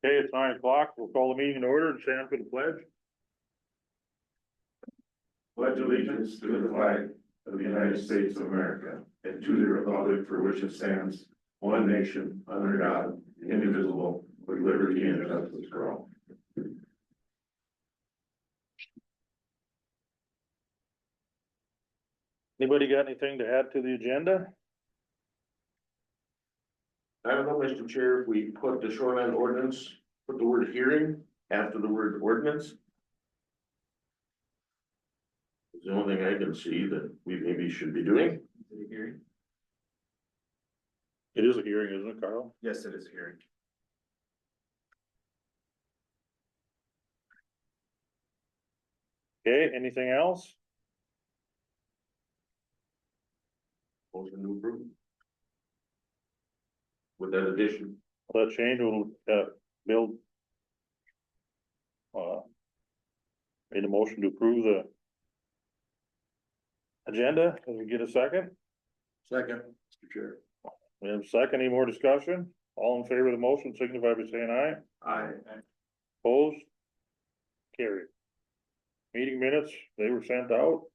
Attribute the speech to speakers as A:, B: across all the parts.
A: Okay, it's 9 o'clock. We'll call the meeting in order and stand for the pledge.
B: Pledge allegiance to the flag of the United States of America and to the republic for which it stands, one nation, under God, indivisible, with liberty and justice for all.
A: Anybody got anything to add to the agenda?
C: I don't know, Mr. Chair, if we put the shoreline ordinance, put the word hearing after the word ordinance. It's the only thing I can see that we maybe should be doing.
A: It is a hearing, isn't it, Carl?
B: Yes, it is a hearing.
A: Okay, anything else?
C: Motion to approve. With that addition.
A: That change will, Bill. Made a motion to approve the agenda. Can we get a second?
C: Second, Mr. Chair.
A: We have a second. Any more discussion? All in favor of the motion signify by saying aye.
C: Aye.
A: Opposed? Carried. Meeting minutes, they were sent out.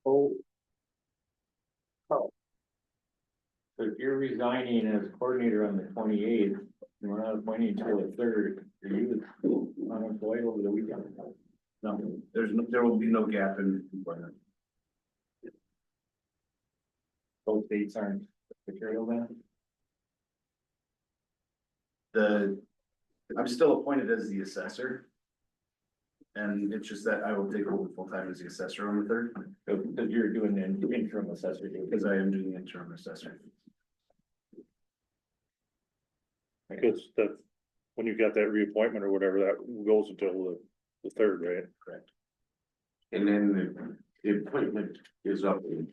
A: Oh.
D: So if you're resigning as coordinator on the 28th, and we're not appointing until the 3rd, are you unemployed over the weekend?
B: No, there will be no gap in employment.
D: Both dates aren't material then?
B: I'm still appointed as the assessor. And it's just that I will take over full time as the assessor on the 3rd.
D: Because you're doing an interim assessor duty.
B: Because I am doing the interim assessor.
A: I guess that, when you got that reappointment or whatever, that goes until the 3rd, right?
B: Correct.
C: And then the appointment is up in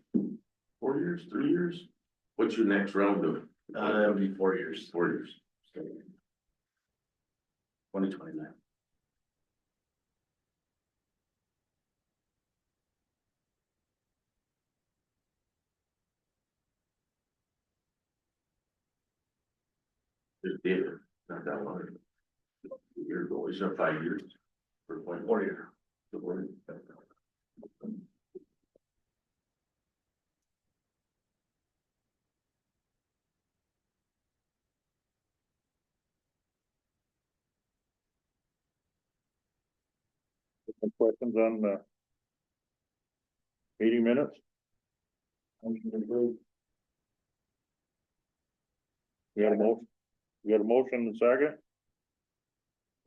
C: 4 years, 3 years? What's your next round of?
B: That'll be 4 years.
C: 4 years.
B: 2029.
C: Just did it, not that long. A year ago, it's up 5 years. For appointment.
B: 4 year.
C: The board.
A: Any questions on the meeting minutes? Motion to approve. We got a motion and a second.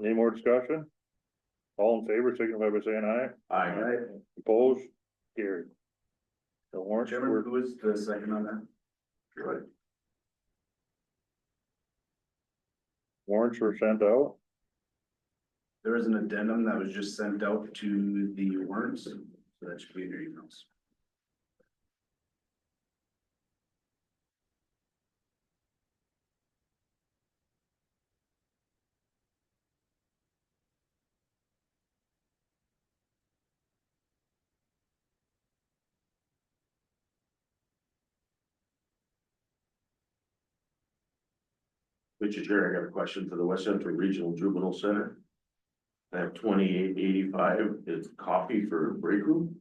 A: Any more discussion? All in favor, signify by saying aye.
C: Aye.
A: Opposed? Carried. The warrants
B: Chairman,
A: were,
B: who is the second on that?
C: You're right.
A: warrants were sent out.
E: There was an addendum that was just sent out to the warrants, so that should be in your emails.
C: Mr. Chair, I got a question for the West Central Regional Juvenile Center. I have 2885, is coffee for break room?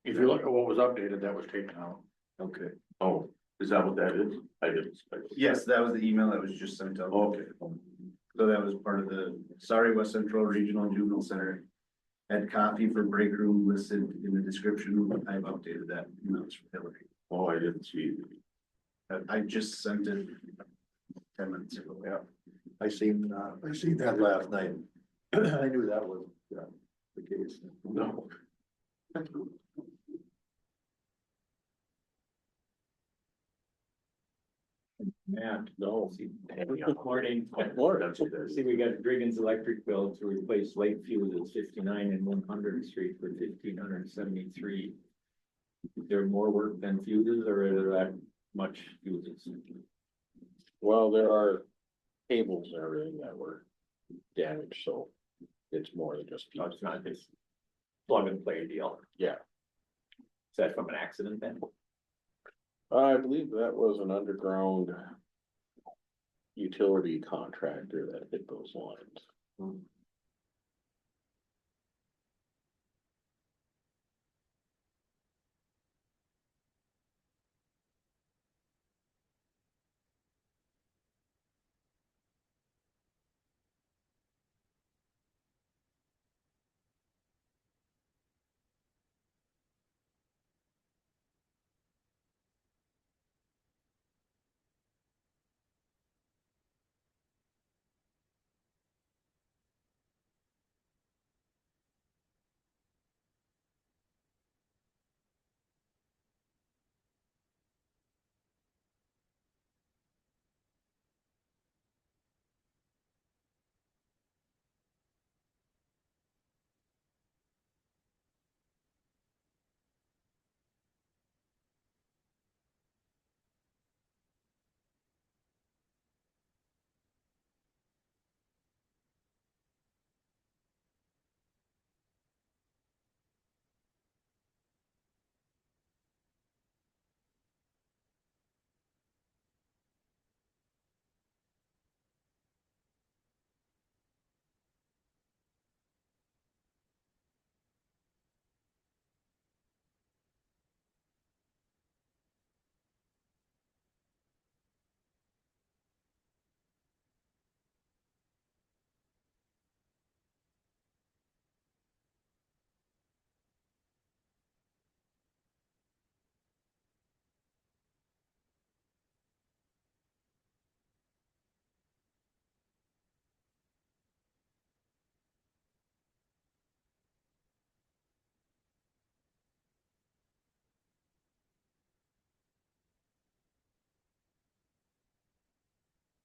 F: If you look at what was updated, that was taken out.
E: Okay.
C: Oh, is that what that is? I didn't expect.
E: Yes, that was the email that was just sent out.
C: Okay.
E: So that was part of the, sorry, West Central Regional Juvenile Center. Had coffee for break room listed in the description. I've updated that. Emails from Hillary.
C: Oh, I didn't see.
E: I just sent it 10 minutes ago.
F: Yeah. I seen that last night. I knew that was, the case.
C: No.
D: Matt, no, see, according,
C: Lord, that's what that is.
D: see, we got Driggins Electric bill to replace light fuses 59 and 100th Street for 1,573. Is there more work than fuses, or is there that much fuses?
G: Well, there are cables and everything that were damaged, so it's more than just.
D: No, it's not this plug and play deal.
G: Yeah.
D: Is that from an accident then?
G: I believe that was an underground utility contractor that hit those lines.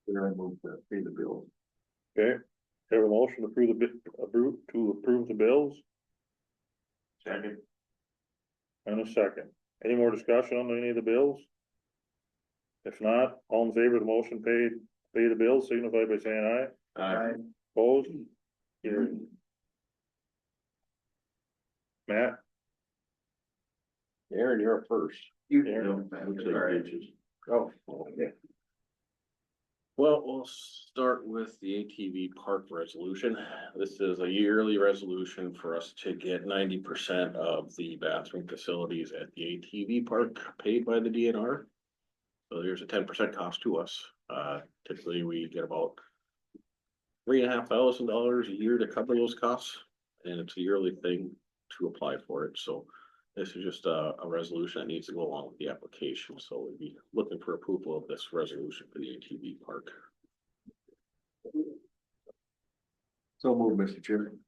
C: Then I move to pay the bill.
A: Okay, have a motion to approve approve the bills
C: Second.
A: and a second. Any more discussion on any of the bills? If not, all in favor of the motion pay the bills, signify by saying aye. Opposed? Carried. Matt?
G: Aaron, you're up first.
A: Aaron?
G: Oh, okay. Well, we'll start with the ATV park resolution. This is a yearly resolution for us to get 90% of the bathroom facilities at the ATV park paid by the DNR. So there's a 10% cost to us. Typically we get about $3,500 a year to cover those costs, and it's a yearly thing to apply for it. So this is just a resolution that needs to go along with the application, so we'd be looking for approval of this resolution for the ATV park.
F: So move, Mr. Chairman.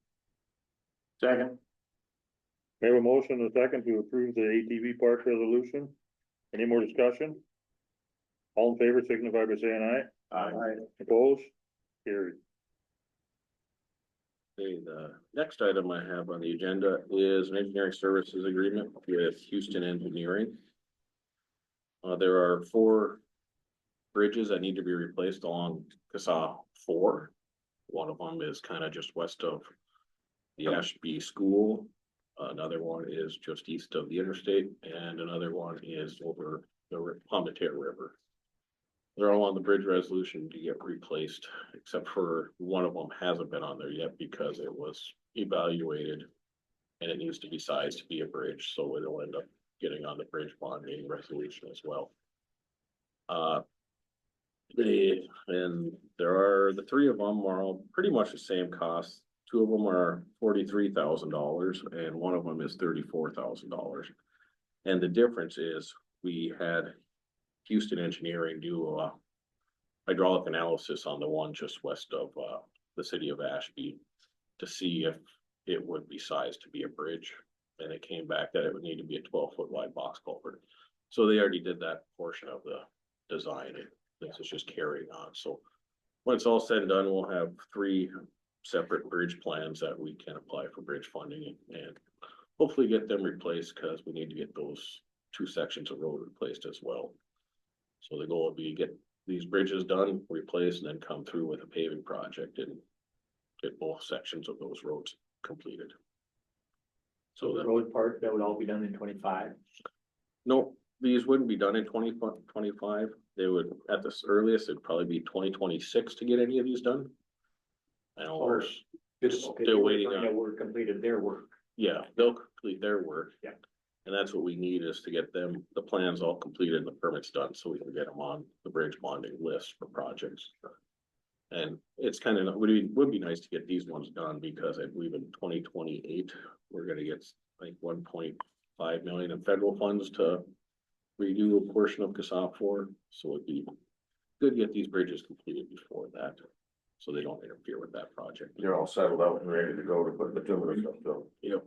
C: Second.
A: We have a motion and a second to approve the ATV park resolution. Any more discussion? All in favor signify by saying aye.
C: Aye.
A: Opposed? Carried.
G: Okay, the next item I have on the agenda is an engineering services agreement with Houston Engineering. There are 4 bridges that need to be replaced along CSAH 4. One of them is kind of just west of the Ashby School. Another one is just east of the interstate, and another one is over the Palmetier River. They're all on the bridge resolution to get replaced, except for one of them hasn't been on there yet because it was evaluated and it needs to be sized to be a bridge, so it'll end up getting on the bridge bonding resolution as well. The 3 of them are all pretty much the same cost. 2 of them are $43,000 and one of them is $34,000. And the difference is we had Houston Engineering do a hydraulic analysis on the one just west of the city of Ashby to see if it would be sized to be a bridge. And it came back that it would need to be a 12-foot wide box culvert. So they already did that portion of the design. This is just carrying on. So when it's all said and done, we'll have 3 separate bridge plans that we can apply for bridge funding and hopefully get them replaced, because we need to get those 2 sections of road replaced as well. So the goal would be to get these bridges done, replaced, and then come through with a paving project and get both sections of those roads completed. So
D: The
G: that,
D: road part, that would all be done in 25.
G: no, these wouldn't be done in 2025. They would, at the earliest, it'd probably be 2026 to get any of these done. I know we're still waiting on.
D: That we're completed their work.
G: Yeah, they'll complete their work.
D: Yeah.
G: And that's what we need, is to get them, the plans all completed and the permits done, so we can get them on the bridge bonding list for projects. And it's kind of, would be nice to get these ones done, because I believe in 2028, we're gonna get like 1.5 million in federal funds to redo a portion of CSAH 4. So it'd be good to get these bridges completed before that, so they don't interfere with that project.
C: You're all settled out and ready to go to put the timber stuff down.
G: Yep.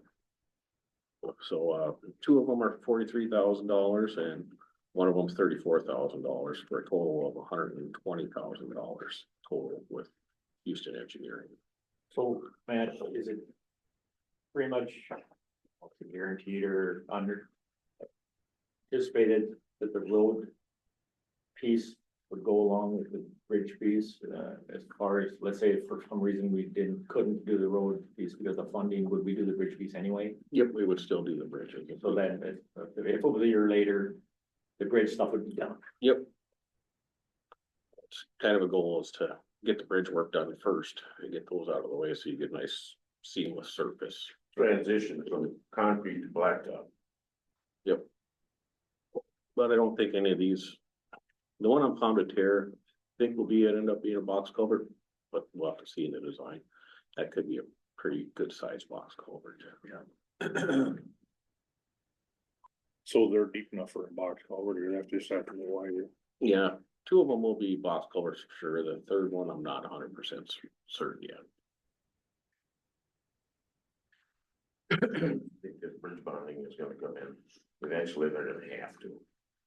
G: So 2 of them are $43,000 and one of them's $34,000 for a total of $120,000 total with Houston Engineering.
D: So, Matt, is it pretty much guaranteed or anticipated that the road piece would go along with the bridge piece, as far as, let's say, if for some reason we couldn't do the road piece because of funding, would we do the bridge piece anyway?
G: Yep, we would still do the bridges.
D: So then, if it was a year later, the bridge stuff would be done.
G: Yep. It's kind of a goal, is to get the bridge work done first and get those out of the way, so you get a nice seamless surface.
C: Transition from concrete to blacktop.
G: Yep. But I don't think any of these, the one on Palmetier, I think end up being a box culvert, but we'll have to see in the design. That could be a pretty good sized box culvert. Yeah.
A: So they're deep enough for a box culvert, or you have to just have to go wider.
G: Yeah, 2 of them will be box culverts for sure. The third one, I'm not 100% certain yet.
C: I think this bridge bonding is gonna come in. Eventually, they're gonna have to.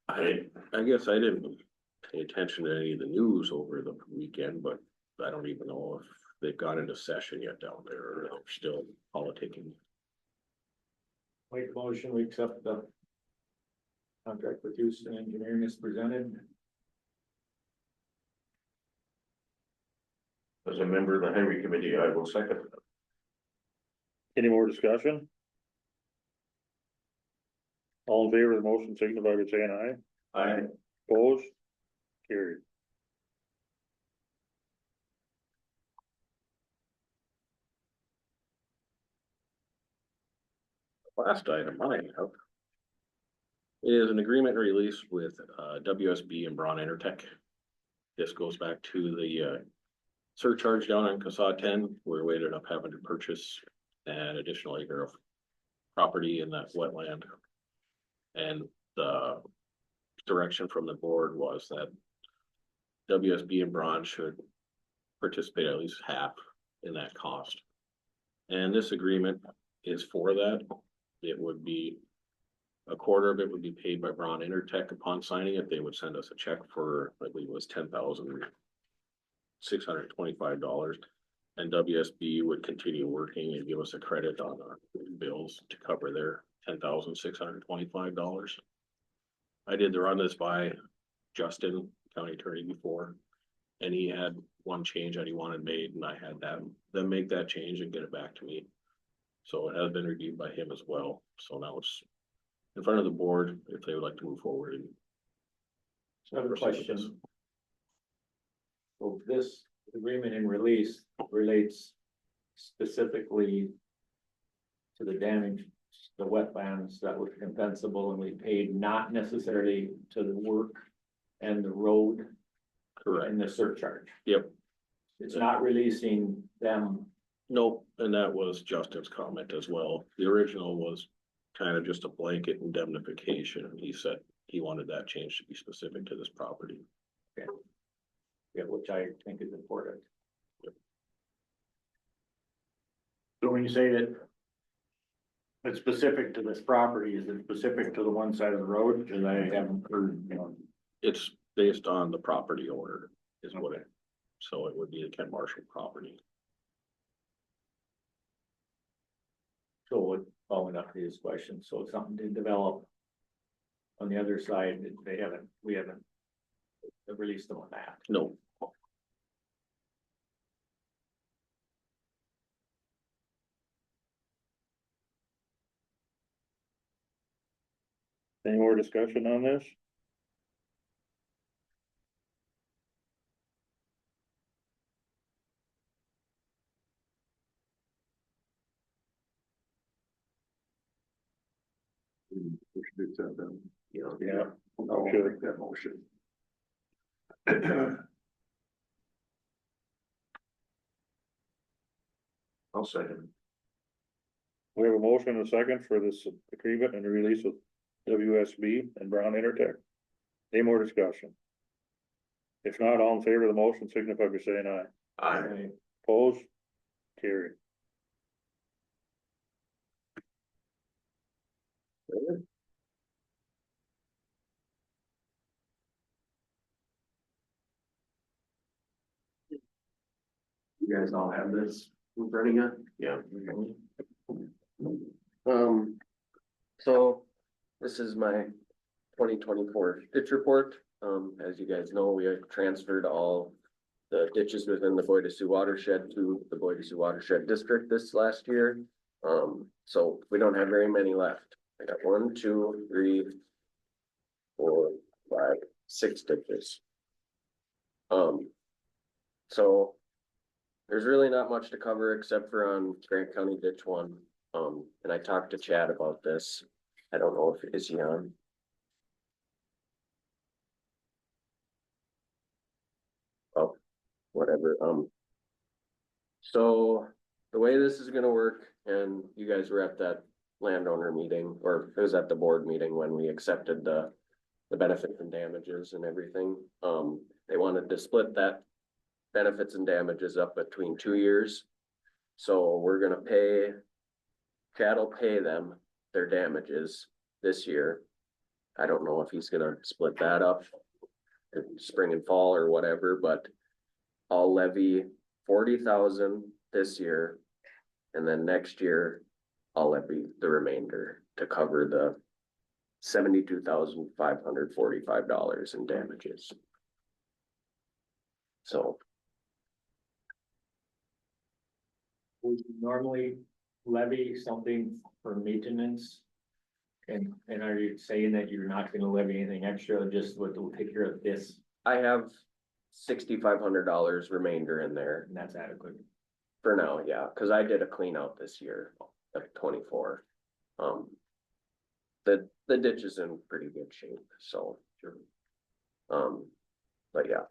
G: I guess I didn't pay attention to any of the news over the weekend, but I don't even know if they've got into session yet down there, or they're still politicking.
D: Make a motion, we accept the contract with Houston Engineering as presented.
C: As a member of the Highway Committee, I will second.
A: Any more discussion? All in favor of the motion, signify by saying aye.
C: Aye.
A: Opposed? Carried.
G: Last item I have is an agreement release with WSB and Braun Intertech. This goes back to the surcharge down on CSAH 10, where we ended up having to purchase an additional acre of property in that wetland. And the direction from the board was that WSB and Braun should participate at least half in that cost. And this agreement is for that. It would be a quarter of it would be paid by Braun Intertech upon signing it. They would send us a check for, I believe it was $10,625. And WSB would continue working and give us a credit on our bills to cover their $10,625. I did run this by Justin, county attorney, before. And he had one change that he wanted made, and I had them make that change and get it back to me. So it has been reviewed by him as well, so now it's in front of the board if they would like to move forward and.
D: So I have a question. So this agreement and release relates specifically to the damage, the wetlands that were compensable and we paid, not necessarily to the work and the road
G: Correct.
D: and the surcharge.
G: Yep.
D: It's not releasing them.
G: Nope, and that was Justin's comment as well. The original was kind of just a blanket indemnification, and he said he wanted that change to be specific to this property.
D: Yeah, which I think is important.
H: So when you say that it's specific to this property, is it specific to the one side of the road? Cause I haven't heard, you know.
G: It's based on the property owner is what it, so it would be the Ken Marshall property.
D: So following up to his question, so if something did develop on the other side, we haven't released them on that.
G: No,
A: Any more discussion on this?
B: We should accept them.
A: Yeah.
B: I'll
A: Sure.
B: make that motion. I'll second.
A: We have a motion and a second for this agreement and release with WSB and Brown Intertech. Any more discussion? If not, all in favor of the motion signify by saying aye.
C: Aye.
A: Opposed? Carried.
B: You guys all have this in front of you?
C: Yeah.
I: So this is my 2024 ditch report. As you guys know, we have transferred all the ditches within the Boyd Sioux watershed to the Boyd Sioux watershed district this last year. So we don't have very many left. I got 1, 2, 3, 4, 5, 6 ditches. So there's really not much to cover except for on Grant County Ditch 1. And I talked to Chad about this. I don't know if is he on. Oh, whatever. So the way this is gonna work, and you guys were at that landowner meeting, or it was at the board meeting when we accepted the benefits and damages and everything. They wanted to split that benefits and damages up between 2 years. So we're gonna pay, Chad will pay them their damages this year. I don't know if he's gonna split that up in spring and fall or whatever, but I'll levy 40,000 this year. And then next year, I'll levy the remainder to cover the $72,545 in damages. So.
D: Would you normally levy something for maintenance? And are you saying that you're not gonna levy anything extra, just what will take care of this,
I: I have $6,500 remainder in there
D: and that's adequate?
I: for now, yeah, cause I did a clean out this year at 24. The ditch is in pretty good shape, so. But yeah,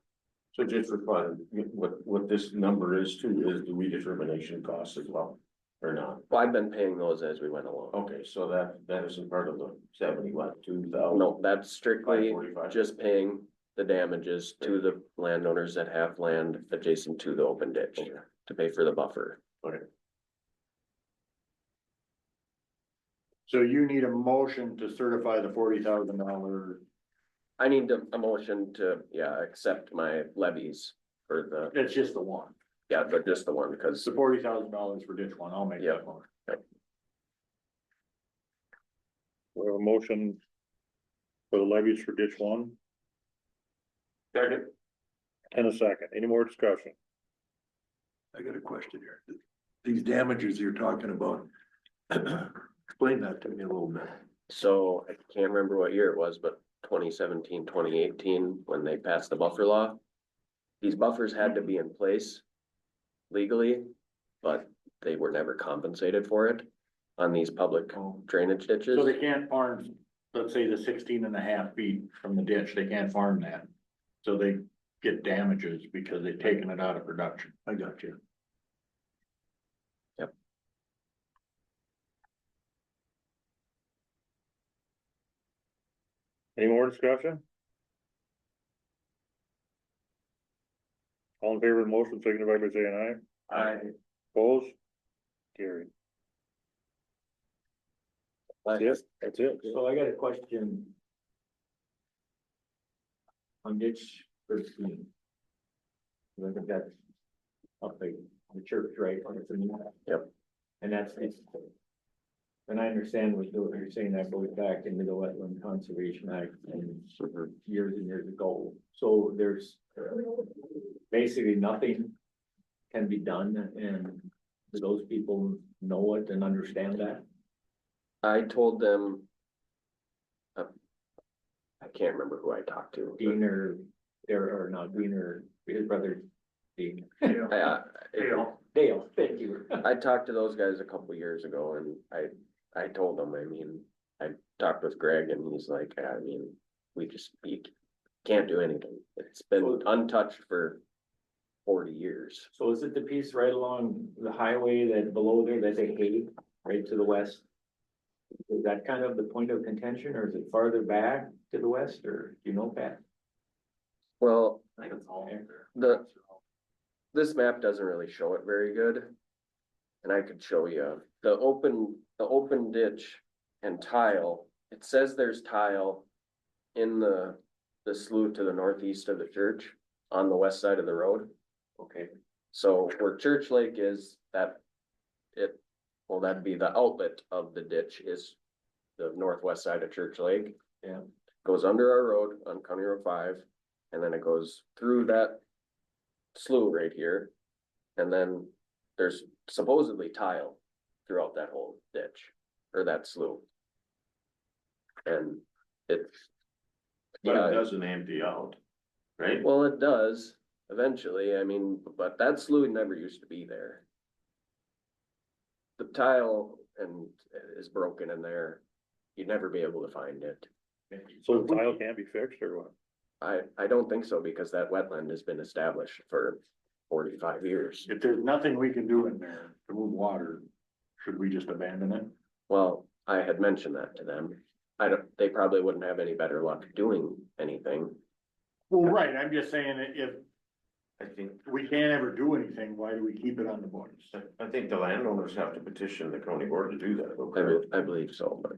C: So just for fun, what this number is too, is the redetermination costs as well, or not?
I: well, I've been paying those as we went along.
C: Okay, so that isn't part of the 2,000.
I: No, that's strictly
C: 545.
I: just paying the damages to the landowners that have land adjacent to the open ditch
C: Okay.
I: to pay for the buffer.
C: Okay.
H: So you need a motion to certify the $40,000.
I: I need a motion to, yeah, accept my levies for the,
H: It's just the one.
I: Yeah, but just the one,
H: It's
I: because
H: the $40,000 for ditch one, I'll make
I: Yeah.
H: that one.
A: We have a motion for the levies for ditch one
C: Second.
A: and a second. Any more discussion?
F: I got a question here. These damages you're talking about. Explain that to me a little bit.
I: so I can't remember what year it was, but 2017, 2018, when they passed the buffer law. These buffers had to be in place legally, but they were never compensated for it on these public drainage ditches.
H: So they can't farm, let's say the 16.5 feet from the ditch, they can't farm that. So they get damages because they've taken it out of production.
F: I got you.
A: Any more discussion? All in favor of the motion, signify by saying aye.
C: Aye.
A: Opposed? Carried. That's it.
D: So I got a question. On ditch 13. I think that's up by the church, right? On it's in the map.
I: Yep.
D: And that's, it's. And I understand what you're saying, that goes back into the Wetland Conservation Act and years and years ago. So there's basically nothing can be done, and do those people know it and understand that?
I: I told them. I can't remember who I talked to.
D: Dean or not Dean or his brother Dean. Dale, thank you.
I: I talked to those guys a couple years ago and I told them, I mean, I talked with Greg and he's like, I mean, you can't do anything. It's been untouched for 40 years.
D: So is it the piece right along the highway that below there that they hate, right to the west? Is that kind of the point of contention, or is it farther back to the west, or do you know, Pat?
I: Well,
D: I think it's all
I: this map doesn't really show it very good. And I could show you the open ditch and tile. It says there's tile in the slough to the northeast of the church on the west side of the road.
D: Okay,
I: So where Church Lake is, that'd be the outlet of the ditch is the northwest side of Church Lake.
D: yeah.
I: Goes under our road on County Road 5, and then it goes through that slough right here. And then there's supposedly tile throughout that whole ditch, or that slough. And it's.
C: But it doesn't empty out, right?
I: Well, it does eventually, I mean, but that slough never used to be there. The tile is broken in there, you'd never be able to find it.
A: So the tile can't be fixed or what?
I: I don't think so, because that wetland has been established for 45 years.
H: If there's nothing we can do in there to move water, should we just abandon it?
I: Well, I had mentioned that to them. They probably wouldn't have any better luck doing anything.
H: Well, right, I'm just saying that if
C: I think,
H: we can't ever do anything, why do we keep it on the books?
C: I think the landowners have to petition the county board to do that, okay?
I: I believe so, but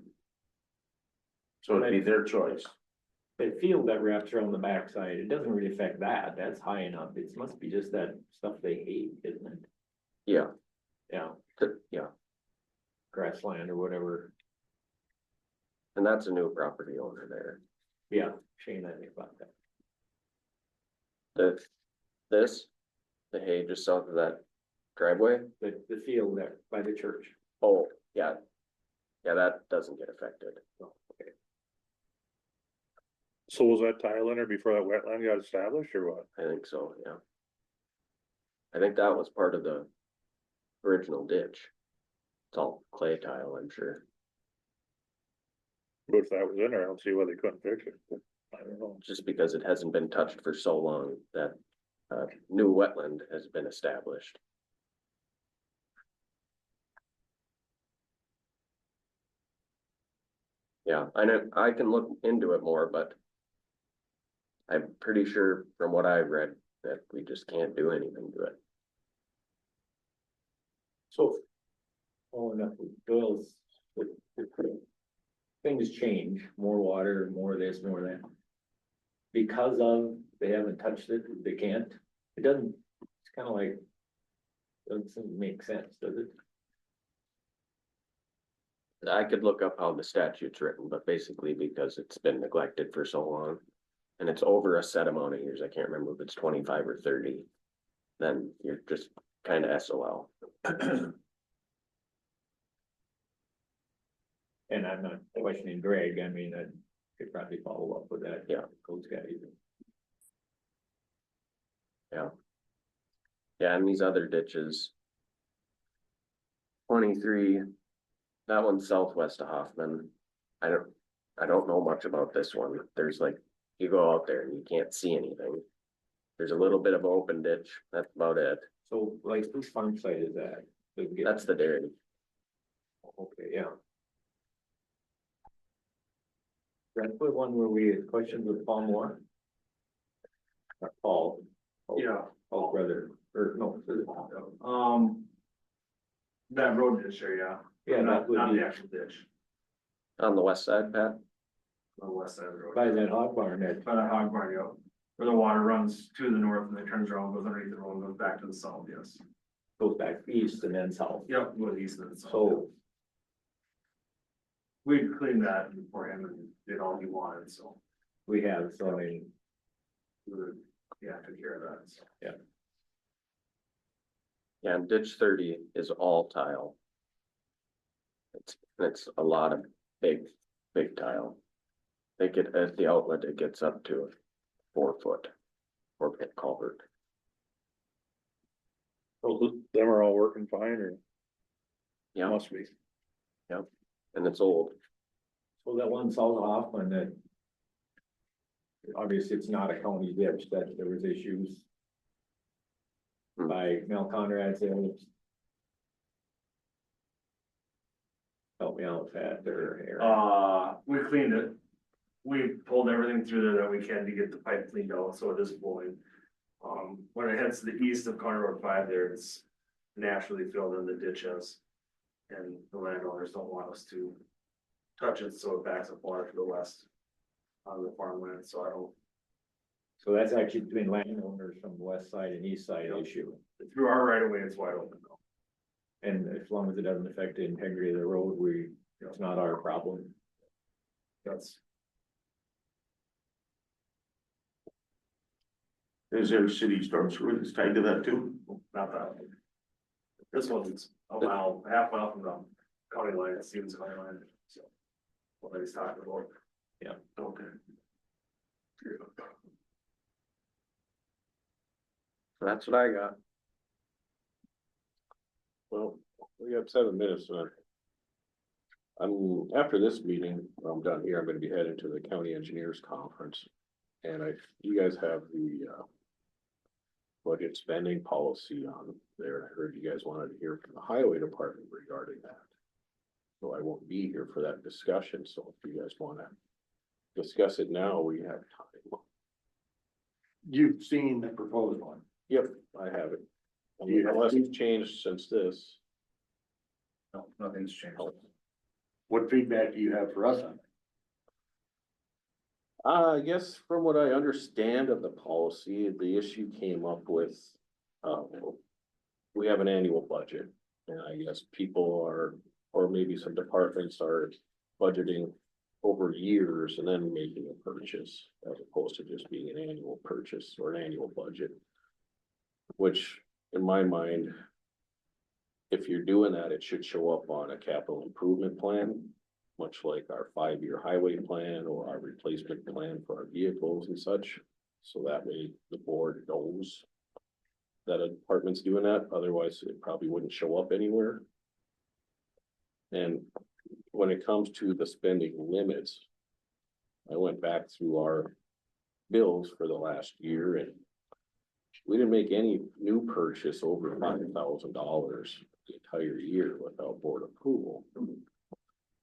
C: So it'd be their choice.
D: The field that wraps around the backside, it doesn't really affect that, that's high enough, it must be just that stuff they hate, isn't it?
I: yeah,
D: Yeah,
I: yeah.
D: grassland or whatever,
I: And that's a new property owner there.
D: yeah, Shane, I think about that.
I: The hay just south of that driveway.
D: The field there by the church.
I: Oh, yeah. Yeah, that doesn't get affected.
A: So was that tile in there before that wetland got established or what?
I: I think so, yeah. I think that was part of the original ditch. It's all clay tile, I'm sure.
A: But if that was in there, I don't see why they couldn't fix it. I don't know.
I: Just because it hasn't been touched for so long that new wetland has been established. Yeah, I know, I can look into it more, but I'm pretty sure from what I've read that we just can't do anything to it.
D: So. Following up with Doyle's. Things change, more water, more this, more that. Because of, they haven't touched it, they can't, it doesn't, it's kind of like, Doesn't make sense, does it?
I: I could look up how the statute's written, but basically because it's been neglected for so long. And it's over a set amount of years, I can't remember if it's 25 or 30. Then you're just kind of SOL.
D: And I'm not questioning Greg, I mean, I could probably follow up with that.
I: Yeah.
D: Those guys.
I: Yeah, and these other ditches. 23, that one's southwest of Hoffman. I don't know much about this one. There's like, you go out there and you can't see anything. There's a little bit of open ditch, that's about it.
D: So like whose farm site is that?
I: That's the dairy.
D: Okay, yeah. That's the one where we had questions with Paul Moore? Or Paul.
E: Yeah.
D: Paul's brother, or no.
E: That road ditch area.
D: Yeah, that would be
E: actual ditch,
I: On the west side, Pat?
E: on the west side of the road.
D: by that hog barn that,
E: By the hog barn, yeah, where the water runs to the north and then turns around, goes underneath the road, and goes back to the south, yes.
D: goes back east and then south.
E: Yep, goes east and south.
D: So
E: We cleaned that for him and did all he wanted, so
D: we have, so I mean,
E: we would, yeah, took care of that, so.
I: Yeah, and ditch 30 is all tile. It's a lot of big tile. They get, at the outlet, it gets up to 4 foot. 4 foot culvert.
A: Well, them are all working fine, or
I: Yeah,
A: must be.
I: and it's old.
D: so that one south of Hoffman that. Obviously, it's not a county ditch, that there was issues.
I: Hmm.
D: By Mel Conrad's there. Help me out with that, or.
E: We cleaned it. We pulled everything through there that we can to get the pipe cleaned out, so it is flowing. When it heads to the east of County Road 5 there, it's naturally filled in the ditches. And the landowners don't want us to touch it, so it backs up water to the west on the farmland, so I don't.
D: So that's actually between landowners from the west side and east side issue.
E: Through our right of way, it's wide open though.
D: And as long as it doesn't affect the integrity of the road, it's not our problem.
E: That's,
C: Is there a city storm sewer that's tied to that too?
E: not that one. This one's a mile, half mile from the county line, Stevens County line, so. What he's talking about.
C: Okay.
I: That's what I got.
G: Well, we got 7 minutes on. After this meeting, when I'm done here, I'm gonna be heading to the county engineers conference. And you guys have the, budget spending policy on there. I heard you guys wanted to hear from the highway department regarding that. So I won't be here for that discussion, so if you guys wanna discuss it now, we have time.
F: You've seen the proposed one.
G: Yep, I have it.
F: You have-
G: Unless it's changed since this.
E: No, nothing's changed.
F: What feedback do you have for us on it?
G: I guess from what I understand of the policy, the issue came up with, we have an annual budget. And I guess people are, or maybe some departments are budgeting over years and then making a purchase as opposed to just being an annual purchase or an annual budget. Which, in my mind, if you're doing that, it should show up on a capital improvement plan, much like our 5-year highway plan or our replacement plan for our vehicles and such. So that way the board knows that a department's doing that, otherwise it probably wouldn't show up anywhere. And when it comes to the spending limits, I went back through our bills for the last year and we didn't make any new purchase over $5,000 the entire year without board approval.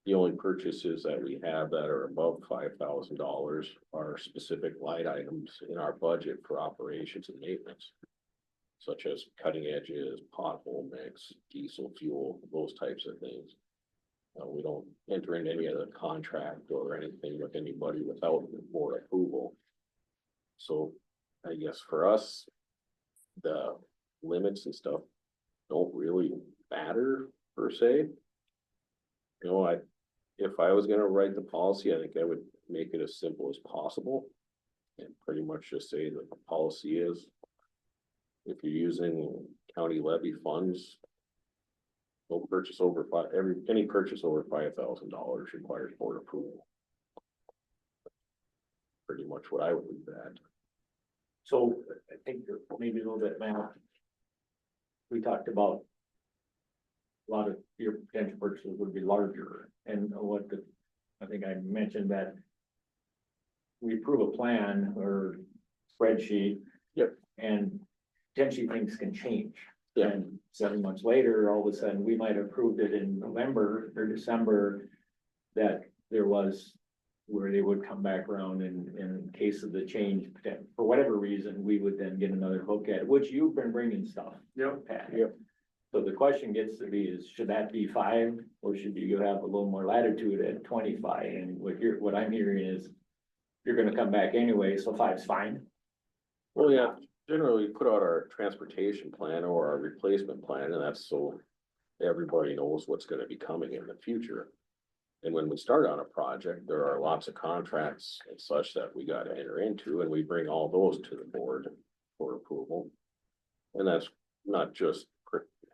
G: The only purchases that we have that are above $5,000 are specific line items in our budget for operations and maintenance. Such as cutting edges, pothole mix, diesel fuel, those types of things. We don't enter into any other contract or anything with anybody without board approval. So I guess for us, the limits and stuff, don't really matter per se. You know, if I was gonna write the policy, I think I would make it as simple as possible. And pretty much just say that the policy is, if you're using county levy funds, no purchase over any purchase over $5,000 requires board approval. Pretty much what I would leave that.
D: So I think maybe a little bit, man. We talked about. A lot of your potential purchases would be larger, and I think I mentioned that. We approve a plan or spreadsheet.
G: Yep.
D: And potentially things can change.
G: Yeah.
D: And 7 months later, all of a sudden, we might have approved it in November or December. That there was where they would come back around in case of the change, for whatever reason, we would then get another look at it, which you've been bringing stuff.
E: Yep.
D: Pat.
G: Yep.
D: So the question gets to be is, should that be 5, or should you have a little more latitude at 25? And what I'm hearing is, you're gonna come back anyway, so 5's fine.
G: Well, yeah, generally we put out our transportation plan or our replacement plan, and that's so everybody knows what's gonna be coming in the future. And when we start on a project, there are lots of contracts and such that we gotta enter into, and we bring all those to the board for approval. And that's not just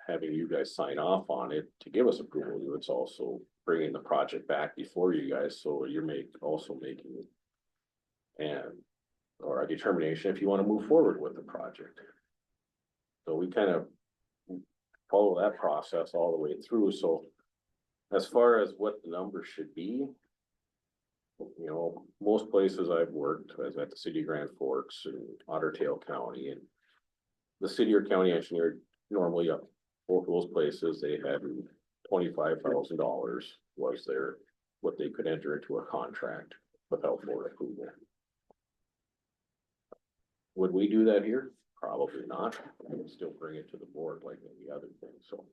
G: having you guys sign off on it to give us approval, it's also bringing the project back before you guys, so you're also making or a determination if you want to move forward with the project. So we kind of follow that process all the way through. So as far as what the numbers should be, you know, most places I've worked, I was at the city of Grand Forks and Otter Tail County, and the city or county engineer normally up both of those places, they had $25,000 was what they could enter into a contract without board approval. Would we do that here? Probably not. We'd still bring it to the board like any other thing, so.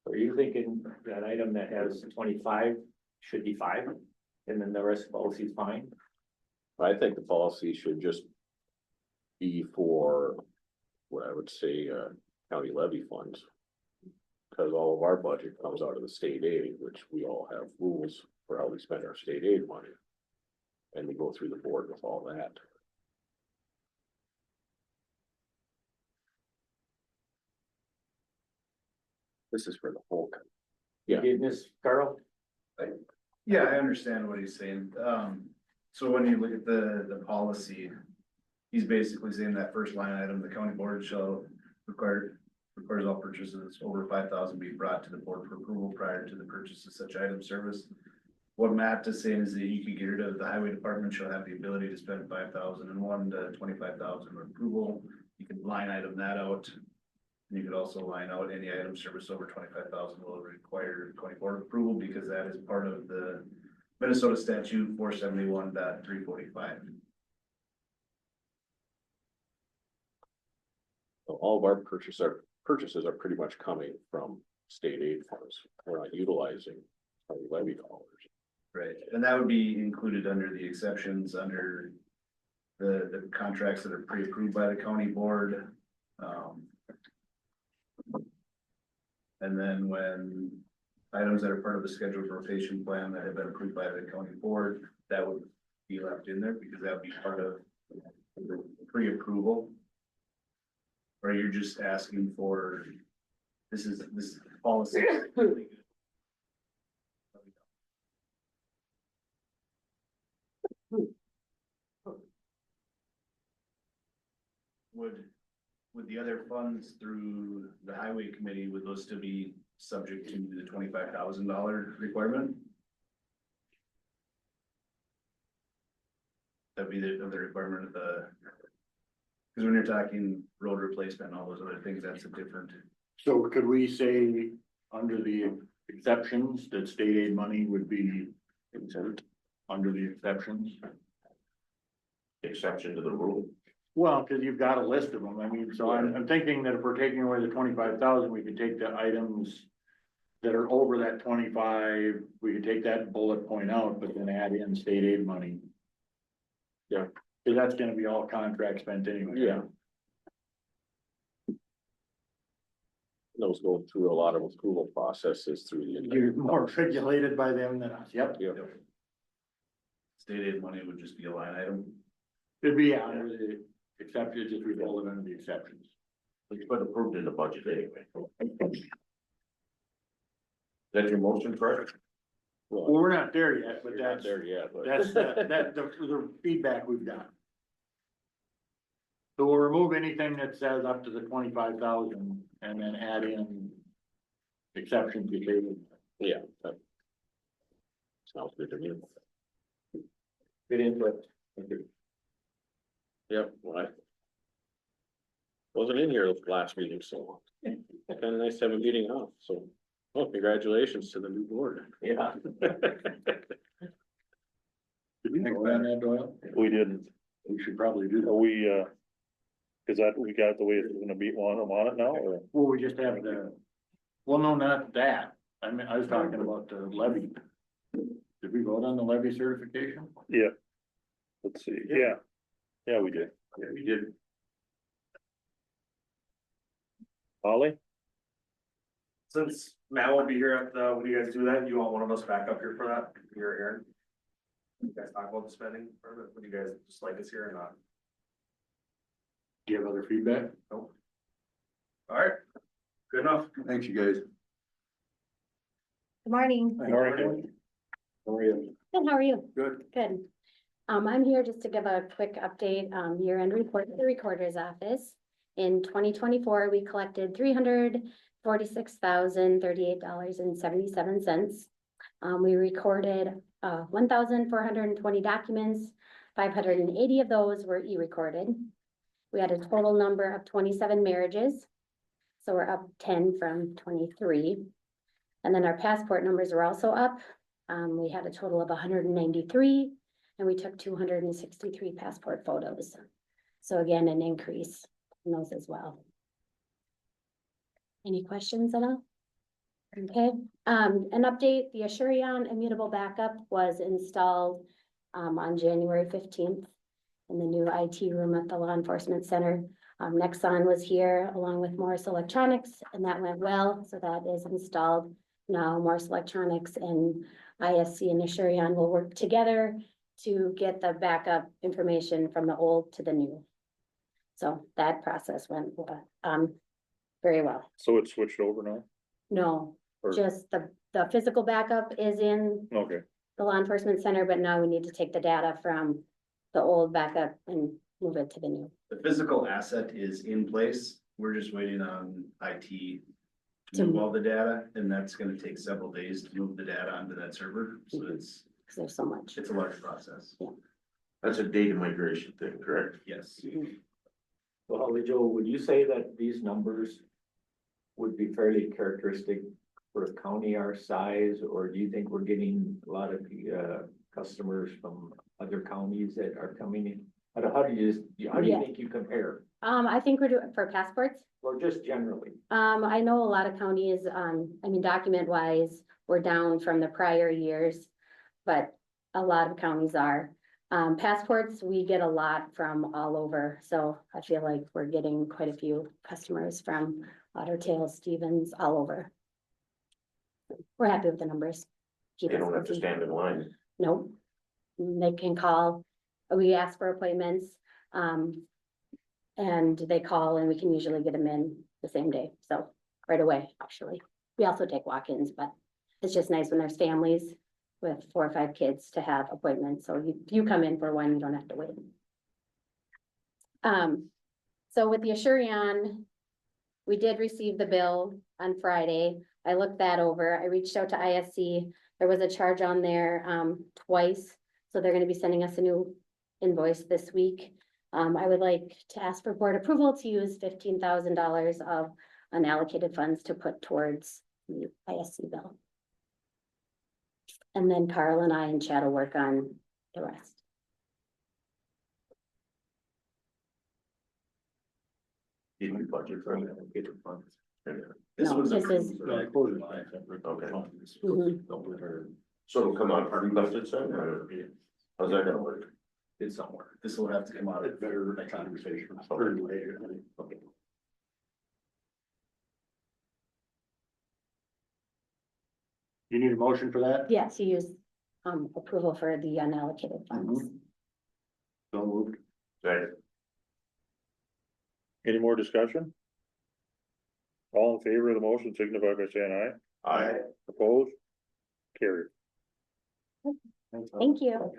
D: Are you thinking that item that has 25 should be 5, and then the rest of the policy is fine?
G: I think the policy should just be for what I would say, county levy funds. Because all of our budget comes out of the state aid, which we all have rules for how we spend our state aid money. And we go through the board with all that. This is for the whole. Yeah.
D: Getting this, Carl?
J: Yeah, I understand what he's saying. So when you look at the policy, he's basically saying that first line item, the county board shall requires all purchases over 5,000 be brought to the board for approval prior to the purchase of such item service. What Matt is saying is that you could get rid of the highway department shall have the ability to spend 5,001 to 25,000 with approval. You can line item that out. And you could also line out any item service over 25,000 will require county board approval, because that is part of the Minnesota statute 471.345.
G: So all of our purchases are pretty much coming from state aid funds. We're not utilizing county levy dollars.
J: Right, and that would be included under the exceptions under the contracts that are pre-approved by the county board. And then when items that are part of the scheduled rotation plan that have been approved by the county board, that would be left in there because that would be part of the pre-approval. Or you're just asking for, this policy. Would the other funds through the highway committee, would those still be subject to the $25,000 requirement? That'd be the other requirement of the, because when you're talking road replacement and all those other things, that's a different.
H: So could we say under the exceptions that state aid money would be exempt under the exceptions?
C: Exception to the rule.
H: Well, cause you've got a list of them. I mean, so I'm thinking that if we're taking away the 25,000, we could take the items that are over that 25, we could take that bullet point out, but then add in state aid money.
G: Yeah.
H: Cause that's gonna be all contract spent anyway.
G: Yeah. those go through a lot of approval processes through the.
H: You're more regulated by them than us, yep.
G: Yeah.
J: State aid money would just be a line item.
H: It'd be under the exceptions, just we roll it under the exceptions.
C: It's been approved in the budget anyway. That's your motion, correct?
H: Well, we're not there yet, but
G: You're not
H: that's,
G: there yet, but.
H: the feedback we've got. So we'll remove anything that says up to the 25,000 and then add in exceptions if they.
G: Yeah. that Sounds good to me.
D: Good input. Thank you.
G: Yep, well, I wasn't in here last meeting, so kind of nice to have a meeting off, so, well, congratulations to the new board.
D: Yeah.
H: Did you think about that, Doyle?
A: We didn't,
H: We should probably do that.
A: we, cause that, we got the way it's gonna be on it now, or?
H: Well, we just have the, well, no, not that. I mean, I was talking about the levy. Did we vote on the levy certification?
A: Yeah. Let's see, yeah, yeah, we did.
C: Yeah, we did.
A: Holly?
E: Since Matt won't be here at the, when you guys do that, you want one of us back up here for that, you're Aaron? You guys talk about the spending, or would you guys just like us here or not?
H: Do you have other feedback?
E: Nope. Alright, good enough.
F: Thanks, you guys.
K: Good morning.
A: All right,
H: How are you?
K: Good, how are you?
H: Good.
K: Good. I'm here just to give a quick update, year-end report to the recorder's office. In 2024, we collected $346,038.77. We recorded 1,420 documents, 580 of those were e-recorded. We had a total number of 27 marriages, so we're up 10 from 23. And then our passport numbers are also up. We had a total of 193, and we took 263 passport photos. So again, an increase in those as well. Any questions at all? Okay, an update, the Asurion immutable backup was installed on January 15th in the new IT room at the Law Enforcement Center. Nexon was here along with Morris Electronics, and that went well, so that is installed. Now Morris Electronics and ISC and Asurion will work together to get the backup information from the old to the new. So that process went very well.
A: so it's switched over now?
K: No,
A: Or-
K: just the physical backup is in
A: Okay,
K: the Law Enforcement Center, but now we need to take the data from the old backup and move it to the new.
J: The physical asset is in place. We're just waiting on IT to move all the data, and that's gonna take several days to move the data onto that server. So it's
K: Because there's so much.
J: a large process.
C: That's a data migration thing, correct?
J: Yes.
D: So Holly Joe, would you say that these numbers would be fairly characteristic for a county our size, or do you think we're getting a lot of customers from other counties that are coming in? How do you
K: Yeah.
D: think you compare,
K: I think we're doing for passports.
D: or just generally?
K: I know a lot of counties, I mean, document wise, we're down from the prior years, but a lot of counties are. Passports, we get a lot from all over, so I feel like we're getting quite a few customers from Otter Tail, Stevens, all over. We're happy with the numbers. Keep
C: They
K: us
C: don't have to
K: busy.
C: stand in line.
K: Nope. They can call, we ask for appointments, and they call and we can usually get them in the same day, so right away, actually. We also take walk-ins, but it's just nice when there's families with 4 or 5 kids to have appointments, so you come in for one, you don't have to wait. So with the Asurion, we did receive the bill on Friday. I looked that over. I reached out to ISC. There was a charge on there twice, so they're gonna be sending us a new invoice this week. I would like to ask for board approval to use $15,000 of unallocated funds to put towards the ISC bill. And then Carl and I and Chad will work on the rest.
C: Did we budget for that?
J: This
K: No,
J: was
K: this is-
J: approved.
K: Mhm.
C: So it'll come out our budget then, or how's that gonna work?
J: It's somewhere. This will have to come out of.
H: Better conversation.
C: Okay.
H: Okay. You need a motion for that?
K: Yes, you use, approval for the unallocated funds.
H: So moved.
A: Any more discussion? All in favor of the motion signify by saying aye.
C: Aye.
A: Opposed? Carried.
K: Thank you.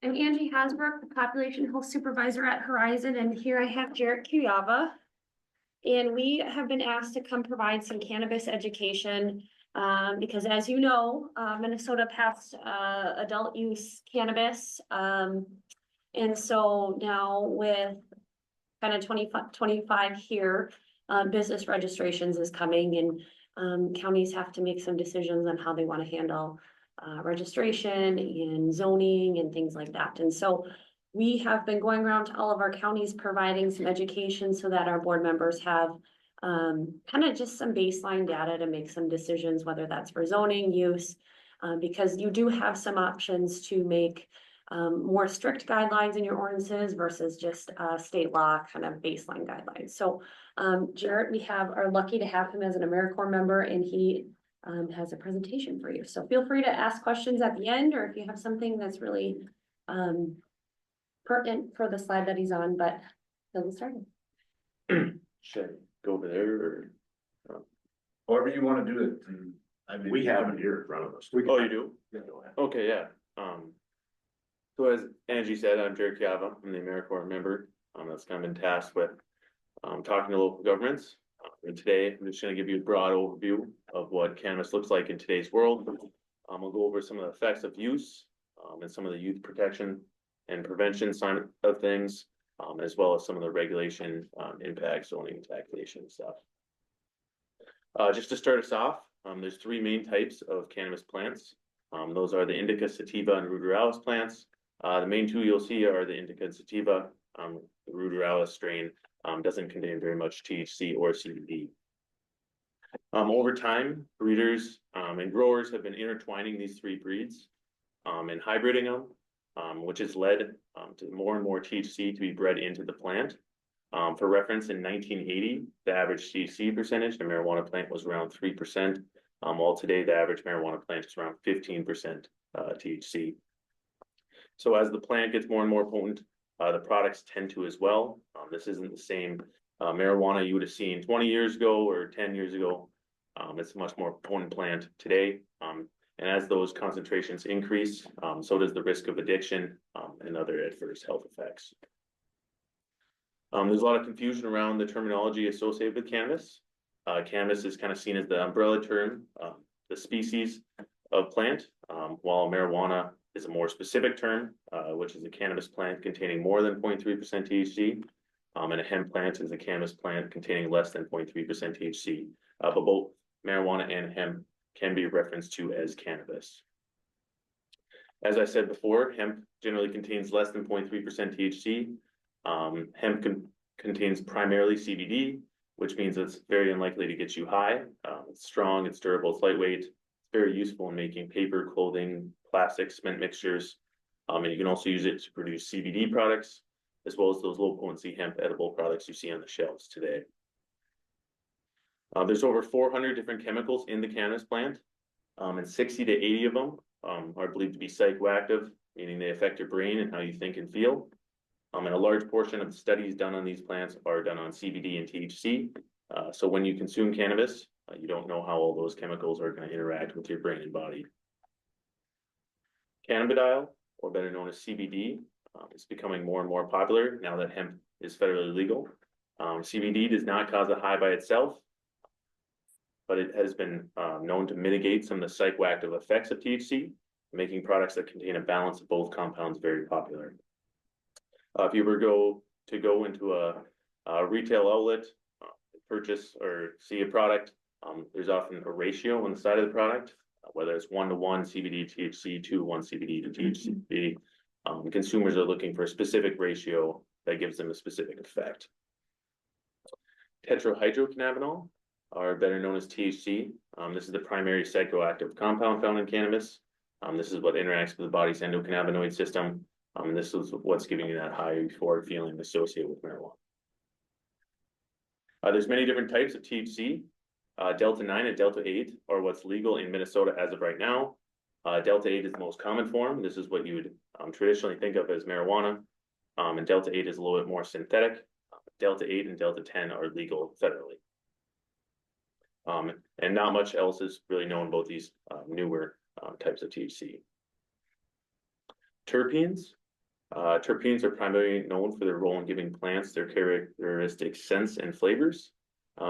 L: I'm Angie Hasbrook, the Population Health Supervisor at Horizon, and here I have Jarrett Kuyava. And we have been asked to come provide some cannabis education, because as you know, Minnesota passed, adult use cannabis. And so now with kind of 25 here, business registrations is coming and, counties have to make some decisions on how they want to handle registration and zoning and things like that. And so we have been going around to all of our counties providing some education so that our board members have kind of just some baseline data to make some decisions, whether that's for zoning use, because you do have some options to make more strict guidelines in your ordinances versus just state law kind of baseline guidelines. So Jarrett, we are lucky to have him as an AmeriCorps member, and he has a presentation for you. So feel free to ask questions at the end, or if you have something that's really pertinent for the slide that he's on, but he'll get started.
C: Should I go over there or?
J: However you wanna do it, and I mean.
C: We have it here in front of us.
G: Oh, you do?
J: Yeah, go ahead.
G: Okay, yeah, so as Angie said, I'm Jared Kiava, I'm the AmeriCorps member, that's kind of been tasked with, talking to local governments. And today, I'm just gonna give you a broad overview of what cannabis looks like in today's world. We'll go over some of the effects of use, and some of the youth protection and prevention side of things, as well as some of the regulation, impacts, zoning and taxation stuff. Just to start us off, there's three main types of cannabis plants. Those are the indica, sativa, and ruderalis plants. The main two you'll see are the indica and sativa. The ruderalis strain doesn't contain very much THC or CBD. Over time, breeders and growers have been intertwining these three breeds and hybriding them, which has led to more and more THC to be bred into the plant. For reference, in 1980, the average THC percentage in a marijuana plant was around 3%, while today the average marijuana plant is around 15% THC. So as the plant gets more and more potent, the products tend to as well. This isn't the same marijuana you would have seen 20 years ago or 10 years ago. It's a much more potent plant today. And as those concentrations increase, so does the risk of addiction and other adverse health effects. There's a lot of confusion around the terminology associated with cannabis. Cannabis is kind of seen as the umbrella term, the species of plant, while marijuana is a more specific term, which is a cannabis plant containing more than 0.3% THC, and a hemp plant is a cannabis plant containing less than 0.3% THC. But both marijuana and hemp can be referenced to as cannabis. As I said before, hemp generally contains less than 0.3% THC. Hemp contains primarily CBD, which means it's very unlikely to get you high. It's strong, it's durable, it's lightweight. It's very useful in making paper, clothing, plastic, cement mixtures. And you can also use it to produce CBD products, as well as those low potency hemp edible products you see on the shelves today. There's over 400 different chemicals in the cannabis plant, and 60 to 80 of them are believed to be psychoactive, meaning they affect your brain and how you think and feel. And a large portion of the studies done on these plants are done on CBD and THC. So when you consume cannabis, you don't know how all those chemicals are going to interact with your brain and body. Cannabidiol, or better known as CBD, is becoming more and more popular now that hemp is federally legal. CBD does not cause a high by itself, but it has been known to mitigate some of the psychoactive effects of THC, making products that contain a balance of both compounds very popular. If you were to go into a retail outlet, purchase or see a product, there's often a ratio on the side of the product, whether it's 1-to-1 CBD THC, 2-to-1 CBD to THC. Consumers are looking for a specific ratio
M: that gives them a specific effect. Tetrahydrocannabinol, are better known as THC. This is the primary psychoactive compound found in cannabis. This is what interacts with the body's endocannabinoid system. And this is what's giving you that high euphoric feeling associated with marijuana. There's many different types of THC. Delta 9 and Delta 8 are what's legal in Minnesota as of right now. Delta 8 is the most common form. This is what you would traditionally think of as marijuana. And Delta 8 is a little bit more synthetic. Delta 8 and Delta 10 are legal federally. And not much else is really known about these newer types of THC. Terpenes. Terpenes are primarily known for their role in giving plants their characteristic scents and flavors.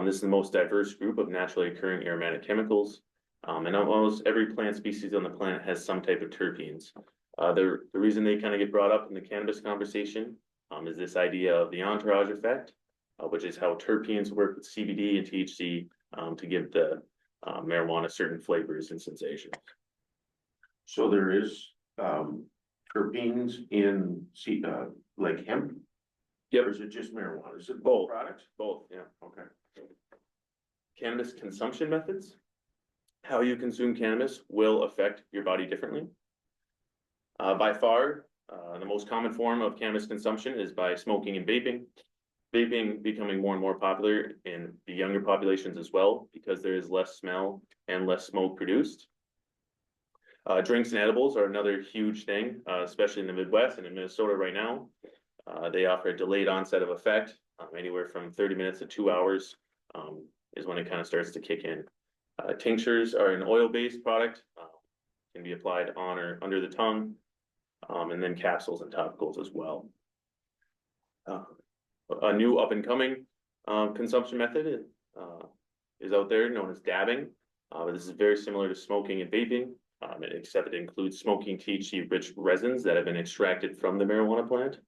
M: This is the most diverse group of naturally occurring aromatic chemicals. And almost every plant species on the planet has some type of terpenes. The reason they kind of get brought up in the cannabis conversation is this idea of the entourage effect, which is how terpenes work with CBD and THC to give the marijuana certain flavors and sensations.
C: So there is, terpenes in, like hemp?
M: Yep.
C: Or is it just marijuana? Is it
M: Both.
C: both products?
M: Both, yeah.
C: Okay.
M: Cannabis consumption methods. How you consume cannabis will affect your body differently. By far, the most common form of cannabis consumption is by smoking and vaping. Vaping becoming more and more popular in the younger populations as well, because there is less smell and less smoke produced. Drinks and edibles are another huge thing, especially in the Midwest and in Minnesota right now. They offer a delayed onset of effect, anywhere from 30 minutes to 2 hours is when it kind of starts to kick in. Tinctures are an oil-based product, can be applied on or under the tongue, and then capsules and topicals as well. A new up-and-coming consumption method is out there known as dabbing. This is very similar to smoking and vaping, except it includes smoking THC-rich resins that have been extracted from the marijuana plant.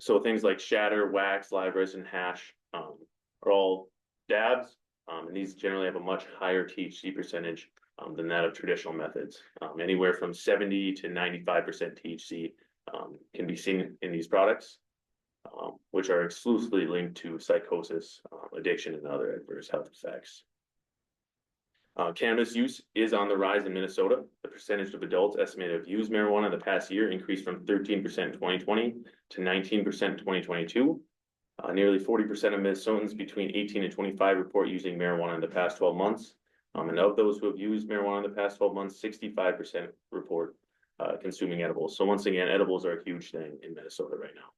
M: So things like shatter, wax, live resin, hash are all dabs, and these generally have a much higher THC percentage than that of traditional methods. Anywhere from 70 to 95% THC can be seen in these products, which are exclusively linked to psychosis, addiction, and other adverse health effects. Cannabis use is on the rise in Minnesota. The percentage of adults estimated to have used marijuana in the past year increased from 13% in 2020 to 19% in 2022. Nearly 40% of Minnesotans between 18 and 25 report using marijuana in the past 12 months. And of those who have used marijuana in the past 12 months, 65% report consuming edibles. So once again, edibles are a huge thing in Minnesota right now.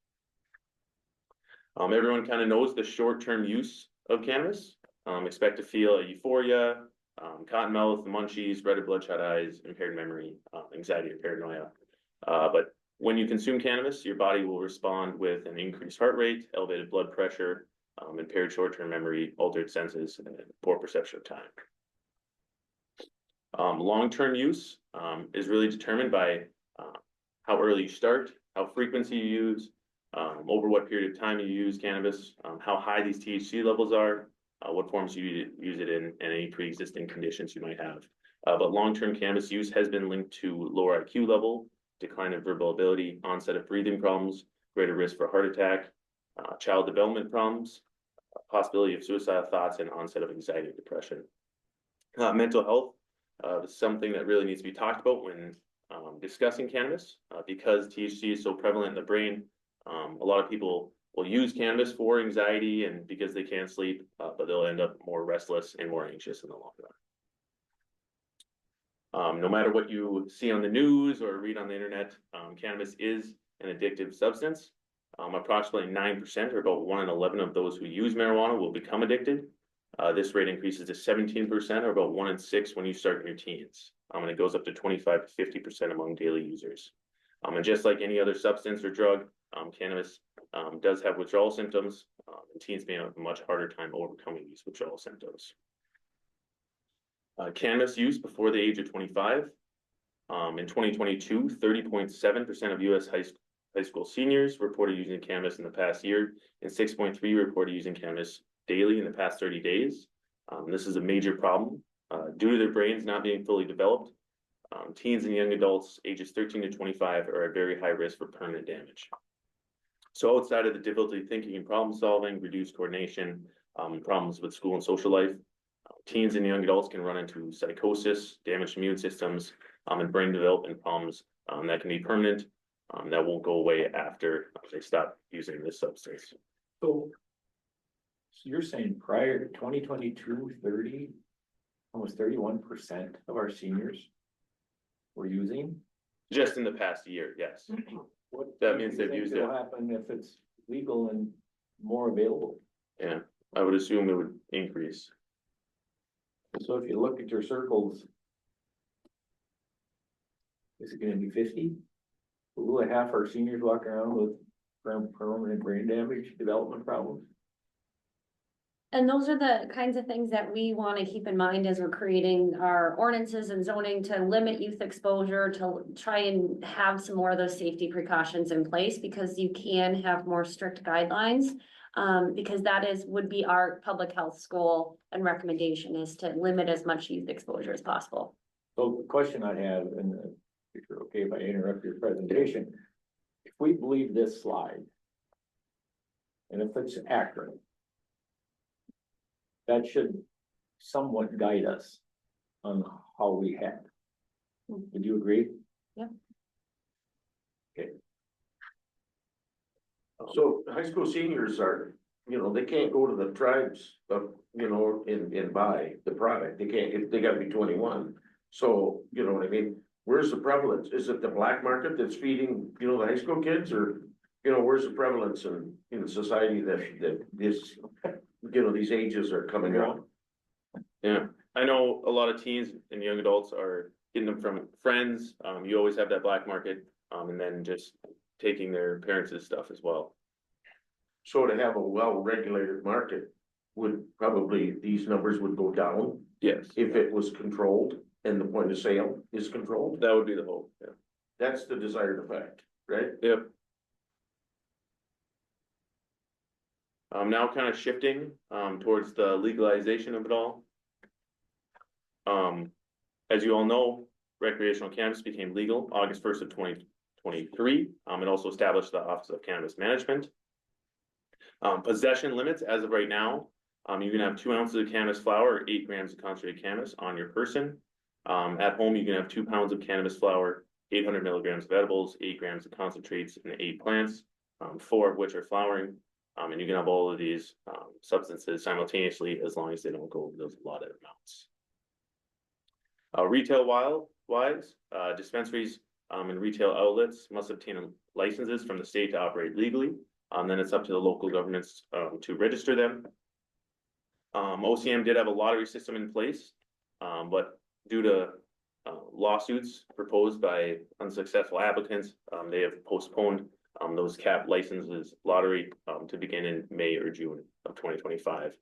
M: Everyone kind of knows the short-term use of cannabis. Expect to feel a euphoria, cotton mouth, munchies, red or bloodshot eyes, impaired memory, anxiety and paranoia. But when you consume cannabis, your body will respond with an increased heart rate, elevated blood pressure, impaired short-term memory, altered senses, and poor perception of time. Long-term use is really determined by how early you start, how frequency you use, over what period of time you use cannabis, how high these THC levels are, what forms you use it in, and any pre-existing conditions you might have. But long-term cannabis use has been linked to lower IQ level, decline in verbal ability, onset of breathing problems, greater risk for heart attack, child development problems, possibility of suicidal thoughts, and onset of anxiety and depression. Mental health is something that really needs to be talked about when discussing cannabis, because THC is so prevalent in the brain. A lot of people will use cannabis for anxiety and because they can't sleep, but they'll end up more restless and more anxious in the long run. No matter what you see on the news or read on the internet, cannabis is an addictive substance. Approximately 9%, or about 1 in 11 of those who use marijuana will become addicted. This rate increases to 17%, or about 1 in 6 when you start in your teens. And it goes up to 25 to 50% among daily users. And just like any other substance or drug, cannabis does have withdrawal symptoms, and teens may have a much harder time overcoming these withdrawal symptoms. Cannabis use before the age of 25. In 2022, 30.7% of U.S. high school seniors reported using cannabis in the past year, and 6.3% reported using cannabis daily in the past 30 days. This is a major problem. Due to their brains not being fully developed, teens and young adults ages 13 to 25 are at very high risk for permanent damage. So outside of the difficulty thinking and problem solving, reduced coordination, problems with school and social life, teens and young adults can run into psychosis, damaged immune systems, and brain development problems that can be permanent, that won't go away after they stop using this substance.
D: So you're saying prior to 2022, 30, almost 31% of our seniors were using?
M: Just in the past year, yes.
D: What
M: That
D: do
M: means
D: you
M: they've
D: think
M: used
D: will
M: it.
D: happen if it's legal and more available?
M: Yeah, I would assume it would increase.
D: So if you look at your circles, is it gonna be 50? Will half our seniors walk around with permanent brain damage, development problems?
L: And those are the kinds of things that we want to keep in mind as we're creating our ordinances and zoning to limit youth exposure, to try and have some more of those safety precautions in place, because you can have more strict guidelines. Because that would be our public health goal and recommendation, is to limit as much youth exposure as possible.
D: So the question I have, and if you're okay if I interrupt your presentation, if we believe this slide, and if it's accurate, that should somewhat guide us on how we head. Would you agree?
L: Yeah.
D: Okay.
C: So high school seniors are, they can't go to the tribes of, and buy the product. They can't, they gotta be 21. So, you know what I mean? Where's the prevalence? Is it the black market that's feeding, the high school kids, or, where's the prevalence in society that this, these ages are coming up?
M: Yeah, I know a lot of teens and young adults are getting them from friends. You always have that black market, and then just taking their parents' stuff as well.
C: So to have a well-regulated market, these numbers would go down
M: Yes,
C: if it was controlled and the point of sale is controlled.
M: that would be the hope, yeah.
C: That's the desired effect, right?
M: Yep. Now kind of shifting, towards the legalization of it all. As you all know, recreational cannabis became legal August 1st of 2023. It also established the Office of Cannabis Management. Possession limits as of right now, you can have 2 ounces of cannabis flower or 8 grams of concentrated cannabis on your person. At home, you can have 2 pounds of cannabis flower, 800 milligrams of edibles, 8 grams of concentrates, and 8 plants, 4 of which are flowering. And you can have all of these substances simultaneously, as long as they don't go over those allotted amounts. Retail wise, dispensaries and retail outlets must obtain licenses from the state to operate legally. Then it's up to the local governments to register them. OCM did have a lottery system in place, but due to lawsuits proposed by unsuccessful applicants, they have postponed those cap licenses lottery to begin in May or June of 2025.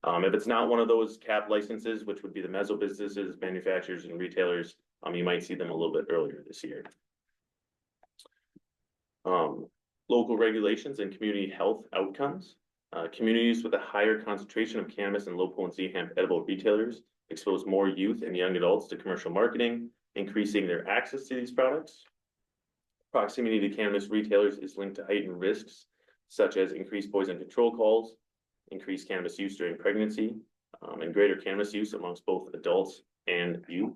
M: If it's not one of those cap licenses, which would be the meso businesses, manufacturers, and retailers, you might see them a little bit earlier this year. Local regulations and community health outcomes. Communities with a higher concentration of cannabis and low potency hemp edible retailers expose more youth and young adults to commercial marketing, increasing their access to these products. Proximity to cannabis retailers is linked to heightened risks, such as increased poison control calls, increased cannabis use during pregnancy, and greater cannabis use amongst both adults and youth.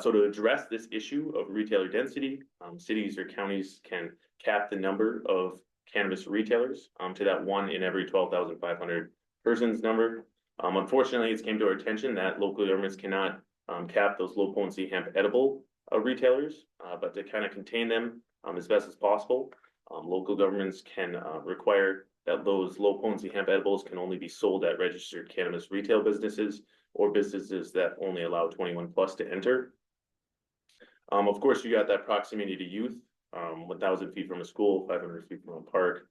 M: So to address this issue of retailer density, cities or counties can cap the number of cannabis retailers to that 1 in every 12,500 persons number. Unfortunately, it's came to our attention that local governments cannot cap those low potency hemp edible retailers, but to kind of contain them as best as possible, local governments can require that those low potency hemp edibles can only be sold at registered cannabis retail businesses or businesses that only allow 21 plus to enter. Of course, you got that proximity to youth, 1,000 feet from a school, 500 feet from a park.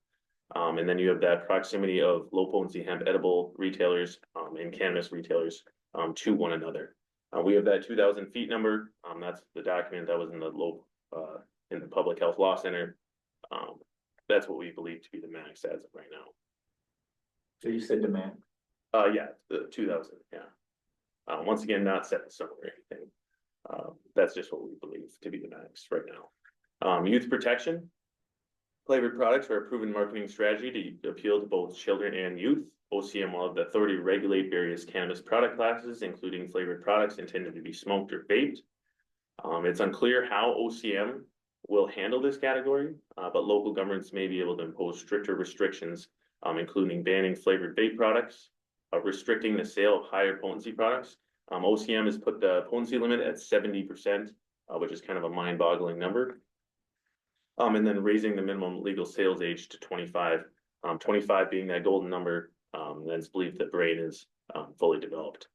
M: And then you have that proximity of low potency hemp edible retailers and cannabis retailers to one another. We have that 2,000 feet number. That's the document that was in the Public Health Law Center. That's what we believe to be the max as of right now.
D: So you said the max?
M: Yeah, the 2,000, yeah. Once again, not set in stone or anything. That's just what we believe to be the max right now. Youth protection. Flavored products are a proven marketing strategy to appeal to both children and youth. OCM will have the authority to regulate various cannabis product classes, including flavored products intended to be smoked or vaped. It's unclear how OCM will handle this category, but local governments may be able to impose stricter restrictions, including banning flavored vape products, restricting the sale of higher potency products. OCM has put the potency limit at 70%, which is kind of a mind-boggling number. And then raising the minimum legal sales age to 25, 25 being that golden number, that's believed that brain is fully developed.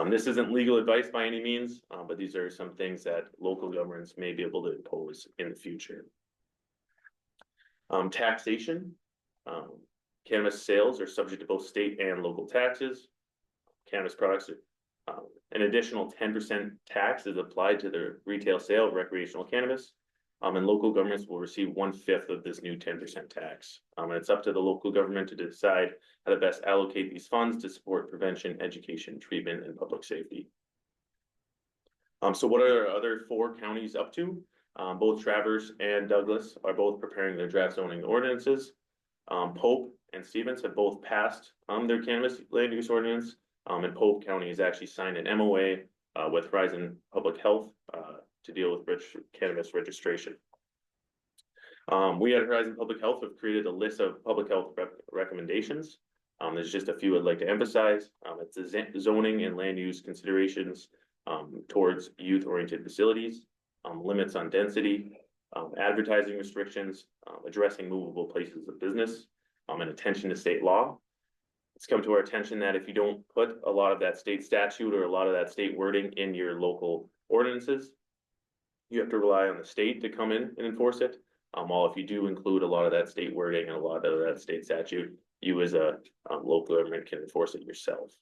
M: This isn't legal advice by any means, but these are some things that local governments may be able to impose in the future. Taxation. Cannabis sales are subject to both state and local taxes. Cannabis products are, an additional 10% tax is applied to the retail sale of recreational cannabis. And local governments will receive 1/5 of this new 10% tax. And it's up to the local government to decide how to best allocate these funds to support prevention, education, treatment, and public safety. So what are our other 4 counties up to? Both Traverse and Douglas are both preparing their draft zoning ordinances. Pope and Stevens have both passed their cannabis land use ordinance. And Pope County has actually signed an MOA with Horizon Public Health to deal with cannabis registration. We at Horizon Public Health have created a list of public health recommendations. There's just a few I'd like to emphasize. It's the zoning and land use considerations towards youth-oriented facilities, limits on density, advertising restrictions, addressing movable places of business, and attention to state law. It's come to our attention that if you don't put a lot of that state statute or a lot of that state wording in your local ordinances, you have to rely on the state to come in and enforce it. While if you do include a lot of that state wording and a lot of that state statute, you as a local government can enforce it yourself.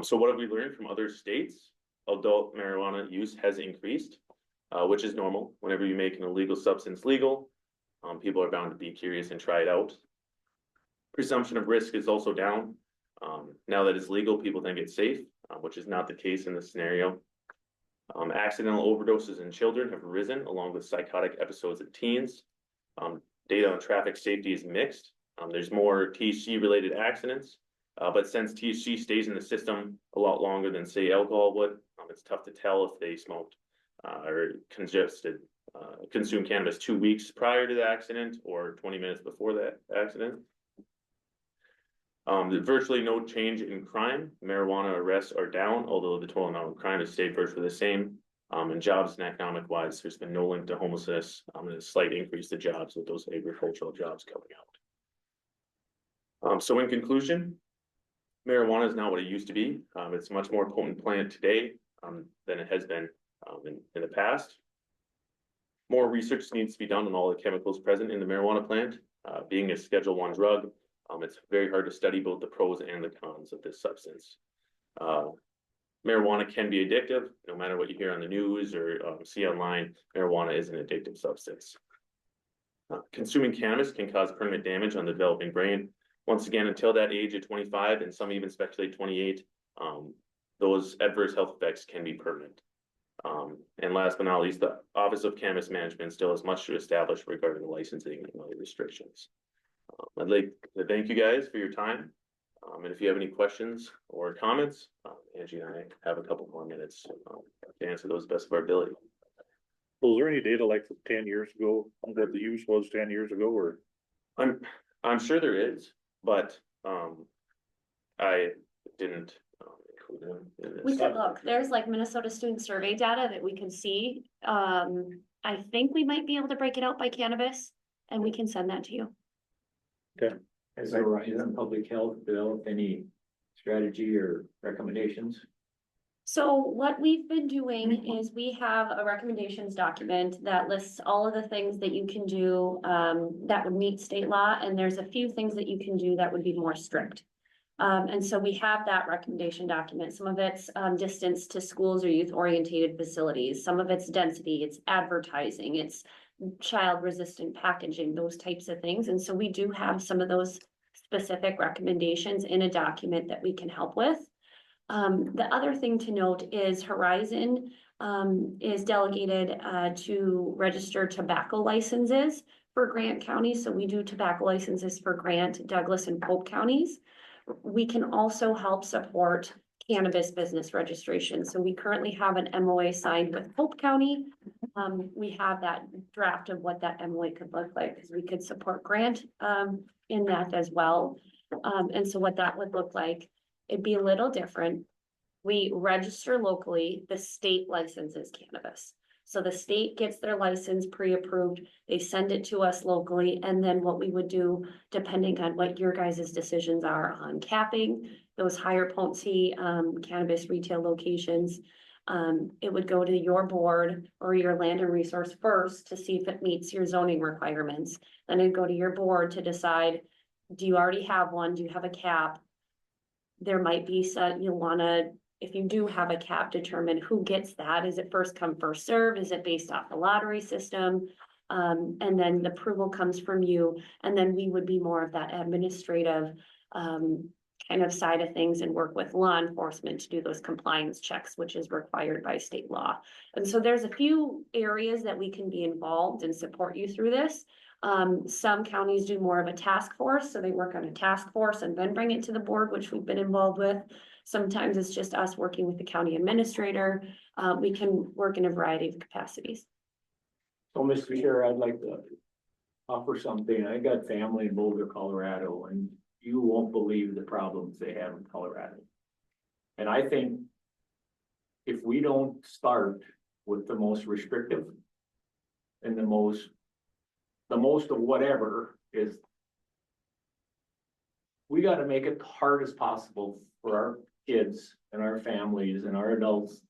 M: So what have we learned from other states? Adult marijuana use has increased, which is normal. Whenever you make an illegal substance legal, people are bound to be curious and try it out. Presumption of risk is also down. Now that it's legal, people think it's safe, which is not the case in this scenario. Accidental overdoses in children have risen along with psychotic episodes in teens. Data on traffic safety is mixed. There's more THC related accidents, but since THC stays in the system a lot longer than say alcohol would, it's tough to tell if they smoked or consumed cannabis 2 weeks prior to the accident or 20 minutes before that accident. There's virtually no change in crime. Marijuana arrests are down, although the total amount of crime has stayed virtually the same. And jobs and economic wise, there's been no link to homelessness, and a slight increase to jobs with those agricultural jobs coming out. So in conclusion, marijuana is not what it used to be. It's a much more potent plant today than it has been in the past. More research needs to be done on all the chemicals present in the marijuana plant. Being a Schedule I drug, it's very hard to study both the pros and the cons of this substance. Marijuana can be addictive, no matter what you hear on the news or see online. Marijuana is an addictive substance. Consuming cannabis can cause permanent damage on the developing brain. Once again, until that age of 25, and some even speculate 28, those adverse health effects can be permanent. And last but not least, the Office of Cannabis Management still has much to establish regarding the licensing and other restrictions. I'd like to thank you guys for your time. And if you have any questions or comments, Angie and I have a couple more minutes to answer those best of our ability.
A: Was there any data like 10 years ago, what the use was 10 years ago, or?
M: I'm sure there is, but I didn't include them in this.
L: We could look, there's like Minnesota student survey data that we can see. I think we might be able to break it out by cannabis and we can send that to you.
A: Okay.
D: Has Horizon Public Health developed any strategy or recommendations?
L: So what we've been doing is we have a recommendations document that lists all of the things that you can do that would meet state law, and there's a few things that you can do that would be more strict. And so we have that recommendation document. Some of it's distance to schools or youth oriented facilities. Some of it's density, it's advertising, it's child resistant packaging, those types of things. And so we do have some of those specific recommendations in a document that we can help with. The other thing to note is Horizon is delegated to register tobacco licenses for Grant County. So we do tobacco licenses for Grant, Douglas, and Polk counties. We can also help support cannabis business registration. So we currently have an MOA signed with Polk County. We have that draft of what that MOA could look like, because we could support Grant in that as well. And so what that would look like, it'd be a little different. We register locally, the state licenses cannabis. So the state gets their license pre-approved, they send it to us locally, and then what we would do, depending on what your guys' decisions are on capping those higher potency cannabis retail locations, it would go to your board or your land and resource first to see if it meets your zoning requirements. Then it'd go to your board to decide, do you already have one? Do you have a cap? There might be some, you'll wanna, if you do have a cap, determine who gets that. Is it first come, first served? Is it based off the lottery system? And then the approval comes from you, and then we would be more of that administrative kind of side of things and work with law enforcement to do those compliance checks, which is required by state law. And so there's a few areas that we can be involved and support you through this. Some counties do more of a task force, so they work on a task force and then bring it to the board, which we've been involved with. Sometimes it's just us working with the county administrator. We can work in a variety of capacities.
H: So, Mr. Chair, I'd like to offer something. I got family in Boulder, Colorado, and you won't believe the problems they have in Colorado. And I think if we don't start with the most restrictive and the most of whatever is, we got to make it the hardest possible for our kids and our families and our adults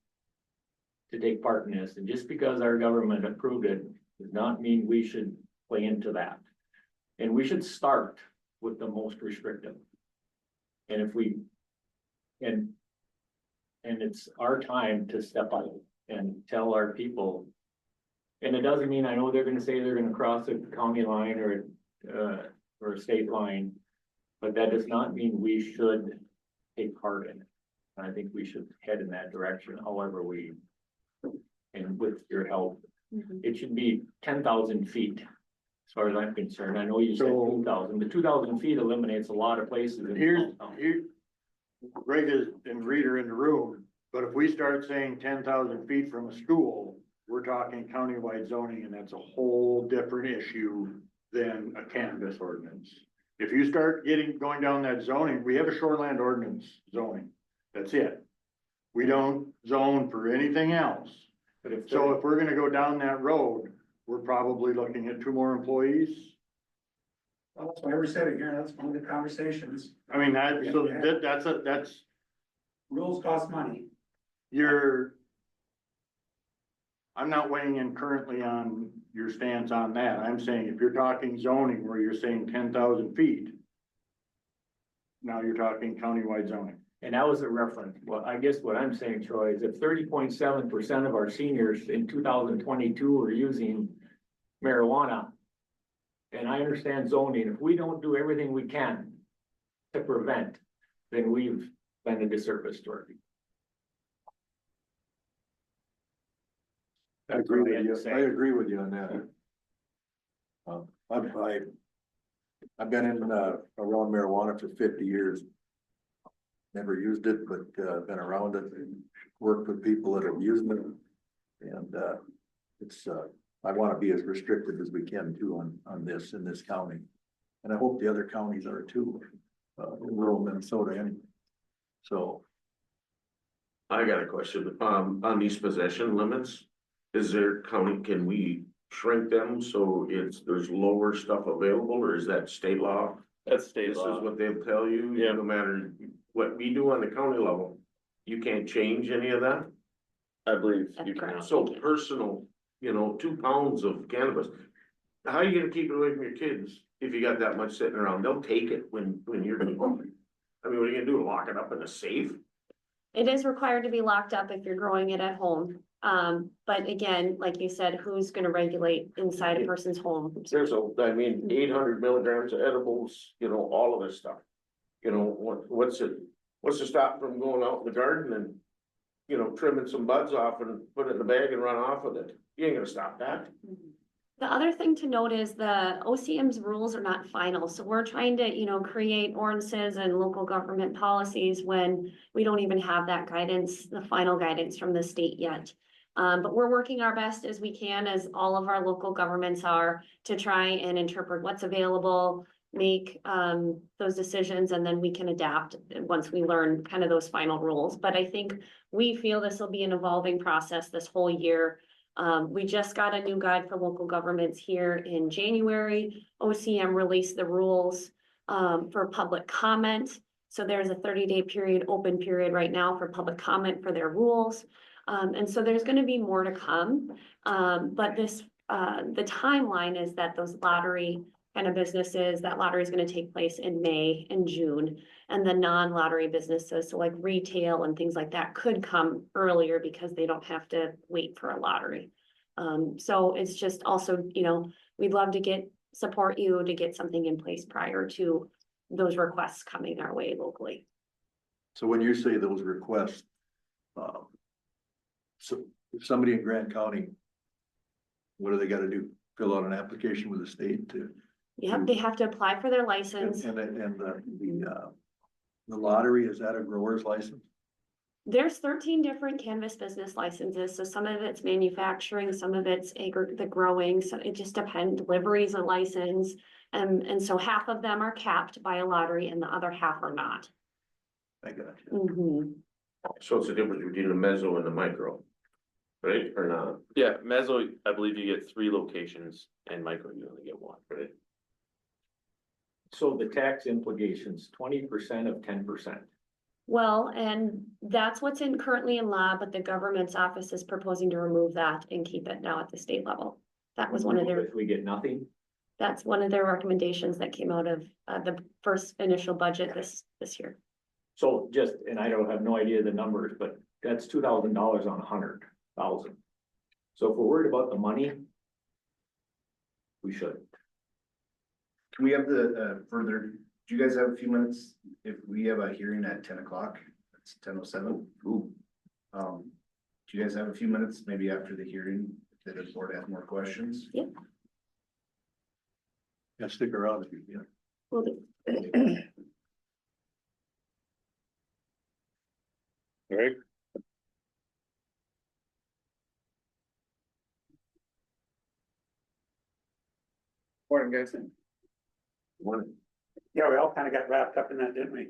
H: to take part in this. And just because our government approved it does not mean we should play into that. And we should start with the most restrictive. And if we, and it's our time to step up and tell our people. And it doesn't mean, I know they're gonna say they're gonna cross a county line or a state line, but that does not mean we should take part in it. And I think we should head in that direction, however we, and with your help, it should be 10,000 feet. As far as I'm concerned, I know you said 2,000, but 2,000 feet eliminates a lot of places. Here, Greg and Reed are in the room, but if we start saying 10,000 feet from a school, we're talking countywide zoning, and that's a whole different issue than a cannabis ordinance. If you start going down that zoning, we have a shoreland ordinance zoning. That's it. We don't zone for anything else. But if we're gonna go down that road, we're probably looking at 2 more employees.
N: Well, that's why we're sitting here, that's one of the conversations.
H: I mean, that's
N: Rules cost money.
H: I'm not weighing in currently on your stance on that. I'm saying if you're talking zoning where you're saying 10,000 feet, now you're talking countywide zoning. And that was a reference. Well, I guess what I'm saying, Troy, is if 30.7% of our seniors in 2022 are using marijuana, and I understand zoning, if we don't do everything we can to prevent, then we've been a disservice to our people.
F: I agree with you on that. I've been in around marijuana for 50 years. Never used it, but been around it and worked with people that have used it. And I want to be as restrictive as we can too on this in this county. And I hope the other counties are too, in rural Minnesota anyway. So.
C: I got a question, on these possession limits, is there can we shrink them so there's lower stuff available, or is that state law?
M: That's state law.
C: This is what they'll tell you,
M: Yeah.
C: No matter what we do on the county level, you can't change any of that?
M: I believe
L: That's
M: you can.
L: correct.
C: So personal, 2 pounds of cannabis, how are you gonna keep it away from your kids if you got that much sitting around? They'll take it when you're, I mean, what are you gonna do, lock it up in a safe?
L: It is required to be locked up if you're growing it at home. But again, like you said, who's gonna regulate inside a person's home?
C: There's 800 milligrams of edibles, all of this stuff. What's it, What's to stop from going out in the garden and, you know, trimming some buds off and put it in the bag and run off with it? You ain't gonna stop that.
L: The other thing to note is the OCM's rules are not final, so we're trying to, you know, create ordinances and local government policies when we don't even have that guidance, the final guidance from the state yet. But we're working our best as we can, as all of our local governments are, to try and interpret what's available, make those decisions, and then we can adapt once we learn kind of those final rules. But I think we feel this will be an evolving process this whole year. We just got a new guide for local governments here in January. OCM released the rules for public comment. So there's a 30-day period, open period right now for public comment for their rules. And so there's going to be more to come. But this, the timeline is that those lottery kind of businesses, that lottery is going to take place in May and June. And the non-lottery businesses, so like retail and things like that, could come earlier because they don't have to wait for a lottery. So it's just also, you know, we'd love to support you to get something in place prior to those requests coming our way locally.
F: So when you say those requests, so if somebody in Grant County, what do they gotta do? Fill out an application with the state to?
L: Yep, they have to apply for their license.
F: And the lottery, is that a grower's license?
L: There's 13 different cannabis business licenses, so some of it's manufacturing, some of it's the growing, so it just depends. Delivery is a license, and so half of them are capped by a lottery and the other half are not.
F: I got you.
C: So it's the difference between the mezzo and the micro, right, or not?
M: Yeah, mezzo, I believe you get 3 locations, and micro, you only get 1, right?
D: So the tax implications, 20% of 10%.
L: Well, and that's what's currently in law, but the government's office is proposing to remove that and keep it now at the state level. That was one of their,
D: If we get nothing,
L: that's one of their recommendations that came out of the first initial budget this year.
D: so just, and I don't have no idea the numbers, but that's $2,000 on 100,000. So if we're worried about the money, we should.
J: Can we have the further, do you guys have a few minutes? If we have a hearing at 10 o'clock, it's 10:07. Do you guys have a few minutes, maybe after the hearing, if the board has more questions?
L: Yep.
F: Yeah, stick around if you can.
L: Will do.
A: Greg?
N: Morning, guys.
C: One,
N: Yeah, we all kind of got wrapped up in that, didn't we?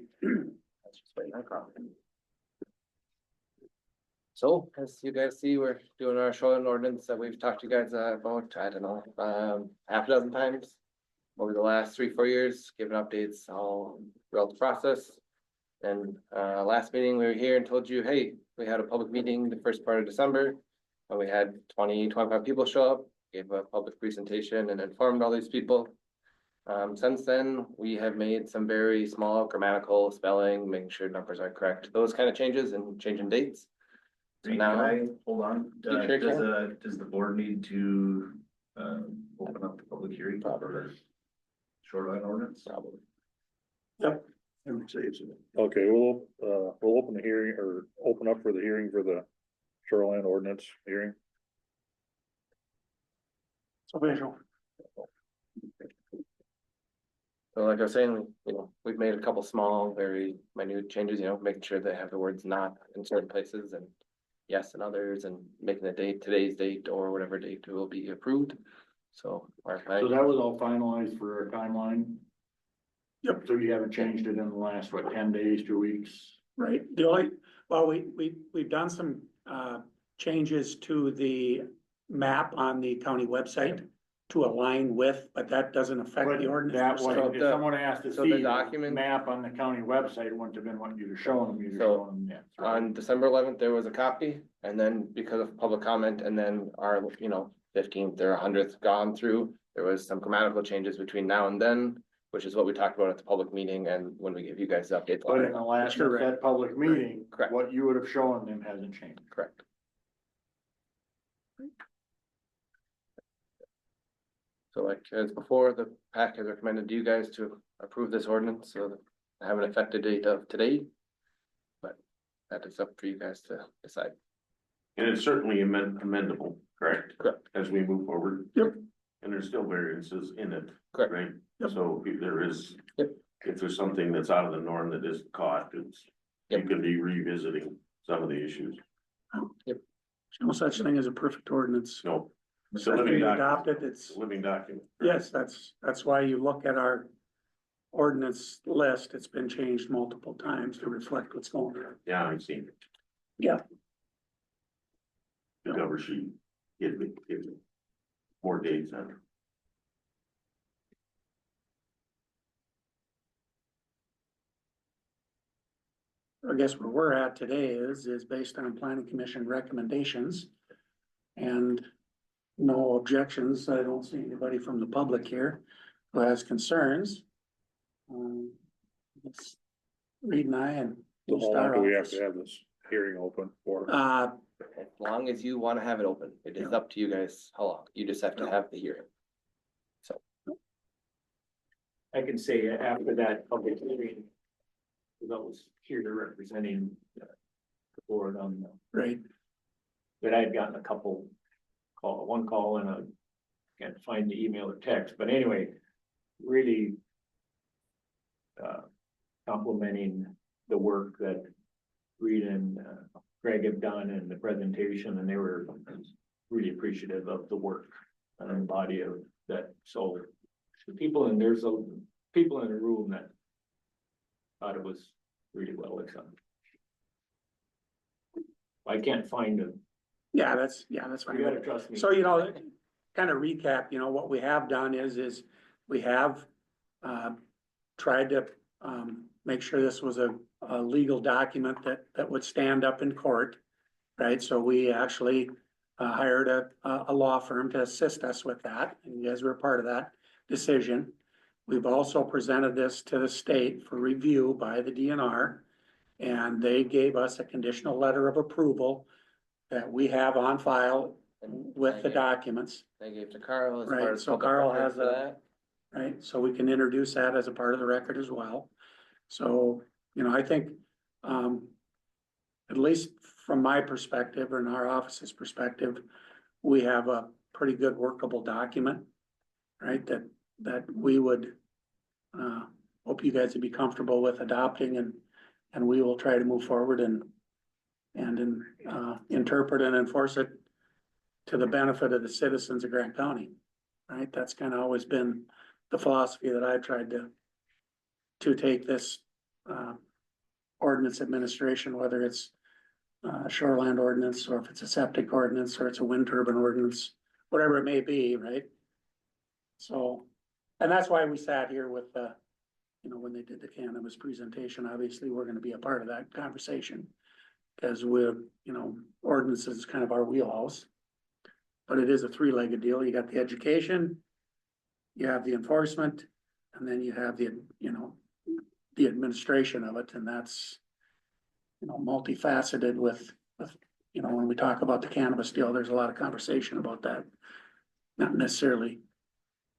I: So, as you guys see, we're doing our shoreline ordinance that we've talked to you guys about, I don't know, half a dozen times over the last 3-4 years, giving updates all throughout the process. And last meeting, we were here and told you, hey, we had a public meeting the first part of December, and we had 20-25 people show up, gave a public presentation and informed all these people. Since then, we have made some very small grammatical, spelling, making sure numbers are correct, those kind of changes and changing dates. So now,
J: Hold on,
I: You sure
J: does the board need to open up the public hearing for shoreline ordinance?
I: probably.
F: I would say it's.
A: Okay, we'll open the hearing, or open up for the hearing for the shoreline ordinance hearing.
N: So visual.
I: So like I was saying, we've made a couple small, very minute changes, making sure they have the words not in certain places and yes in others, and making the date, today's date, or whatever date will be approved. So
H: So that was all finalized for our timeline?
N: Yep.
H: So you haven't changed it in the last, 10 days, 2 weeks?
N: Right, we've done some changes to the map on the county website to align with, but that doesn't affect the ordinance.
H: That
N: per se.
H: way, if someone asked to
I: so the
H: see
I: document-
H: the map on the county website, it wouldn't have been what you're showing them, you're
I: So,
H: showing them, yeah.
I: on December 11th, there was a copy, and then because of public comment, and then our, 15th or 100th gone through, there was some grammatical changes between now and then, which is what we talked about at the public meeting and when we give you guys the updates.
H: But in the last, that public meeting,
I: Correct.
H: what you would have shown them hasn't changed.
I: Correct. So like as before, the PAC has recommended you guys to approve this ordinance, so that I have an effective date of today. that is up for you guys to decide.
C: And it's certainly amendable, correct?
I: Correct.
C: As we move forward.
N: Yep.
C: And there's still variances in it,
I: Correct.
C: right?
N: Yep.
C: So if there is.
I: Yep.
C: If there's something that's out of the norm that isn't caught, it's, you
I: Yep.
C: could be revisiting some of the issues.
N: There's no such thing as a perfect ordinance.
C: No. It's a
N: If
C: living
N: we
C: document.
N: adopt it,
C: It's
N: it's,
C: a living document.
N: yes, that's why you look at our ordinance list. It's been changed multiple times to reflect what's going on.
C: Yeah, I've seen it.
N: Yeah.
C: The cover sheet, give me more dates on it.
N: I guess where we're at today is based on planning commission recommendations. And no objections. I don't see anybody from the public here who has concerns. Let's Reed and I and.
A: How
N: we'll
A: long
N: start
A: do we
N: off.
A: have to have this hearing open for?
I: As long as you wanna have it open, it is up to you guys how long, you just have to have the hearing.
D: I can say after that public hearing, I was here representing the board on,
N: Right,
D: but I had gotten a one call and I can't find the email or text, but anyway, really complimenting the work that Reed and Greg have done and the presentation, and they were really appreciative of the work and body of that. So the people, and there's people in the room that thought it was really well accepted. I can't find them.
N: yeah, that's fine.
D: You gotta trust me.
N: So, kind of recap, what we have done is we have tried to make sure this was a legal document that would stand up in court, right? So we actually hired a law firm to assist us with that, and you guys were a part of that decision. We've also presented this to the state for review by the DNR, and they gave us a conditional letter of approval that we have on file with the documents,
I: They gave to Carl as
N: Right,
I: part of.
N: so
I: public
N: Carl
I: record
N: has
I: for
N: a-
I: that.
N: right? So we can introduce that as a part of the record as well. So, I think, at least from my perspective or in our office's perspective, we have a pretty good workable document, right? That we would, hope you guys would be comfortable with adopting, and we will try to move forward and interpret and enforce it to the benefit of the citizens of Grant County, right? That's kind of always been the philosophy that I've tried to take this ordinance administration, whether it's shoreland ordinance, or if it's a septic ordinance, or it's a wind turbine ordinance, whatever it may be, right? So, and that's why we sat here with when they did the cannabis presentation, obviously, we're gonna be a part of that conversation. Cause ordinance is kind of our wheelhouse. But it is a three-legged deal. You got the education, you have the enforcement, and then you have the administration of it, and that's multifaceted with, when we talk about the cannabis deal, there's a lot of conversation about that. Not necessarily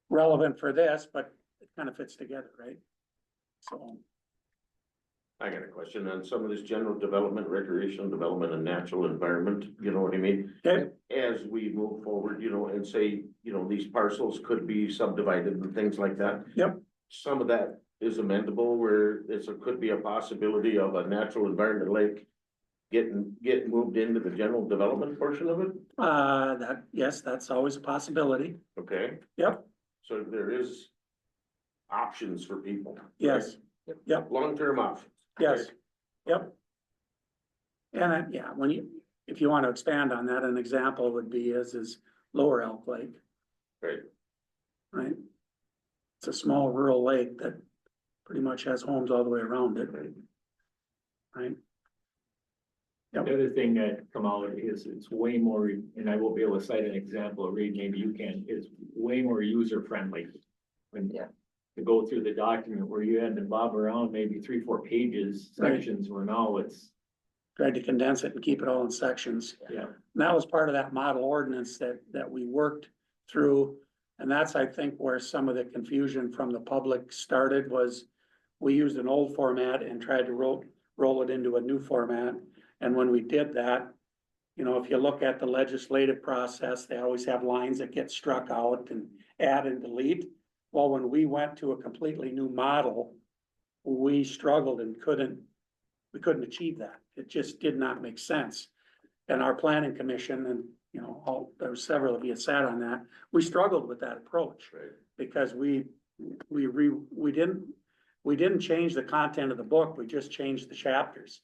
N: relevant for this, but it kind of fits together, right? So,
C: I got a question on some of this general development, recreational development and natural environment, you know what I mean?
N: okay,
C: As we move forward, and say, these parcels could be subdivided and things like that.
N: Yep.
C: Some of that is amendable where could be a possibility of a natural environment lake getting moved into the general development portion of it,
N: yes, that's always a possibility.
C: okay?
N: Yep,
C: So there is options for people.
N: yes, yep.
C: Long-term options.
N: Yes, yep. And if you want to expand on that, an example would be is Lower Elk Lake.
C: Right.
N: Right? It's a small rural lake that pretty much has homes all the way around it. Right? Yep.
D: The other thing that come out is it's way more, and I won't be able to cite an example, Reed, maybe you can, is way more user friendly. To go through the document where you had to bob around maybe 3-4 pages,
N: Right.
D: sections, where now it's,
N: Tried to condense it and keep it all in sections.
D: yeah.
N: And that was part of that model ordinance that we worked through. And that's, I think, where some of the confusion from the public started was we used an old format and tried to roll it into a new format. And when we did that, you know, if you look at the legislative process, they always have lines that get struck out and add and delete. Well, when we went to a completely new model, we struggled and we couldn't achieve that. It just did not make sense. And our planning commission and, you know, there were several of you that sat on that, we struggled with that approach.
C: Right.
N: Because we didn't change the content of the book, we just changed the chapters.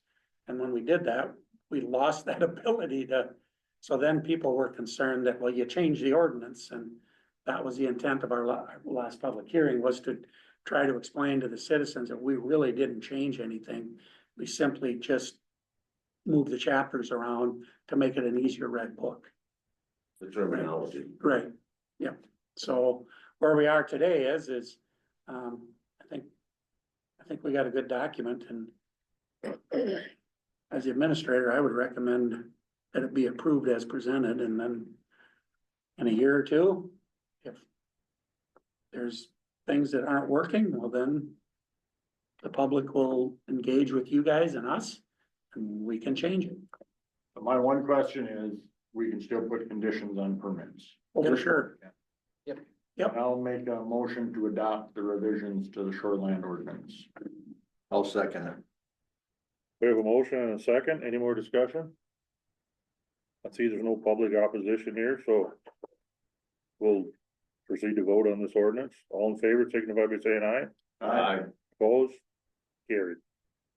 N: And when we did that, we lost that ability to, so then people were concerned that, well, you changed the ordinance, and that was the intent of our last public hearing, was to try to explain to the citizens that we really didn't change anything. We simply just moved the chapters around to make it an easier read book.
C: The terminology.
N: Right, yeah. So where we are today is, I think we got a good document, and as the administrator, I would recommend that it be approved as presented, and then in a year or two, if there's things that aren't working, well, then the public will engage with you guys and us, and we can change it.
H: But my one question is, we can still put conditions on permits.
N: Oh, for sure. Yep.
H: I'll make a motion to adopt the revisions to the shoreland ordinance.
F: I'll second it.
A: We have a motion and a second. Any more discussion? I see there's no public opposition here, so we'll proceed to vote on this ordinance. All in favor, signify by saying aye.
C: Aye.
A: Opposed? Carried.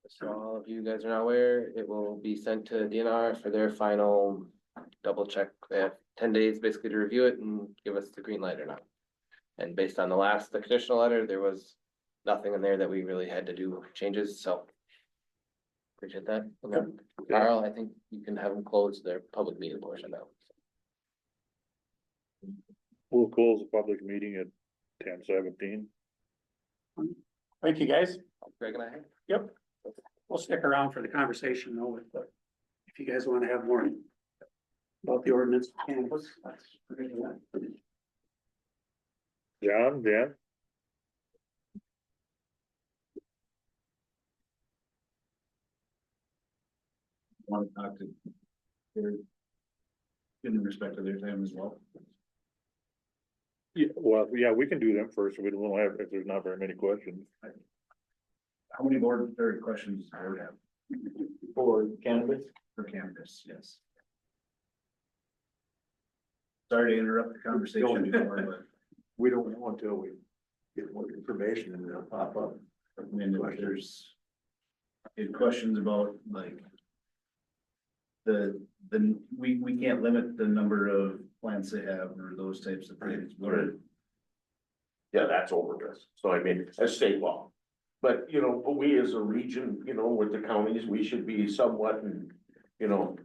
I: So all of you guys are not aware, it will be sent to DNR for their final double check. They have 10 days basically to review it and give us the green light or not. And based on the conditional letter, there was nothing in there that we really had to do changes, so. Appreciate that. And then, Carl, I think you can have them close their public meeting portion now.
A: We'll close the public meeting at 10:17.
N: Thank you, guys.
I: Greg and I.
N: Yep. We'll stick around for the conversation though, if you guys want to have more about the ordinance.
A: John, Dan?
J: Want to talk to in respect to their time as well.
A: Yeah, well, yeah, we can do them first. We don't have, if there's not very many questions.
J: How many board or questions do you have
D: For cannabis?
J: for cannabis? Yes. Sorry to interrupt the conversation before, but
F: We don't know until we get more information and they'll pop up.
J: I mean, if there's any questions about like we can't limit the number of plants they have or those types of things. What
C: Yeah, that's over this. So I mean, that's state law. But, you know, we as a region, you know, with the counties, we should be somewhat, you know,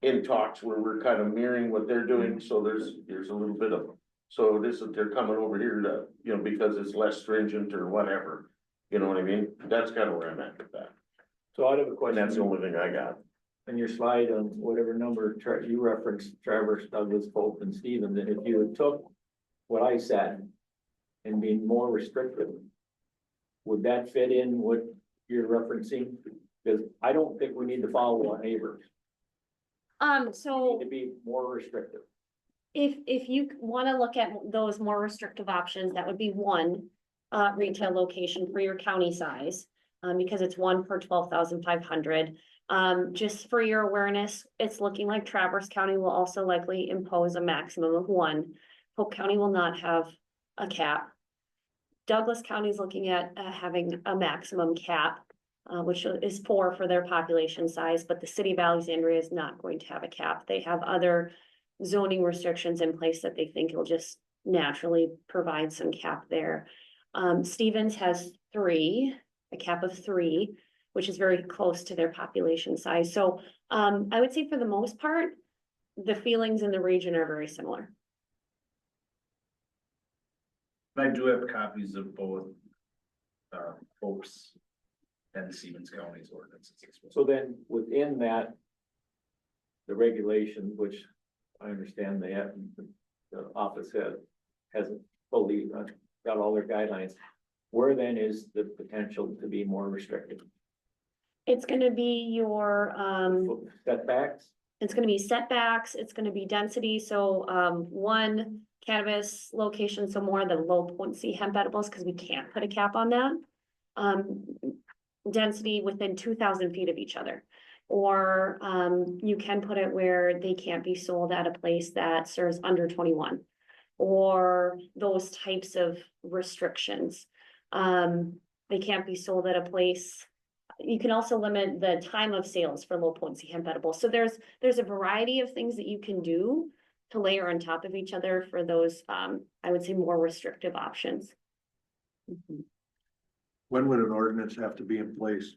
C: in talks where we're kind of mirroring what they're doing. So there's a little bit of, so this is, they're coming over here to, you know, because it's less stringent or whatever. You know what I mean? That's kind of where I'm at with that.
D: So I have a
C: And
D: question.
C: that's the only thing I got.
D: On your slide on whatever number you referenced, Traverse, Douglas, Pope and Stevens, and if you took what I said and being more restrictive, would that fit in what you're referencing? Because I don't think we need to follow our neighbors. We need
L: So
D: to be more restrictive.
L: if you want to look at those more restrictive options, that would be one retail location for your county size. Because it's one per 12,500. Just for your awareness, it's looking like Traverse County will also likely impose a maximum of one. Polk County will not have a cap. Douglas County is looking at having a maximum cap, which is 4 for their population size, but the city of Alexandria is not going to have a cap. They have other zoning restrictions in place that they think will just naturally provide some cap there. Stevens has 3, a cap of 3, which is very close to their population size. So I would say for the most part, the feelings in the region are very similar.
J: I do have copies of both Pope's and Stevens County's ordinances as well.
D: So then within that, the regulation, which I understand they have, the office hasn't fully got all their guidelines. Where then is the potential to be more restrictive?
L: It's gonna be your,
D: Setbacks,
L: it's gonna be setbacks, it's gonna be density, so, one cannabis location, so more of the low potency hemp edibles, cause we can't put a cap on that. Density within 2,000 feet of each other. Or, you can put it where they can't be sold at a place that serves under 21. Or those types of restrictions. They can't be sold at a place. You can also limit the time of sales for low potency hemp edibles. So there's a variety of things that you can do to layer on top of each other for those, I would say, more restrictive options.
F: When would an ordinance have to be in place?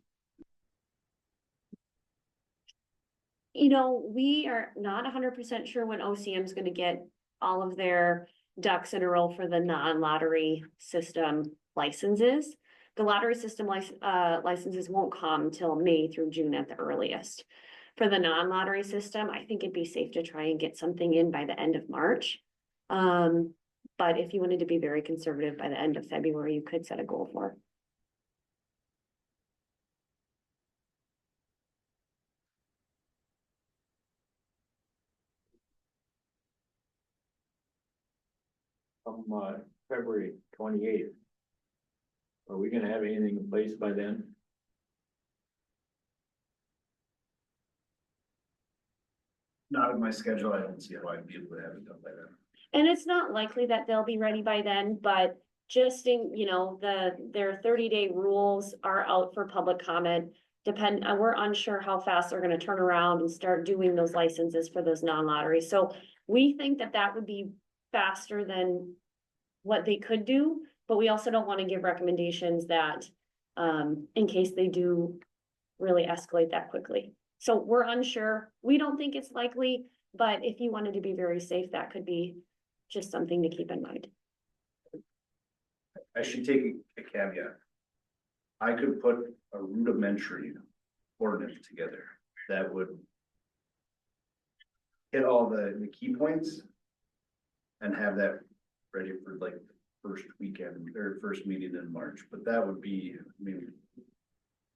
L: You know, we are not 100% sure when OCM is gonna get all of their ducks in a row for the non-lottery system licenses. The lottery system licenses won't come till May through June at the earliest. For the non-lottery system, I think it'd be safe to try and get something in by the end of March. But if you wanted to be very conservative, by the end of February, you could set a goal for.
D: February 28th. Are we gonna have anything in place by then?
J: Not in my schedule, I don't see how I'd be able to have it done by then.
L: And it's not likely that they'll be ready by then, but just in, their 30-day rules are out for public comment. We're unsure how fast they're gonna turn around and start doing those licenses for those non-lotteries. So we think that would be faster than what they could do, but we also don't want to give recommendations that, in case they do really escalate that quickly. So we're unsure. We don't think it's likely, but if you wanted to be very safe, that could be just something to keep in mind.
J: I should take a caveat. I could put a rudimentary ordinance together that would hit all the key points and have that ready for like first weekend or first meeting in March, but that would be, I mean,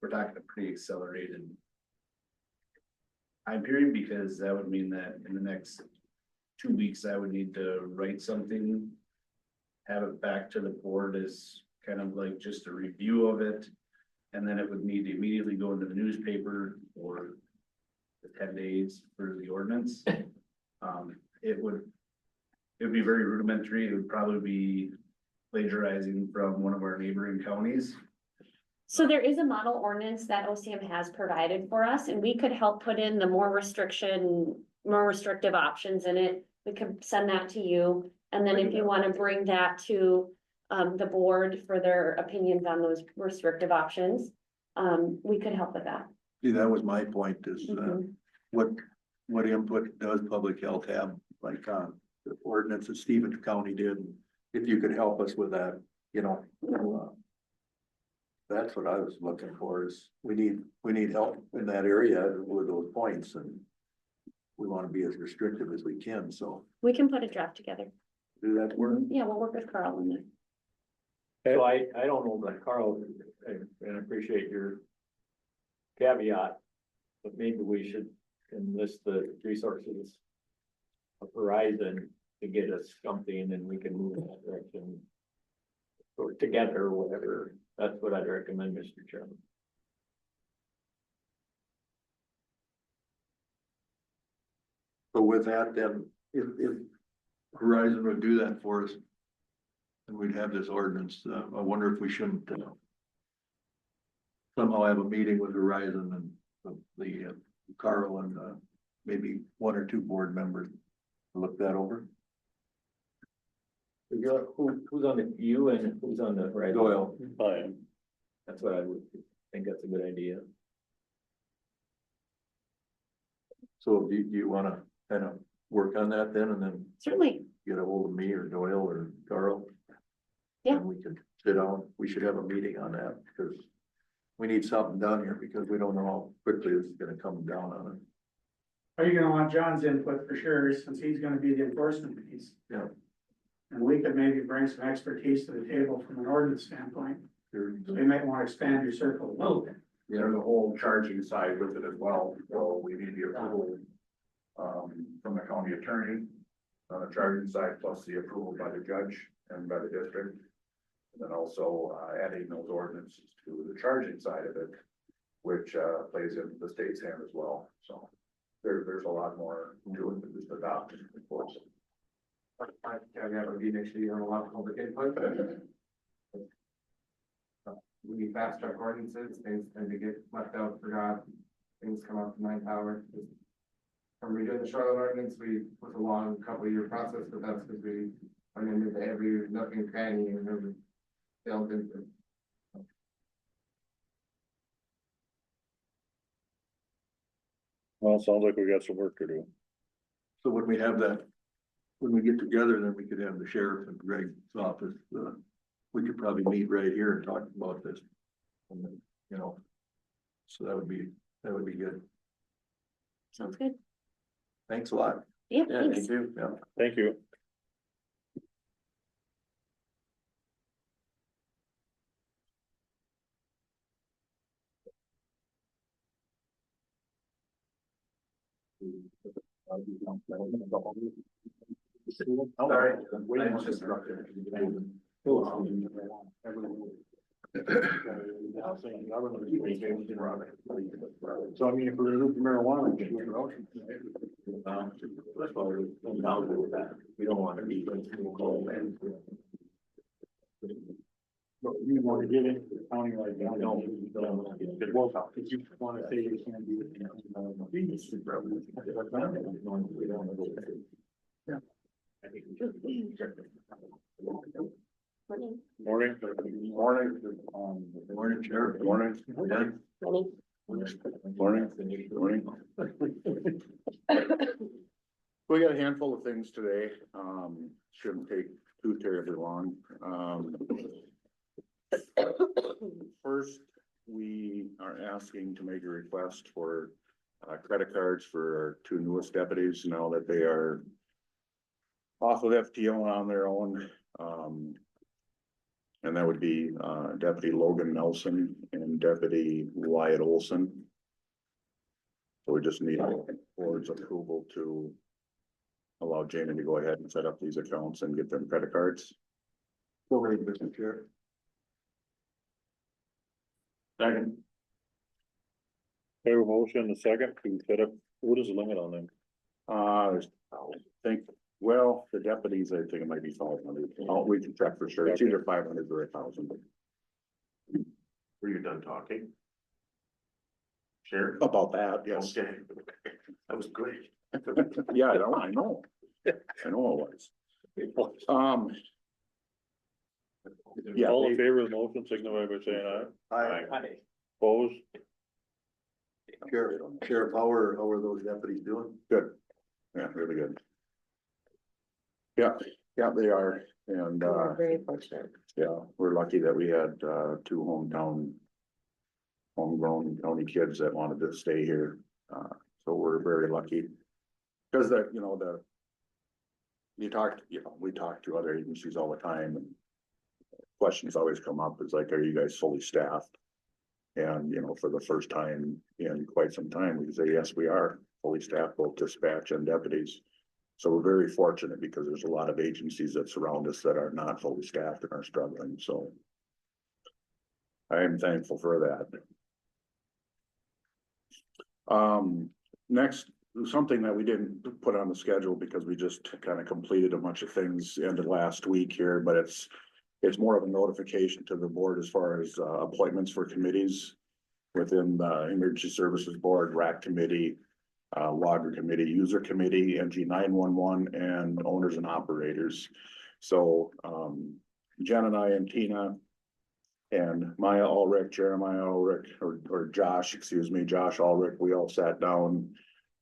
J: we're talking a pretty accelerated time period, because that would mean that in the next 2 weeks, I would need to write something, have it back to the board as kind of like just a review of it, and then it would need to immediately go into the newspaper for the 10 days for the ordinance. It would be very rudimentary. It would probably be plagiarizing from one of our neighboring counties.
L: So there is a model ordinance that OCM has provided for us, and we could help put in the more restrictive options in it. We could send that to you, and then if you want to bring that to the board for their opinions on those restrictive options, we could help with that.
F: See, that was my point is, what input does public health have, like, the ordinance that Stevens County did? If you could help us with that, that's what I was looking for, is we need help in that area with those points, and we want to be as restrictive as we can, so.
L: We can put a draft together.
F: Do that work?
L: Yeah, we'll work with Carl on that.
D: So I don't know, but Carl, and I appreciate your caveat, but maybe we should enlist the resources of Horizon to get us something, and we can move in that direction. Or together, or whatever. That's what I'd recommend, Mr. Chairman.
F: So with that, then, if Horizon would do that for us, and we'd have this ordinance, I wonder if we shouldn't somehow have a meeting with Horizon and the Carl and maybe 1 or 2 board members to look that over.
D: Who's on you and who's on the right?
F: Doyle.
D: That's what I would think. That's a good idea.
F: So do you wanna kind of work on that then, and then
L: Certainly.
F: get a hold of me or Doyle or Carl?
L: Yeah.
F: And we can sit down, we should have a meeting on that, because we need something done here, because we don't know how quickly this is gonna come down on it.
N: Are you gonna want John's input for sure, since he's gonna be the enforcement piece?
F: Yeah.
N: And we could maybe bring some expertise to the table from an ordinance standpoint.
F: Sure.
N: So you might wanna expand your circle a little bit.
F: there's a whole charging side with it as well, so we need the approval from the county attorney on the charging side, plus the approval by the judge and by the district. And then also adding those ordinances to the charging side of it, which plays into the state's hand as well, so there's a lot more to it than just adopting, of course.
J: Can we have a meeting next year on a lot of public input? We fast track ordinances, things tend to get left out, forgot, things come up to 9th hour. From redoing the Charlotte ordinance, we was a long couple of year process, but that's because we went into every nook and cranny and really delved into.
A: Well, it sounds like we got some work to do.
F: So when we have that, when we get together, then we could have the sheriff and Greg's office, we could probably meet right here and talk about this. And then, you know, so that would be good.
K: Sounds good.
F: Thanks a lot.
K: Yeah,
I: Yeah,
K: thanks.
I: thank you.
F: Yeah.
A: Thank you.
F: Sorry.
H: So I mean, if we're gonna do marijuana.
F: We don't want to be.
H: But you want to get into the county like that? No. If you want to say you can't do it. Yeah.
K: Morning.
F: Morning, Sheriff. Morning.
K: Morning.
F: Morning. We got a handful of things today, shouldn't take too terribly long. First, we are asking to make a request for credit cards for our two newest deputies now that they are off of FTO and on their own. And that would be Deputy Logan Nelson and Deputy Wyatt Olson. So we just need the board's approval to allow Jamie to go ahead and set up these accounts and get them credit cards. Mr. Chair.
H: Second.
A: Have a motion, a second to set up, what is the limit on them?
F: I think, well, the deputies, I think it might be 500. We can check for sure. It's either 500 or 1,000.
B: Were you done talking? Sheriff?
F: About that, yes.
B: Okay. That was great.
F: Yeah, I know. I know it was. Yeah.
A: All in favor of the motion, signify by saying aye. Opposed?
F: Sheriff, how are those deputies doing? Good. Yeah, really good. Yeah, they are. And,
K: We're very fortunate.
F: yeah, we're lucky that we had, two homegrown county kids that wanted to stay here. So we're very lucky. Cause we talk to other agencies all the time and questions always come up. It's like, are you guys fully staffed? And, for the first time in quite some time, we can say, yes, we are fully staffed, both dispatch and deputies. So we're very fortunate because there's a lot of agencies that surround us that are not fully staffed and are struggling, so. I am thankful for that. Next, something that we didn't put on the schedule because we just kind of completed a bunch of things end of last week here, but it's more of a notification to the board as far as appointments for committees within the Emergency Services Board, RAC Committee, Logger Committee, User Committee, NG 911, and Owners and Operators. So Jen and I and Tina and Maya Ulrich, Jeremiah Ulrich, or Josh, Josh Ulrich, we all sat down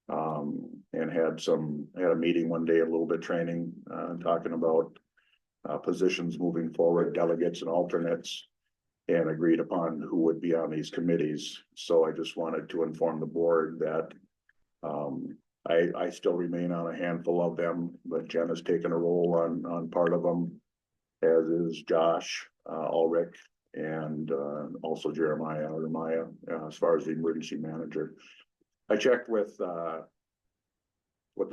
F: and had a meeting one day, a little bit training, talking about positions moving forward, delegates and alternates, and agreed upon who would be on these committees. So I just wanted to inform the board that I still remain on a handful of them, but Jen has taken a role on part of them, as is Josh Ulrich,
B: and, also Jeremiah or Maya, as far as the emergency manager. I checked with the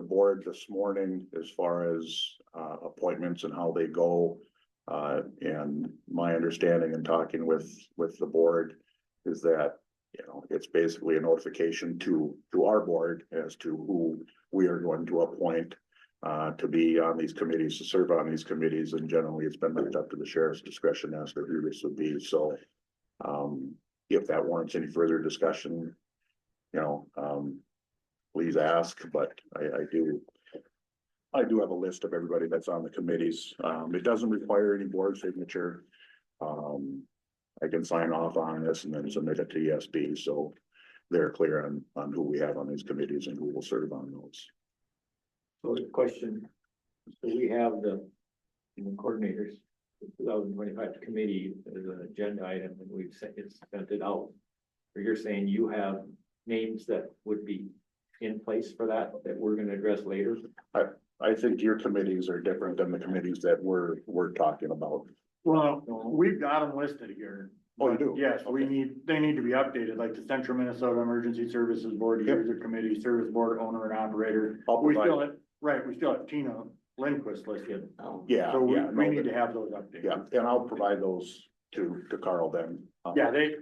B: board this morning as far as, appointments and how they go. And my understanding in talking with the board is that, it's basically a notification to our board as to who we are going to appoint to be on these committees, to serve on these committees, and generally it's been left up to the sheriff's discretion as to who this would be, so. If that warrants any further discussion, please ask, but I do have a list of everybody that's on the committees. It doesn't require any board signature. I can sign off on this and then submit it to ESB, so they're clear on who we have on these committees and who will serve on those.
D: So the question, so we have the coordinators, the 2025 committee as an agenda item, and we've sent it out. Or you're saying you have names that would be in place for that we're gonna address later?
B: I think your committees are different than the committees that we're talking about.
H: Well, we've got them listed here.
B: Oh, you do?
H: Yes, they need to be updated, like the Central Minnesota Emergency Services Board,
B: Yep.
H: User Committee, Service Board, Owner and Operator.
B: I'll
H: We
B: provide-
H: still have, right, we still have Tina Lindquist listed.
B: Yeah,
H: So
B: yeah,
H: we
B: no,
H: need to have those updated.
B: Yeah, and I'll provide those to Carl then.
H: Yeah, they.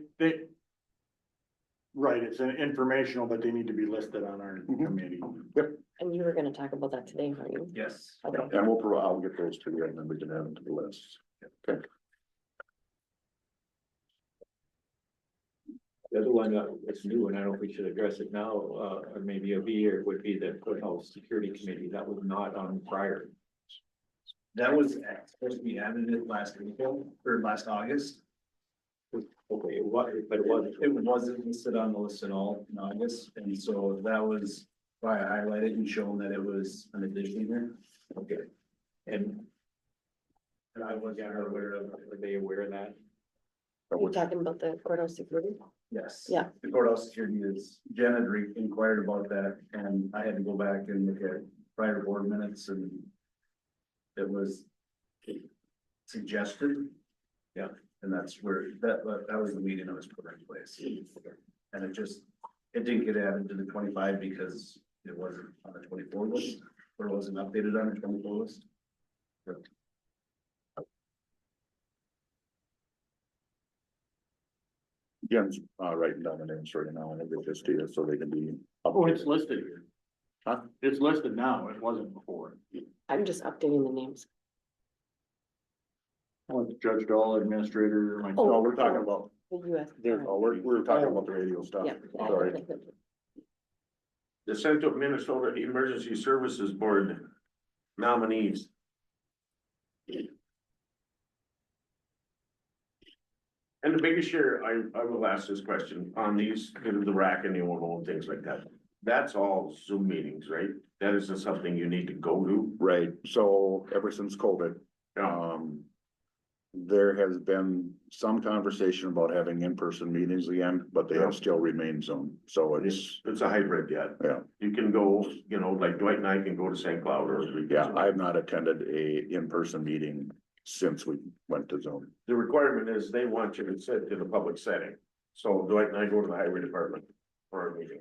H: Right, it's an informational, but they need to be listed on our
B: Mhm.
H: committee.
K: And you were gonna talk about that today, weren't you?
J: Yes.
K: Okay.
B: And I'll get those to you and then we can add them to the list. Okay.
D: The other one that's new, and I don't know if we should address it now, or maybe a B, or would be the courthouse security committee. That was not on prior.
J: That was supposed to be added in last April or last August.
D: Okay, but it wasn't.
J: It wasn't listed on the list at all in August, and so that was why I highlighted and shown that it was an addition here.
D: Okay. And I wasn't aware of, were they aware of that?
K: Are you talking about the courthouse security?
J: Yes.
K: Yeah.
J: The courthouse security is, Jen had inquired about that, and I had to go back and look at prior board minutes, and it was suggested.
D: Yeah.
J: And that's where, that was the meeting that was put in place. And it didn't get added to the 25 because it wasn't on the 24 list, or it wasn't updated on the 24 list.
B: Jen's writing down the names right now and I'll get this to you so they can be.
H: Oh, it's listed here.
B: Huh?
H: It's listed now, it wasn't before.
K: I'm just updating the names.
H: Oh, it's Judge Dahl, Administrator, myself.
B: No, we're talking about,
K: The US.
B: we're talking about the radio stuff.
K: Yeah.
B: Sorry.
C: The Central Minnesota Emergency Services Board nominees. And the biggest share, I will ask this question on these, the rack and the oil and things like that. That's all Zoom meetings, right? That isn't something you need to go to.
B: Right, so ever since COVID, there has been some conversation about having in-person meetings again, but they have still remained Zoom, so it's,
C: It's a hybrid yet.
B: yeah.
C: You can go, like Dwight and I can go to St. Cloud or.
B: Yeah, I've not attended a in-person meeting since we went to Zoom.
C: The requirement is they want you to sit in a public setting. So Dwight and I go to the highway department for a meeting.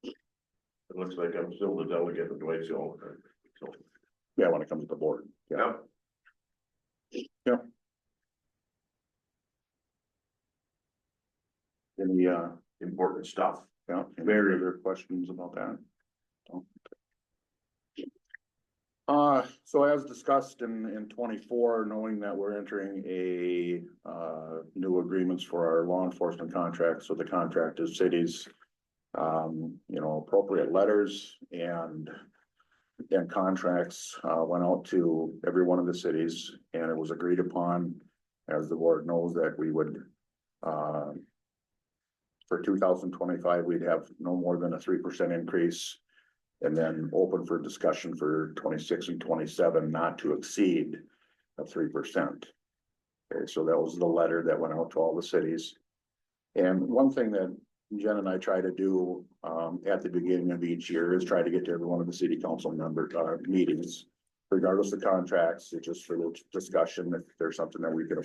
C: It looks like I'm still the delegate of Dwight's own. So,
B: Yeah, when it comes to the board, yeah.
C: yeah.
B: Any,
C: Important stuff.
B: yeah, any other questions about that? So as discussed in 24, knowing that we're entering a, new agreements for our law enforcement contracts, so the contract is cities. Appropriate letters and contracts, went out to every one of the cities, and it was agreed upon, as the board knows, that we would, for 2025, we'd have no more than a 3% increase. And then open for discussion for 26 and 27, not to exceed a 3%. Okay, so that was the letter that went out to all the cities. And one thing that Jen and I try to do at the beginning of each year is try to get to every one of the city council member meetings regardless of contracts, it's just for the discussion, if there's something that we can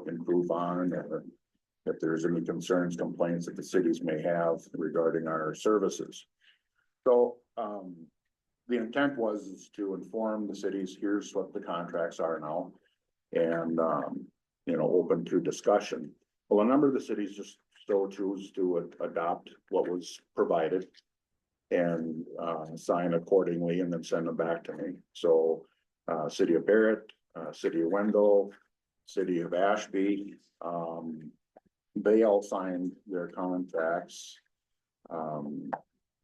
B: improve on, or if there's any concerns, complaints that the cities may have regarding our services. So, the intent is to inform the cities, here's what the contracts are now, and, open to discussion. Well, a number of the cities just still choose to adopt what was provided and, sign accordingly and then send them back to me. So, City of Barrett, City of Wendell, City of Ashby, they all signed their contracts,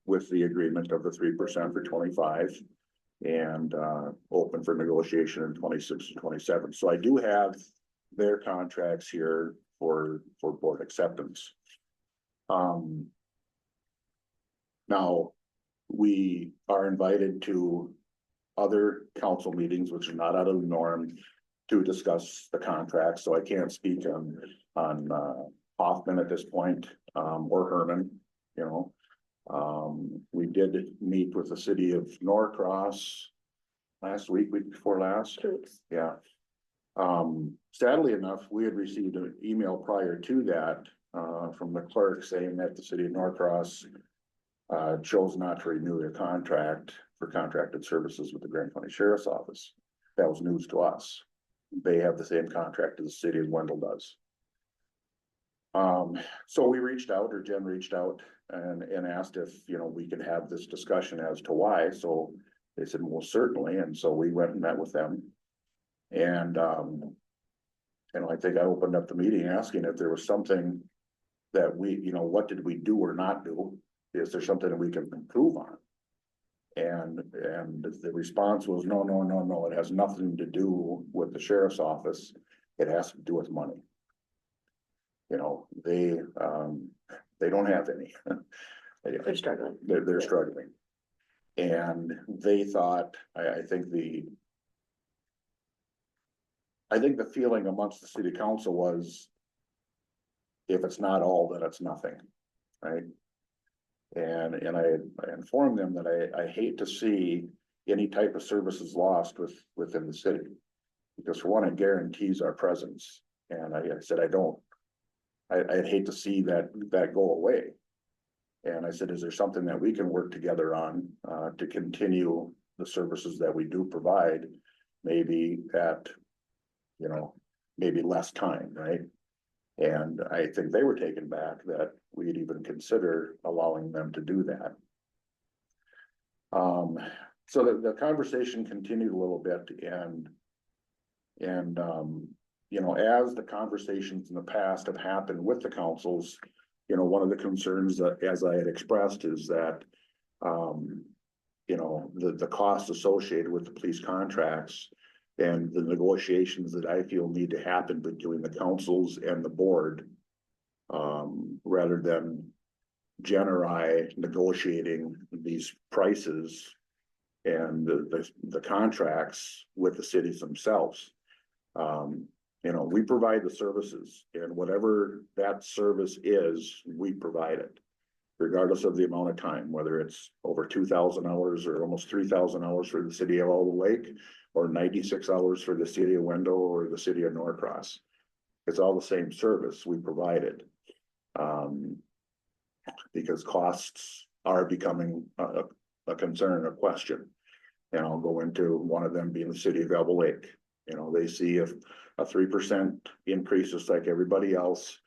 B: with the agreement of the 3% for 25 and, open for negotiation in 26 and 27. So I do have their contracts here for board acceptance. Now, we are invited to other council meetings, which are not out of the norm, to discuss the contracts, so I can't speak on Hoffman at this point, or Herman, we did meet with the city of Norcross last week before last. Yeah. Sadly enough, we had received an email prior to that, from the clerk saying that the city of Norcross chose not to renew their contract for contracted services with the Grand County Sheriff's Office. That was news to us. They have the same contract as the city of Wendell does. So we reached out, or Jen reached out and asked if, we could have this discussion as to why. So they said, well, certainly. And so we went and met with them. And, I think I opened up the meeting asking if there was something that we, what did we do or not do? Is there something that we can improve on? And the response was, no, it has nothing to do with the sheriff's office. It has to do with money. They don't have any.
K: They're struggling.
B: They're struggling. And they thought, I think the feeling amongst the city council was, if it's not all, then it's nothing, right? And I informed them that I hate to see any type of services lost within the city. Because for one, it guarantees our presence. And I said, I'd hate to see that go away. And I said, is there something that we can work together on, to continue the services that we do provide? Maybe at, maybe less time, right? And I think they were taken back that we'd even consider allowing them to do that. So the conversation continued a little bit, and as the conversations in the past have happened with the councils, one of the concerns that, as I had expressed, is that, the costs associated with the police contracts and the negotiations that I feel need to happen between the councils and the board, rather than Jen or I negotiating these prices and the contracts with the cities themselves. We provide the services, and whatever that service is, we provide it, regardless of the amount of time, whether it's over 2,000 hours or almost 3,000 hours for the city of Alder Lake, or 96 hours for the city of Wendell or the city of Norcross. It's all the same service we provided. Because costs are becoming a concern, a question. And I'll go into one of them being the city of Alder Lake. They see a 3% increase just like everybody else.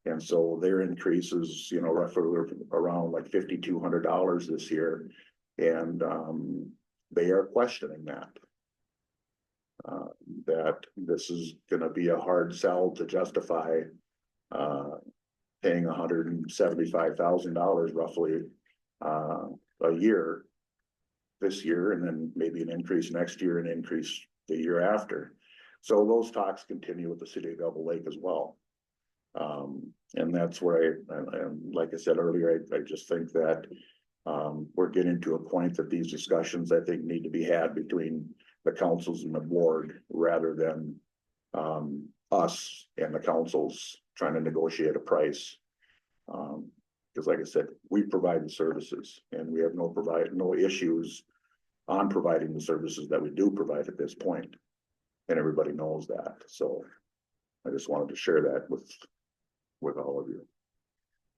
B: And so their increase is, roughly around like $5,200 this year. And they are questioning that. That this is gonna be a hard sell to justify paying $175,000 roughly a year this year, and then maybe an increase next year and increase the year after. So those talks continue with the city of Alder Lake as well. And that's where like I said earlier, I just think that we're getting to a point that these discussions, I think, need to be had between the councils and the board, rather than us and the councils trying to negotiate a price. Because like I said, we provide the services, and we have no issues on providing the services that we do provide at this point. And everybody knows that, so I just wanted to share that with all of you.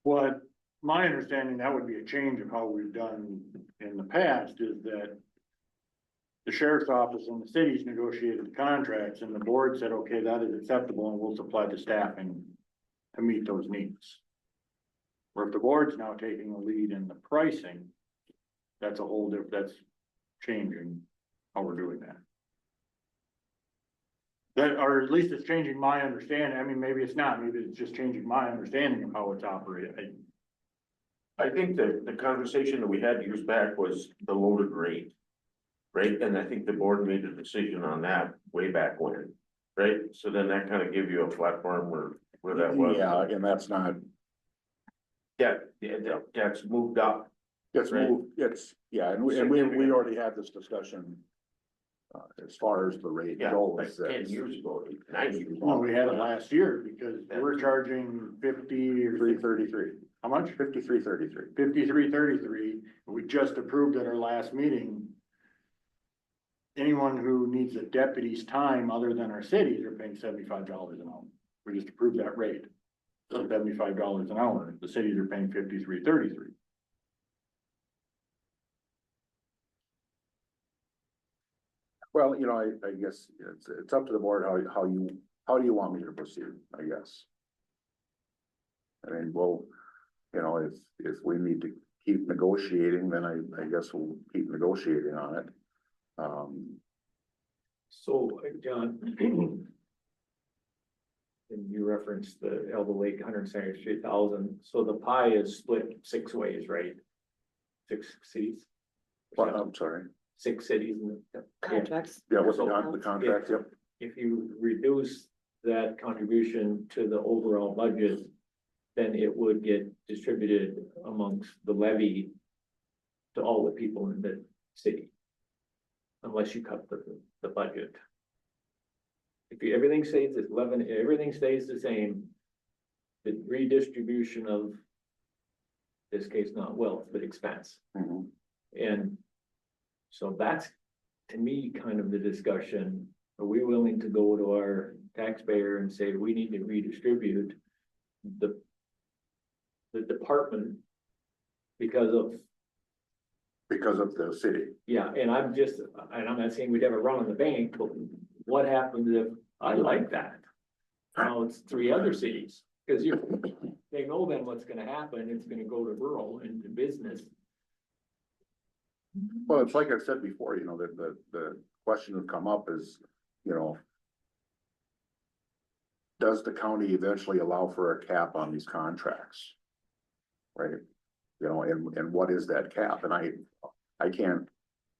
H: What, my understanding, that would be a change of how we've done in the past, is that the sheriff's office and the cities negotiated the contracts, and the board said, okay, that is acceptable, and we'll supply the staffing to meet those needs. Where if the board's now taking the lead in the pricing, that's a whole that's changing how we're doing that. That, or at least it's changing my understanding. I mean, maybe it's not, maybe it's just changing my understanding of how it's operated.
C: I think that the conversation that we had years back was the loaded rate. Right, and I think the board made a decision on that way back when, right? So then that kind of gave you a platform where that was.
B: Yeah, and that's not,
C: Yeah, that's moved up.
B: it's
C: Right.
B: moved, it's, yeah, and we already had this discussion. As far as the rate
C: Yeah, like
B: goes.
C: 10 years ago, 9 years ago.
H: Well, we had it last year because we're charging 50 or
B: 333,
H: how much?
B: 5333.
H: 53.33. We just approved at our last meeting. Anyone who needs a deputy's time other than our cities are paying $75 an hour. We just approved that rate. So $75 an hour. The cities are paying 53.33.
B: Well, you know, I guess it's up to the board how do you want me to proceed, I guess. I mean, well, you know, if we need to keep negotiating, then I guess we'll keep negotiating on it.
D: So, John. And you referenced the Elbow Lake 173,000, so the pie is split 6 ways, right? 6 cities?
B: Well, I'm sorry.
D: 6 cities in the
K: Contracts.
B: Yeah, what's the contract? Yep.
D: If you reduce that contribution to the overall budget, then it would get distributed amongst the levy to all the people in the city. Unless you cut the budget. If everything stays at 11, everything stays the same. The redistribution of, this case, not wealth, but expense.
B: Mhm.
D: And so that's, to me, kind of the discussion. Are we willing to go to our taxpayer and say, we need to redistribute the department because of
B: the city.
D: Yeah, and I'm not saying we'd ever run on the bank, but what happens if I like that? Now it's 3 other cities, because they know then what's gonna happen, it's gonna go to rural and to business.
B: Well, it's like I said before, you know, the question would come up is, you know, does the county eventually allow for a cap on these contracts? Right? You know, and what is that cap? And I can't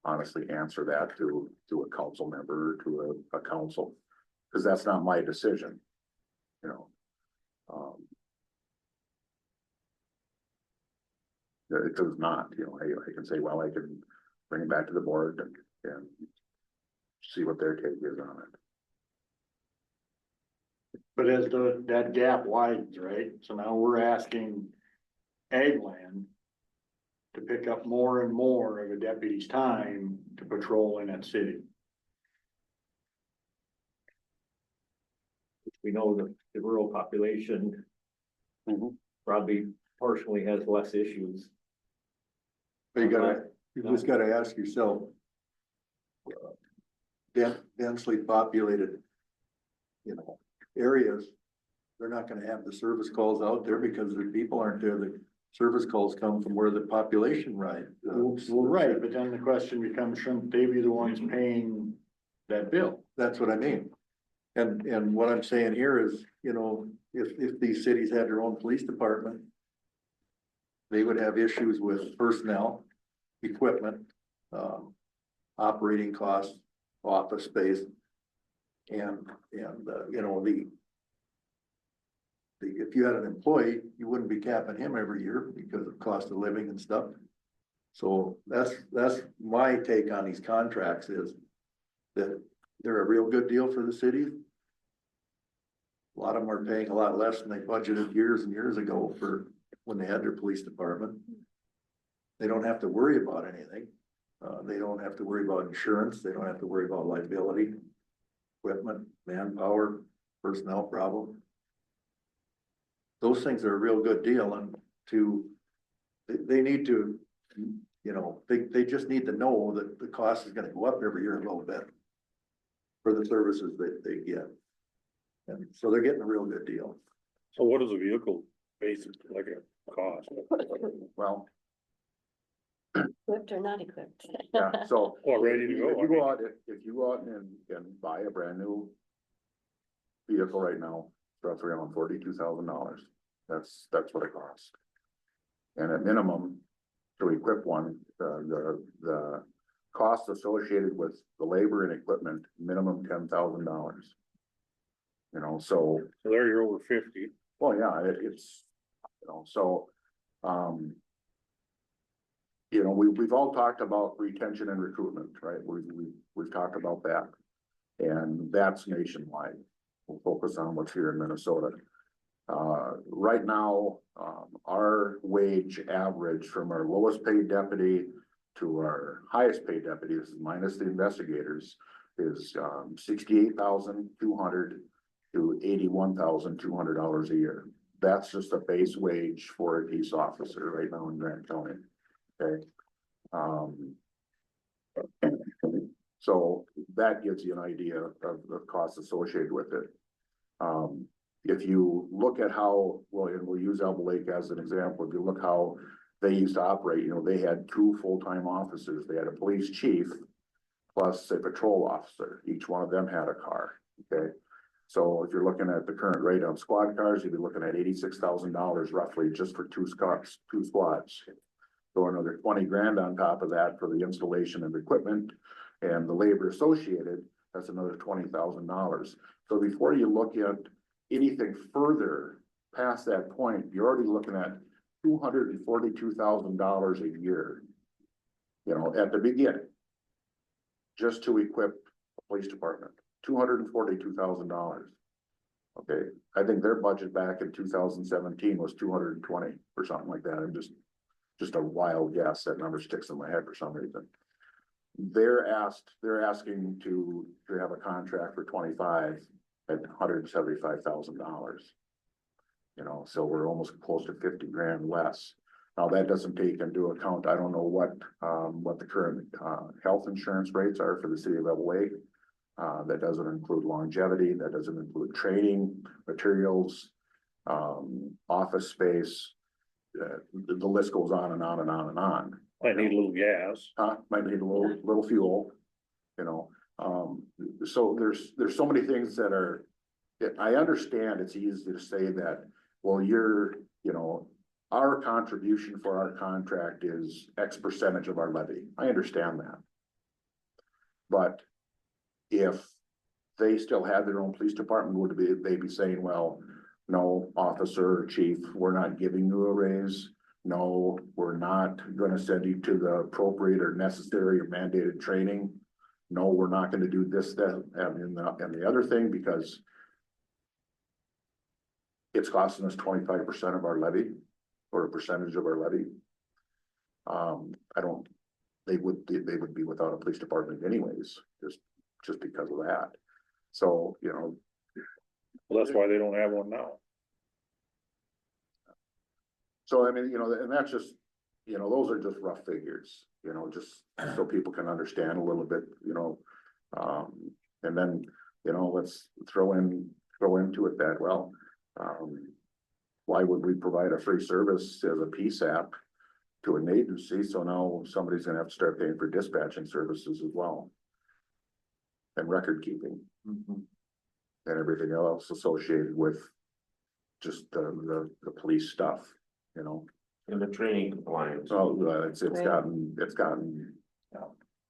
B: honestly answer that to a council member, or to a council, because that's not my decision, you know. It does not, you know, I can say, well, I can bring it back to the board and see what their take is on it.
H: But as that gap widens, right? So now we're asking ag land to pick up more and more of a deputy's time to patrol in that city.
D: We know that the rural population probably partially has less issues.
F: But you just gotta ask yourself. Densely populated, you know, areas, they're not gonna have the service calls out there because the people aren't there. The service calls come from where the population
H: Well, right, but then the question becomes, shouldn't they be the ones paying that bill? That's what I mean. And what I'm saying here is, you know, if these cities had their own police department, they would have issues with personnel, equipment, operating costs, office space. And you know, if you had an employee, you wouldn't be capping him every year because of cost of living and stuff. So that's my take on these contracts, is that they're a real good deal for the city. A lot of them are paying a lot less than they budgeted years and years ago for when they had their police department. They don't have to worry about anything.
F: They don't have to worry about insurance, they don't have to worry about liability, equipment, manpower, personnel problem. Those things are a real good deal, and they need to, you know, they just need to know that the cost is gonna go up every year a little bit for the services that they get. And so they're getting a real good deal.
A: So what is a vehicle basically like a cost?
F: Well,
K: Equipped or not equipped?
F: yeah, so.
A: Well, ready to
F: If
A: go,
F: you
A: I mean.
F: go out, if you go out and buy a brand new vehicle right now, it's roughly around $42,000. That's what it costs. And at minimum, to equip one, the cost associated with the labor and equipment, minimum $10,000. You know, so,
A: So there you're over 50.
F: well, yeah, it's, you know, so, you know, we've all talked about retention and recruitment, right? We've talked about that. And that's nationwide. We'll focus on what's here in Minnesota. Right now, our wage average from our lowest paid deputy to our highest paid deputies, minus the investigators, is $68,200 to $81,200 a year. That's just a base wage for a peace officer right now in Grant County. Okay. So that gives you an idea of the costs associated with it. If you look at how, well, and we'll use Elbow Lake as an example, if you look how they used to operate, you know, they had 2 full-time officers. They had a police chief plus a patrol officer. Each one of them had a car, okay? So if you're looking at the current rate on squad cars, you'd be looking at $86,000 roughly just for two squads. So another 20 grand on top of that for the installation of equipment and the labor associated, that's another $20,000. So before you look at anything further past that point, you're already looking at $242,000 a year, you know, at the beginning, just to equip a police department, $242,000. Okay, I think their budget back in 2017 was 220 or something like that. I'm just a wild guess. That number sticks in my head for some reason. They're asking to have a contract for 25 at $175,000. You know, so we're almost close to 50 grand less. Now that doesn't take into account, I don't know what the current health insurance rates are for the city of Elbow Lake. That doesn't include longevity, that doesn't include training, materials, office space. The list goes on and on and on and on.
A: Might need a little gas.
F: Might need a little fuel, you know. So there's so many things that are, I understand it's easy to say that, well, you know, our contribution for our contract is X percentage of our levy. I understand that. But if they still had their own police department, would they be saying, well, no, officer or chief, we're not giving you a raise. No, we're not gonna send you to the appropriate or necessary or mandated training. No, we're not gonna do this, that, and the other thing, because it's costing us 25% of our levy, or a percentage of our levy. They would be without a police department anyways, just because of that. So, you know.
A: Well, that's why they don't have one now.
F: So, I mean, you know, and that's just, you know, those are just rough figures, you know, just so people can understand a little bit, you know. And then, you know, let's throw into it that, well, why would we provide a free service as a PSAP to an agency? So now somebody's gonna have to start paying for dispatching services as well. And record keeping. And everything else associated with just the police stuff, you know.
C: And the training compliance.
F: So it's gotten.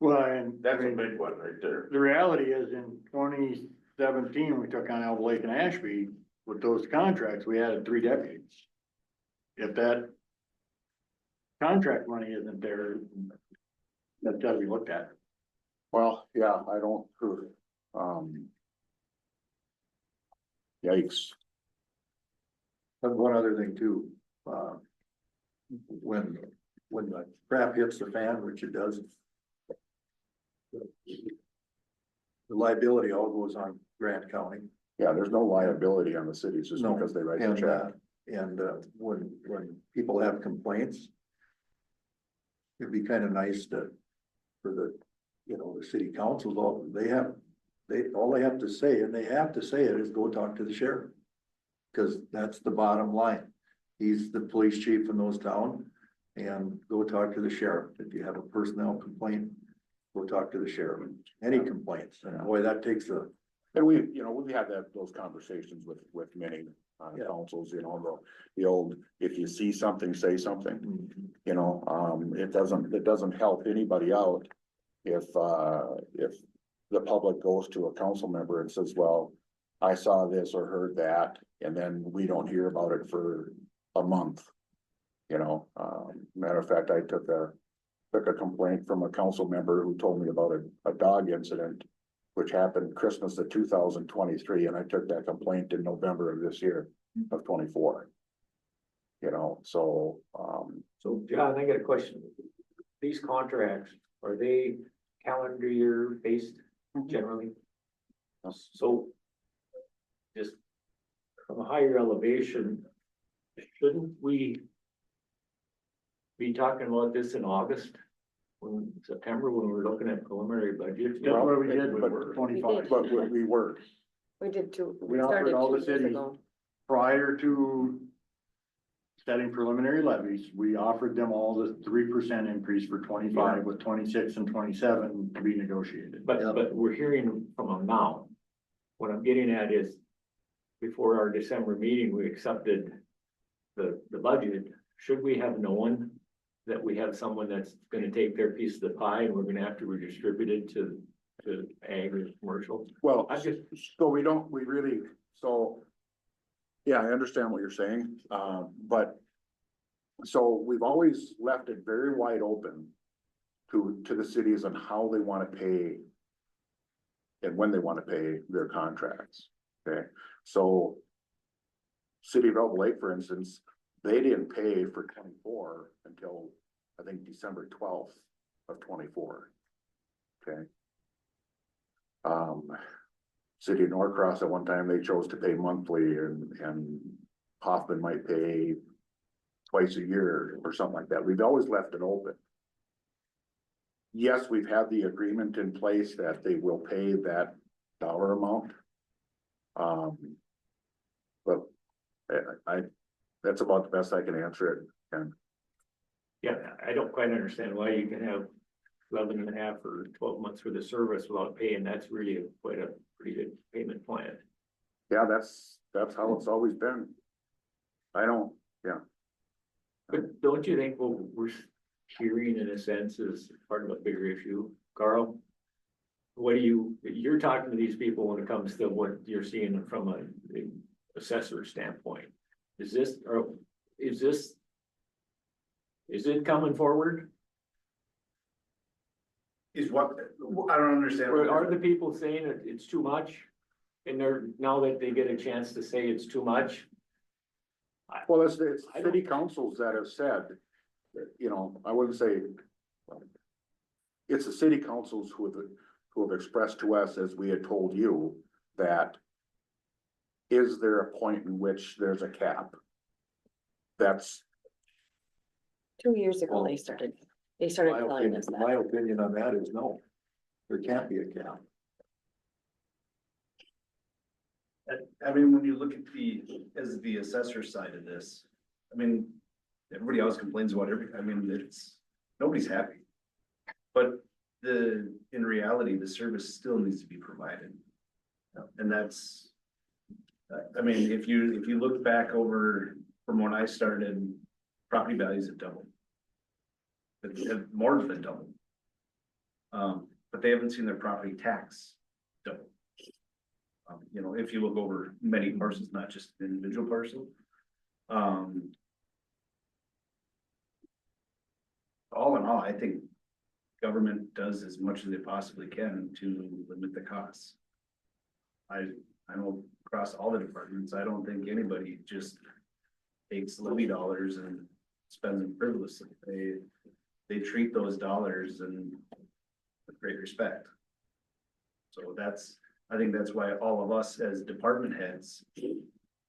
H: Well, and
C: That's a big one right there.
H: the reality is in 2017, we took on Elbow Lake and Ashby. With those contracts, we added 3 deputies. If that contract money isn't there, that's gotta be looked at.
F: Well, yeah, I don't, yikes. And one other thing too, when the crap hits the fan, which it does the liability all goes on Grant County.
B: Yeah, there's no liability on the cities just
F: No,
B: because they write the
F: And,
B: check.
F: when people have complaints, it'd be kind of nice for the, the city councils, all they have to say, and they have to say it, is go talk to the sheriff. Cause that's the bottom line. He's the police chief in those towns, and go talk to the sheriff. If you have a personnel complaint, go talk to the sheriff. Any complaints, and boy, that takes a.
B: And we've had those conversations with many
F: Yeah.
B: councils, the old, if you see something, say something. It doesn't help anybody out if the public goes to a council member and says, well, I saw this or heard that, and then we don't hear about it for a month. Matter of fact, I took a complaint from a council member who told me about a dog incident which happened Christmas of 2023, and I took that complaint in November of this year of 24. So
D: John, I got a question. These contracts, are they calendar year based generally? So just from a higher elevation, shouldn't we be talking about this in August? September, when we're looking at preliminary budget?
H: That's what we did
F: But-
H: with 25.
B: but we were,
K: We did two.
H: We offered
K: started
H: all the
K: 2 years
H: cities
K: ago.
H: prior to setting preliminary levies, we offered them all the 3% increase for 25 with 26 and 27 to be negotiated.
D: But we're hearing from them now. What I'm getting at is, before our December meeting, we accepted the budget. Should we have known that we have someone that's gonna take their piece of the pie and we're gonna have to redistribute it to ag or commercial?
B: well,
D: I just,
B: yeah, I understand what you're saying, but so we've always left it very wide open to the cities on how they want to pay and when they want to pay their contracts, okay? So City of Elk Lake, for instance, they didn't pay for 24 until, I think, December 12th of 24, okay? City of Norcross, at one time, they chose to pay monthly, and Hoffman might pay twice a year or something like that. We've always left it open. Yes, we've had the agreement in place that they will pay that dollar amount. But that's about the best I can answer it, and
D: yeah, I don't quite understand why you can have 11 and a half or 12 months for the service without paying. That's really quite a pretty good payment plan.
B: yeah, that's how it's always been.
D: But don't you think what we're hearing in a sense is part of a bigger issue, Carl? You're talking to these people when it comes to what you're seeing from a assessor standpoint. Is it coming forward?
J: Is what, I don't understand.
D: Or are the people saying that it's too much? And now that they get a chance to say it's too much?
B: Well, it's city councils that have said, I wouldn't say. It's the city councils who have expressed to us, as we had told you, that. Is there a point in which there's a cap? That's,
K: 2 years ago, they started telling us that.
F: My opinion on that is no, there can't be a cap.
J: I mean, when you look at the assessor side of this, I mean, everybody else complains about everything. Nobody's happy. But in reality, the service still needs to be provided. And that's, if you look back over from when I started, property values have doubled. Have more than doubled. But they haven't seen their property tax double. If you look over many parcels, not just an individual parcel. All in all, I think government does as much as they possibly can to limit the costs. I know across all the departments, I don't think anybody just takes levy dollars and spends them frivolously. They treat those dollars with great respect. So I think that's why all of us as department heads,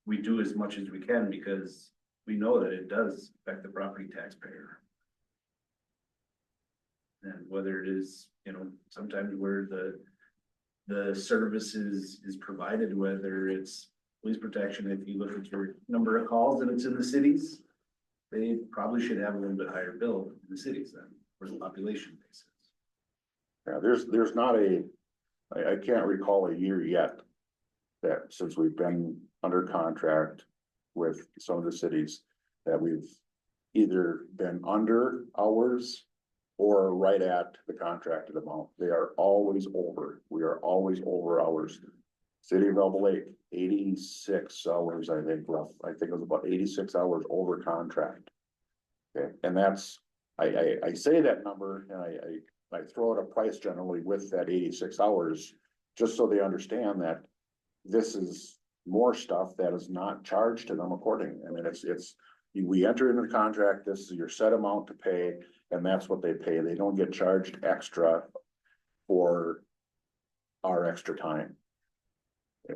J: we do as much as we can because we know that it does affect the property taxpayer. And whether it is, sometimes where the service is provided, whether it's police protection, if you look at your number of calls and it's in the cities, they probably should have a little bit higher bill in the cities than where the population base is.
B: Yeah, there's not I can't recall a year yet that since we've been under contract with some of the cities that we've either been under hours or right at the contracted amount. They are always over. We are always over hours. City of Elba Lake, 86 hours, I think, I think it was about 86 hours over contract. Okay, and that's, I say that number and I throw out a price generally with that 86 hours, just so they understand that this is more stuff that is not charged to them accordingly. I mean, we enter into the contract, this is your set amount to pay, and that's what they pay. They don't get charged extra for our extra time.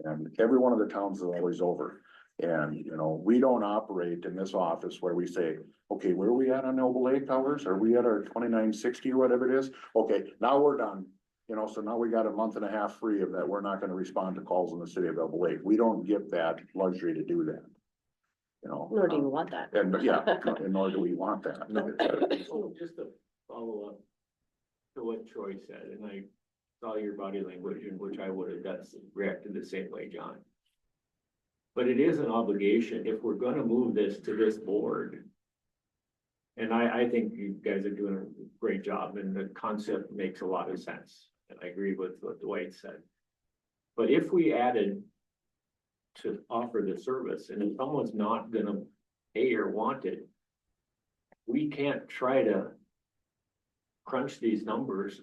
B: And every one of the towns is always over. And, we don't operate in this office where we say, okay, where are we at on Elba Lake hours? Are we at our 2960 or whatever it is? Okay, now we're done. So now we got a month and a half free of that. We're not gonna respond to calls in the city of Elba Lake. We don't get that luxury to do that.
K: Nor do you want that.
B: And yeah, and nor do we want that.
D: So just to follow up to what Troy said, and I saw your body language in which I would have reacted the same way, John. But it is an obligation if we're gonna move this to this board. And I think you guys are doing a great job and the concept makes a lot of sense. And I agree with what Dwight said. But if we added to offer the service and if someone's not gonna pay or want it, we can't try to crunch these numbers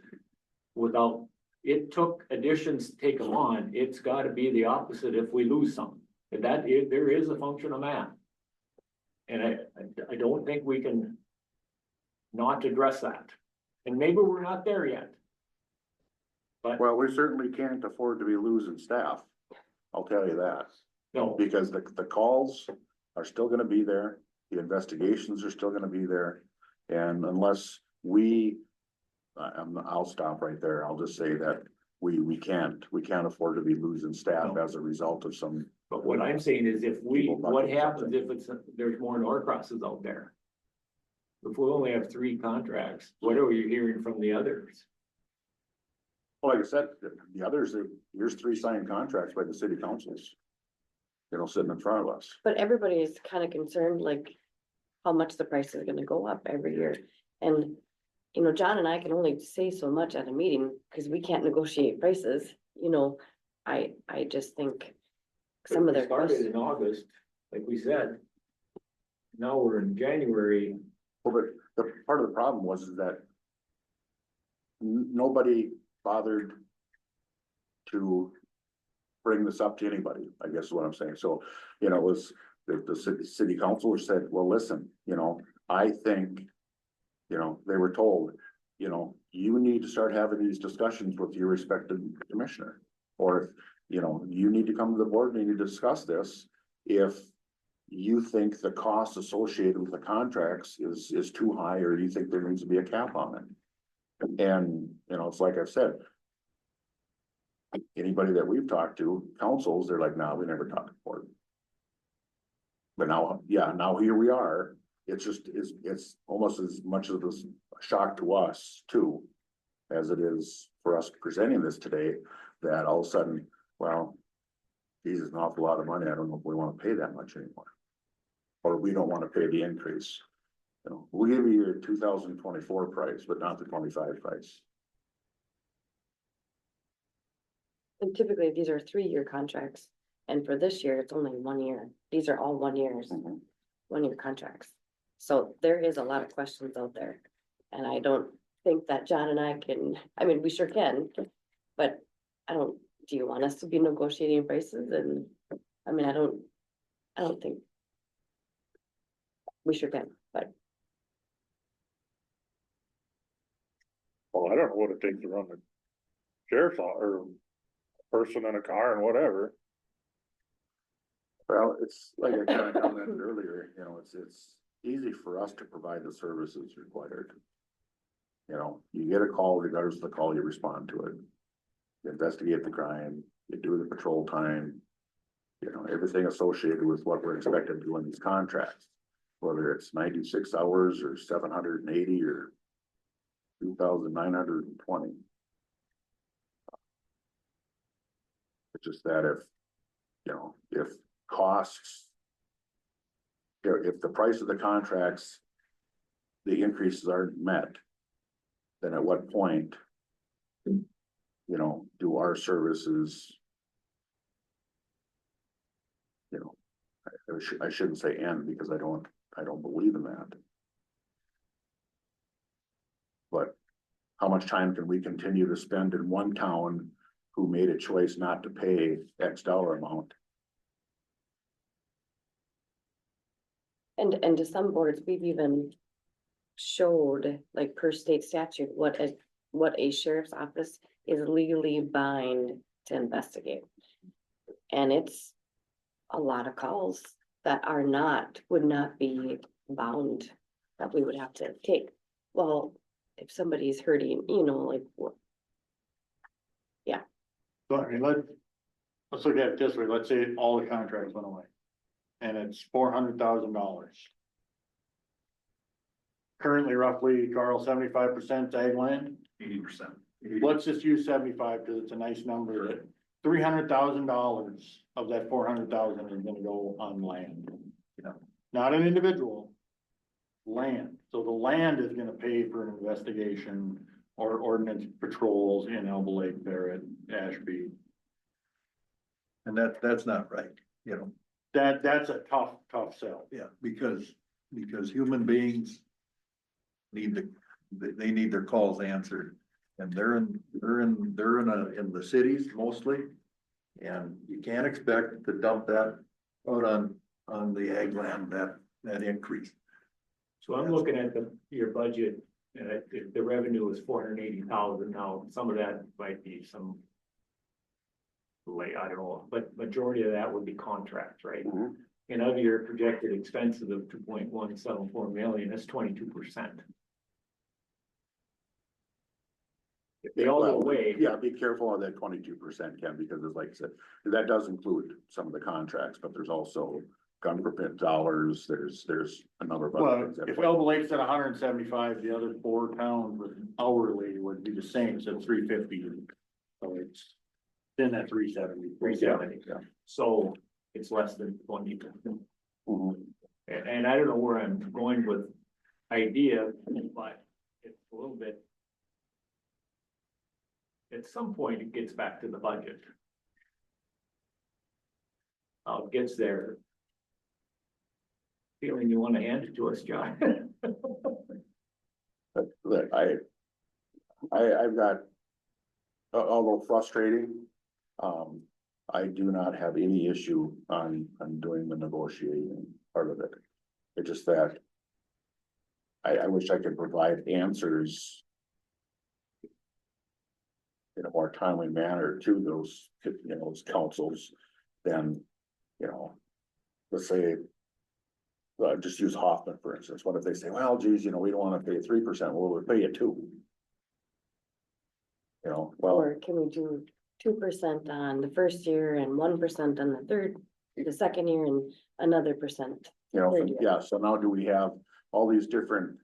D: without, it took additions to take them on. It's gotta be the opposite if we lose some. There is a function of math. And I don't think we can not address that. And maybe we're not there yet. But
B: Well, we certainly can't afford to be losing staff. I'll tell you that.
D: no,
B: Because the calls are still gonna be there, the investigations are still gonna be there. And unless I'll stop right there. I'll just say that we can't afford to be losing staff
D: No.
B: as a result of some.
D: but what I'm saying is what happens if there's more Norcrosses out there? If we only have 3 contracts, what are we hearing from the others?
B: Well, like I said, the others, here's 3 signed contracts by the city councils. Sitting in front of us.
K: But everybody is kind of concerned, like, how much the price is gonna go up every year. And, John and I can only say so much at a meeting, because we can't negotiate prices, I just think some of
D: We
K: their
D: started
K: questions.
D: in August, like we said. Now we're in January.
B: Well, but the part of the problem was that nobody bothered to bring this up to anybody, I guess is what I'm saying. So, it was the city councilor said, well, listen, I think, they were told, you need to start having these discussions with your respective commissioner. Or, you need to come to the board and you need to discuss this if you think the cost associated with the contracts is too high, or you think there needs to be a cap on it. And, it's like I've said, anybody that we've talked to, councils, they're like, nah, we never talked to the board. But now here we are. It's almost as much of a shock to us too, as it is for us presenting this today, that all of a sudden, well, geez, it's an awful lot of money. I don't know if we want to pay that much anymore. Or we don't want to pay the increase. We'll give you your 2024 price, but not the 25 price.
K: And typically, these are 3-year contracts, and for this year, it's only 1 year. These are all 1 years, 1-year contracts. So there is a lot of questions out there. And I don't think that John and I we sure can, but do you want us to be negotiating prices? And, I don't think we sure can, but.
A: Well, I don't know what it takes to run the sheriff's or person in a car and whatever.
F: Well, it's like I kind of commented earlier, you know, it's easy for us to provide the services required. You know, you get a call, regardless of the call, you respond to it. You investigate the crime, you do the patrol time. You know, everything associated with what we're expected to do in these contracts. Whether it's 96 hours or 780 or 2,920. It's just that if, you know, if costs, if the price of the contracts, the increases aren't met, then at what point, you know, do our services, you know, I shouldn't say end because I don't believe in that. But how much time can we continue to spend in one town who made a choice not to pay X dollar amount?
O: And to some boards, we've even showed, like per state statute, what a sheriff's office is legally bound to investigate. And it's a lot of calls that would not be bound, that we would have to take. Well, if somebody's hurting, you know, like what? Yeah.
H: So I mean, let's look at it this way. Let's say all the contracts went away. And it's $400,000. Currently roughly, Carl, 75% ag land.
J: 80%.
H: Let's just use 75 because it's a nice number. $300,000 of that 400,000 is gonna go on land. You know, not an individual. Land. So the land is gonna pay for an investigation or ordinance patrols in Elba Lake, Barrett, Ashby.
F: And that's not right, you know.
H: That's a tough sell.
F: Yeah, because human beings need their calls answered. And they're in the cities mostly. And you can't expect to dump that out on the ag land, that increase.
D: So I'm looking at your budget, and the revenue was 480,000 now, some of that might be some. I don't know, but majority of that would be contracts, right?
F: Mhm.
D: And of your projected expenses of 2.174 million, that's 22%. If they all go away.
F: Yeah, be careful on that 22%, Ken, because it's like I said, that does include some of the contracts, but there's also gun permit dollars, there's a number of other
H: Well,
F: things.
H: if Elba Lake's at 175, the other 4 towns with hourly would be the same, so 350. So it's then that 370.
D: 370.
F: Yeah.
D: So it's less than 20.
F: Mhm.
D: And I don't know where I'm going with idea, but it's a little bit. At some point, it gets back to the budget. How it gets there. Feeling you want to hand it to us, John.
F: But look, I've got, although frustrating, I do not have any issue on doing the negotiating part of it. It's just that I wish I could provide answers in a more timely manner to those, those councils than, let's say, just use Hoffman, for instance. What if they say, well, geez, we don't want to pay 3%, well, we'll pay you 2%. Well,
O: Or can we do 2% on the first year and 1% on the second year and another percent? third year?
F: yeah, so now do we have all these different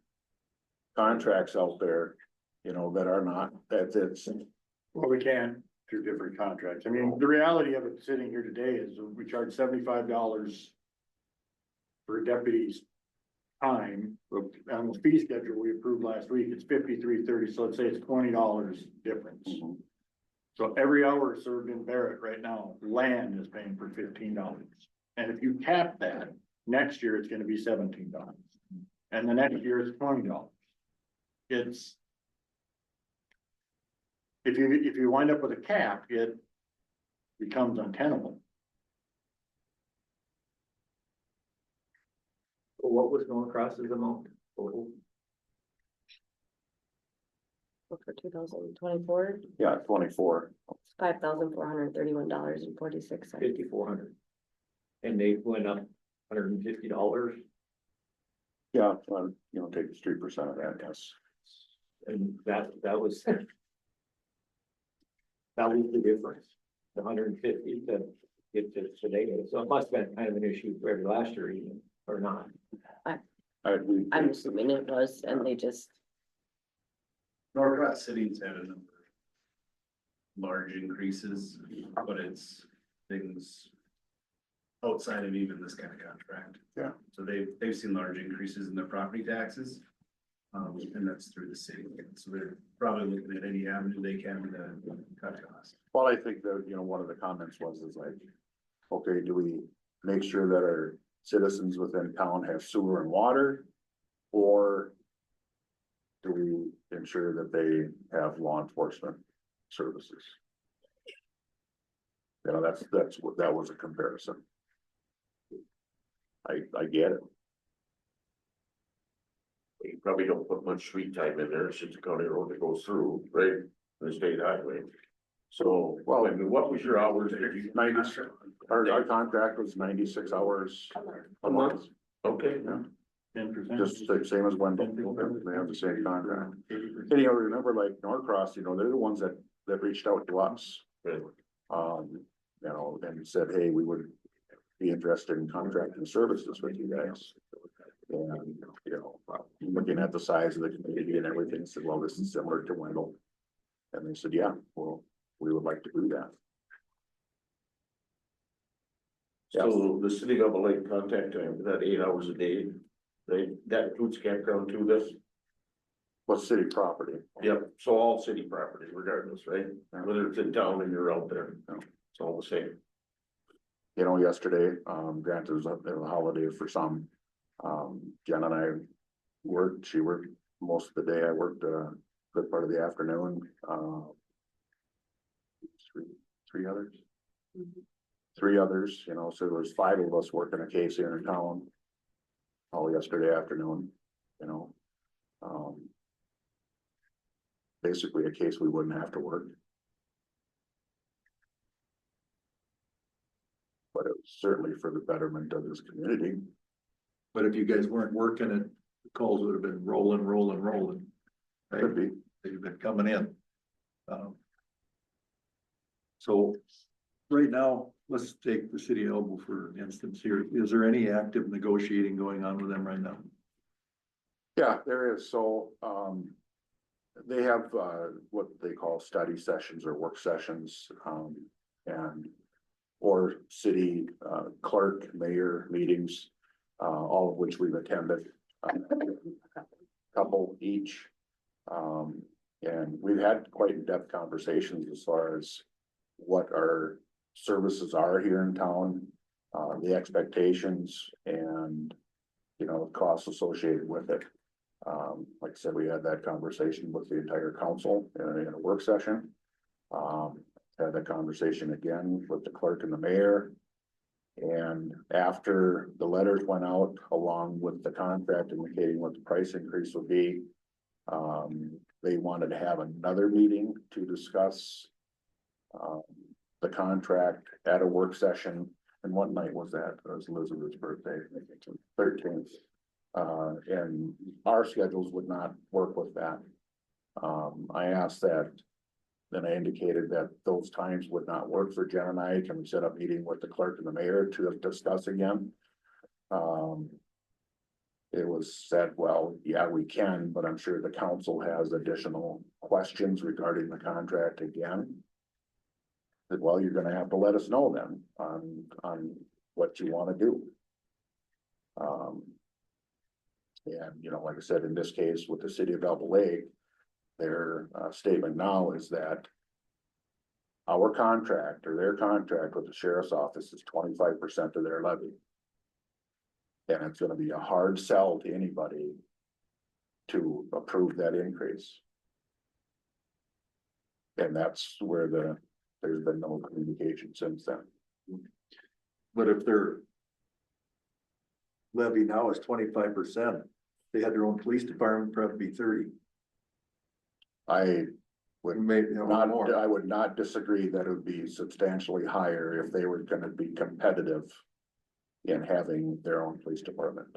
F: contracts out there, that are not, that's.
H: Well, we can through different contracts. I mean, the reality of it sitting here today is we charge $75 for a deputy's time. On the fee schedule we approved last week, it's $53.30, so let's say it's $20 difference.
F: Mhm.
H: So every hour served in Barrett right now, land is paying for $15. And if you cap that, next year it's gonna be $17. And the next year it's $20. It's. If you wind up with a cap, it becomes untenable.
D: What was going across as amount?
O: For 2024,
F: Yeah, 24.
O: $5,431.46.
D: 5,400. And they went up $150,
F: Yeah, take 3% of that, yes.
D: and that was. That was the difference, the 150 to get to today, so it must have been kind of an issue for every last year even, or not.
O: I'm assuming it was, and they just,
J: Norcross City's had a number of large increases, but it's things outside of even this kind of contract.
F: Yeah.
J: So they've seen large increases in their property taxes. And that's through the city, so they're probably looking at any avenue they can to cut costs.
F: Well, I think that, one of the comments is like, okay, do we make sure that our citizens within town have sewer and water? Or do we ensure that they have law enforcement services? That's what, that was a comparison. I get it.
C: You probably don't put much street time in there, it's just a county road that goes through, right, the state highway. So, well, I mean, what was your hours there?
F: 90, our contract was 96 hours
C: A month? Okay.
F: Yeah.
H: 10%.
F: Just the same as Wendell, they have the same contract. And remember like Norcross, they're the ones that reached out to us.
C: Right.
F: And said, hey, we would be interested in contracting services with you guys. And, looking at the size of the community and everything, said, well, this is similar to Wendell. And they said, yeah, well, we would like to do that.
C: So the city of Lake contact time, for that 8 hours a day, that includes campground too, this?
F: What's city property?
C: Yep, so all city property regardless, right? Whether it's in town and you're out there, it's all the same.
F: Yesterday, granted it was a holiday for some. Jen and I worked, she worked most of the day, I worked a good part of the afternoon. Three others. Three others, so there was 5 of us working a case here in town. All yesterday afternoon, basically a case we wouldn't have to work. But it was certainly for the betterment of this community.
B: But if you guys weren't working it, the calls would have been rolling.
F: Could be.
B: They've been coming in. So right now, let's take the city of Elbow for instance here. Is there any active negotiating going on with them right now?
F: Yeah, there is. So, they have, what they call study sessions or work sessions, or city, clerk, mayor meetings, all of which we've attended, couple each. And we've had quite in-depth conversations as far as what our services are here in town, the expectations and, the costs associated with it. Like I said, we had that conversation with the entire council in a work session. Had that conversation again with the clerk and the mayor. And after the letters went out along with the contract indicating what the price increase would be, they wanted to have another meeting to discuss the contract at a work session. And what night was that? It was Elizabeth's birthday, 13th. And our schedules would not work with that. I asked that, then I indicated that those times would not work for Jen and I. Can we set up a meeting with the clerk and the mayor to discuss again? It was said, well, yeah, we can, but I'm sure the council has additional questions regarding the contract again. That, well, you're gonna have to let us know then on what you wanna do. And, like I said, in this case, with the city of Elbow Lake, their statement now is that our contract or their contract with the sheriff's office is 25% of their levy. And it's gonna be a hard sell to anybody to approve that increase. And that's where there's been no communication since then.
B: But if their levy now is 25%, they had their own police department, probably be 30.
F: I would
B: Maybe a little
F: not,
B: more.
F: I would not disagree that it would be substantially higher if they were gonna be competitive in having their own police department.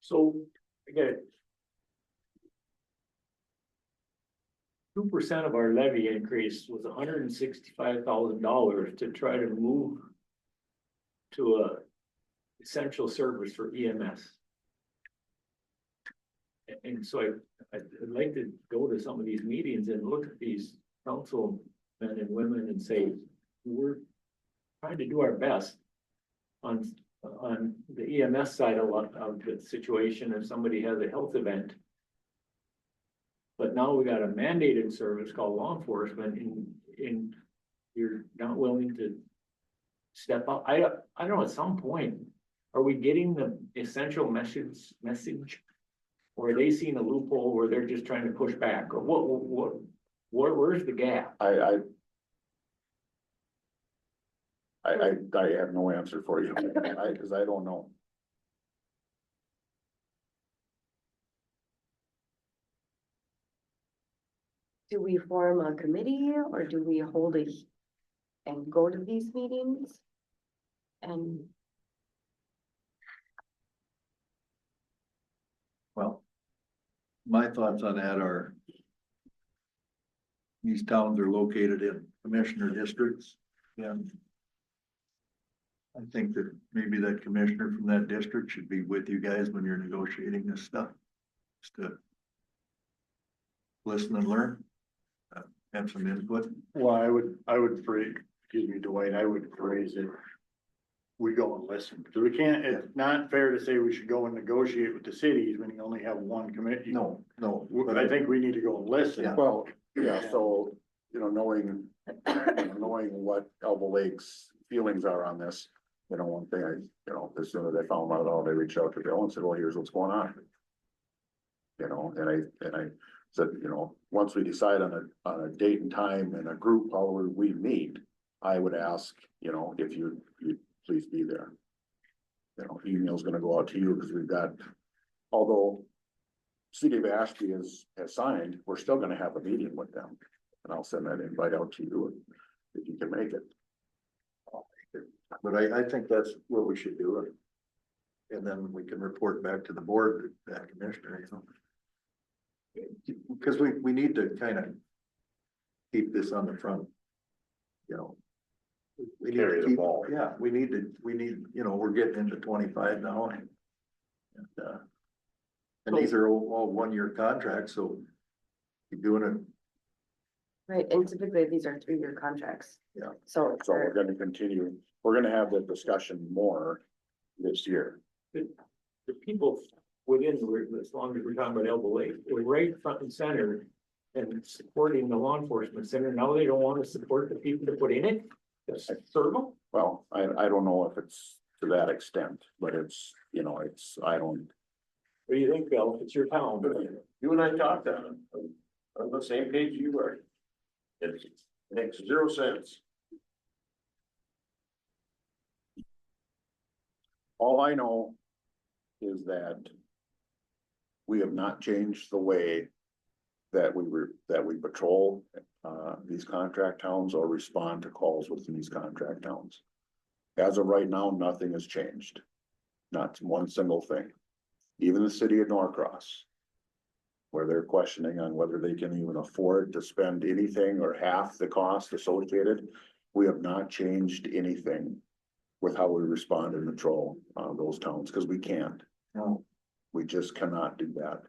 D: So, again. 2% of our levy increase was $165,000 to try to move to a essential service for EMS. And so I'd like to go to some of these meetings and look at these councilmen and women and say, we're trying to do our best on the EMS side of the situation if somebody has a health event. But now we got a mandated service called law enforcement and you're not willing to step up. I don't know, at some point, are we getting the essential message? Or are they seeing a loophole where they're just trying to push back? Or where's the gap?
F: I have no answer for you, cause I don't know.
O: Do we form a committee or do we hold it and go to these meetings? And
F: Well, my thoughts on that are these towns are located in commissioner districts, and I think that maybe that commissioner from that district should be with you guys when you're negotiating this stuff. Just to listen and learn, have some input.
H: Well, I would phrase, excuse me, Dwight, I would phrase it. We go and listen, because we can't, it's not fair to say we should go and negotiate with the cities when you only have one committee.
F: No,
H: I think we need to go and listen.
F: Yeah. Well, yeah, so, knowing what Elbow Lake's feelings are on this, one thing as soon as I found out, they reached out to Bill and said, well, here's what's going on. And I said, once we decide on a date and time and a group, how we meet, I would ask, if you please be there. Email's gonna go out to you because we've got, although City of Ashby has signed, we're still gonna have a meeting with them. And I'll send that invite out to you if you can make it. But I think that's what we should do. And then we can report back to the board, that commissioner, Because we need to kind of keep this on the front, We need
C: Carry
F: to
C: the
F: keep,
C: ball.
F: yeah, we need, we're getting into 25 now and these are all 1-year contracts, so keep doing it.
O: right, and typically these are 3-year contracts.
F: Yeah.
O: So
F: We're gonna continue, we're gonna have the discussion more this year.
D: The people within, as long as we're talking about Elbow Lake, we're right front and center and supporting the law enforcement center. Now they don't want to support the people that put in it. That's circle.
F: Well, I don't know if it's to that extent, but it's, I don't.
D: What do you think, Bill? It's your town.
C: You and I talked on the same page you were. It makes 0 sense.
F: All I know is that we have not changed the way that we patrol these contract towns or respond to calls within these contract towns. As of right now, nothing has changed. Not one single thing. Even the city of Norcross, where they're questioning on whether they can even afford to spend anything or half the cost associated, we have not changed anything with how we respond and patrol those towns, because we can't. No, we just cannot do that.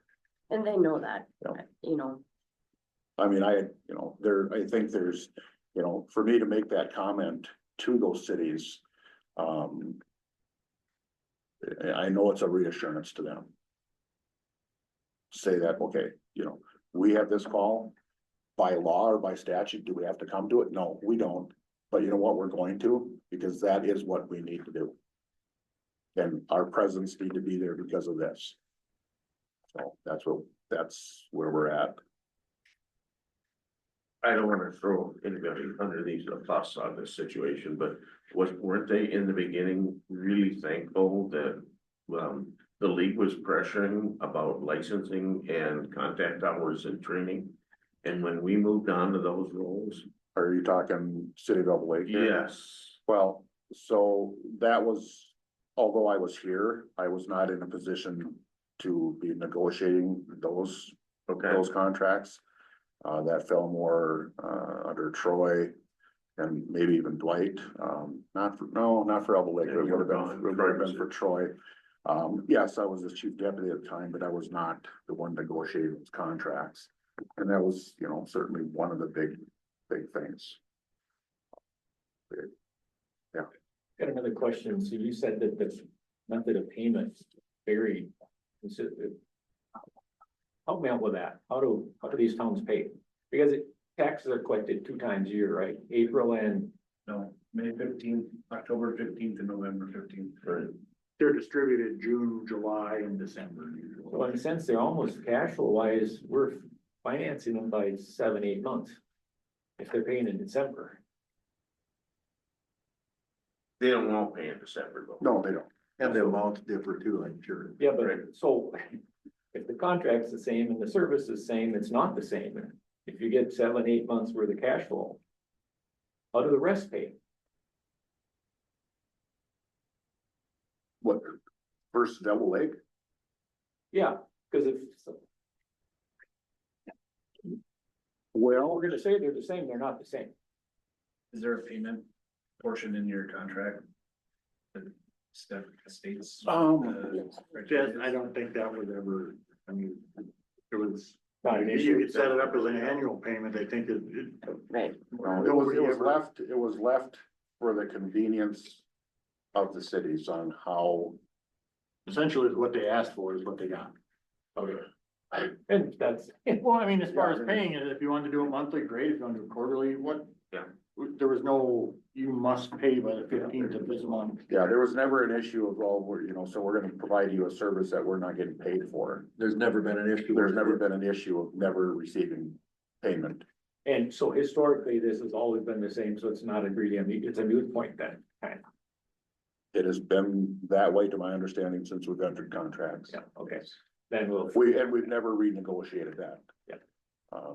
O: and they know that,
F: Yeah. I mean, I think there's, for me to make that comment to those cities, I know it's a reassurance to them. Say that, okay, we have this call by law or by statute, do we have to come to it? No, we don't. But you know what, we're going to, because that is what we need to do. And our presence need to be there because of this. So that's where we're at.
C: I don't wanna throw anybody underneath the bus on this situation, but weren't they in the beginning really thankful that, the league was pressuring about licensing and contact hours and training. And when we moved on to those roles,
F: Are you talking City of Double Lake? here?
C: yes,
F: Well, so that was, although I was here, I was not in a position to be negotiating those
C: okay,
F: contracts. That fell more, under Troy and maybe even Dwight, not for Elbow Lake,
C: Yeah,
F: it
C: you
F: would have
C: were
F: been,
C: gone.
F: it would have been for Troy. Yes, I was the chief deputy at the time, but I was not the one negotiating those contracts. And that was, you know, certainly one of the big things.
D: Got another question. So you said that the method of payment varied. Help me out with that. How do these towns pay? Because taxes are collected 2 times a year, right? April and,
J: No, May 15th, October 15th, and November 15th.
H: They're distributed June, July, and December usually.
D: so in a sense, they're almost cash flow wise, we're financing them by 7-8 months. If they're paying in December.
C: they don't want to pay in December though.
F: No, they don't. And the amounts differ too, I'm sure.
D: Yeah, but so if the contract's the same and the service is the same, it's not the same. If you get 7-8 months worth of cash flow. How do the rest pay?
F: What, versus Devil Lake?
D: Yeah, because if
F: Well,
D: we're gonna say they're the same, they're not the same.
J: Is there a payment portion in your contract? The step states.
H: Just, I don't think that was ever, I mean, it was,
D: Not an
H: you
D: issue.
H: could set it up as an annual payment, I think it.
O: Right.
F: no, it was left for the convenience of the cities on how,
H: Essentially, what they asked for is what they got.
D: Okay. And that's,
H: Well, I mean, as far as
F: Yeah.
H: paying it, if you want to do it monthly, great, if you want to do it quarterly, what?
C: Yeah.
H: There was no, you must pay by the 15th of this month.
F: yeah, there was never an issue of, well, we're, you know, so we're gonna provide you a service that we're not getting paid for. There's never been an issue. There's never been an issue of never receiving payment.
D: and so historically, this has always been the same, so it's not a greedy, it's a new point then, kind of.
F: It has been that way to my understanding since we've entered contracts.
D: Yeah, okay. Then we'll.
F: We've never renegotiated that.
D: Yeah.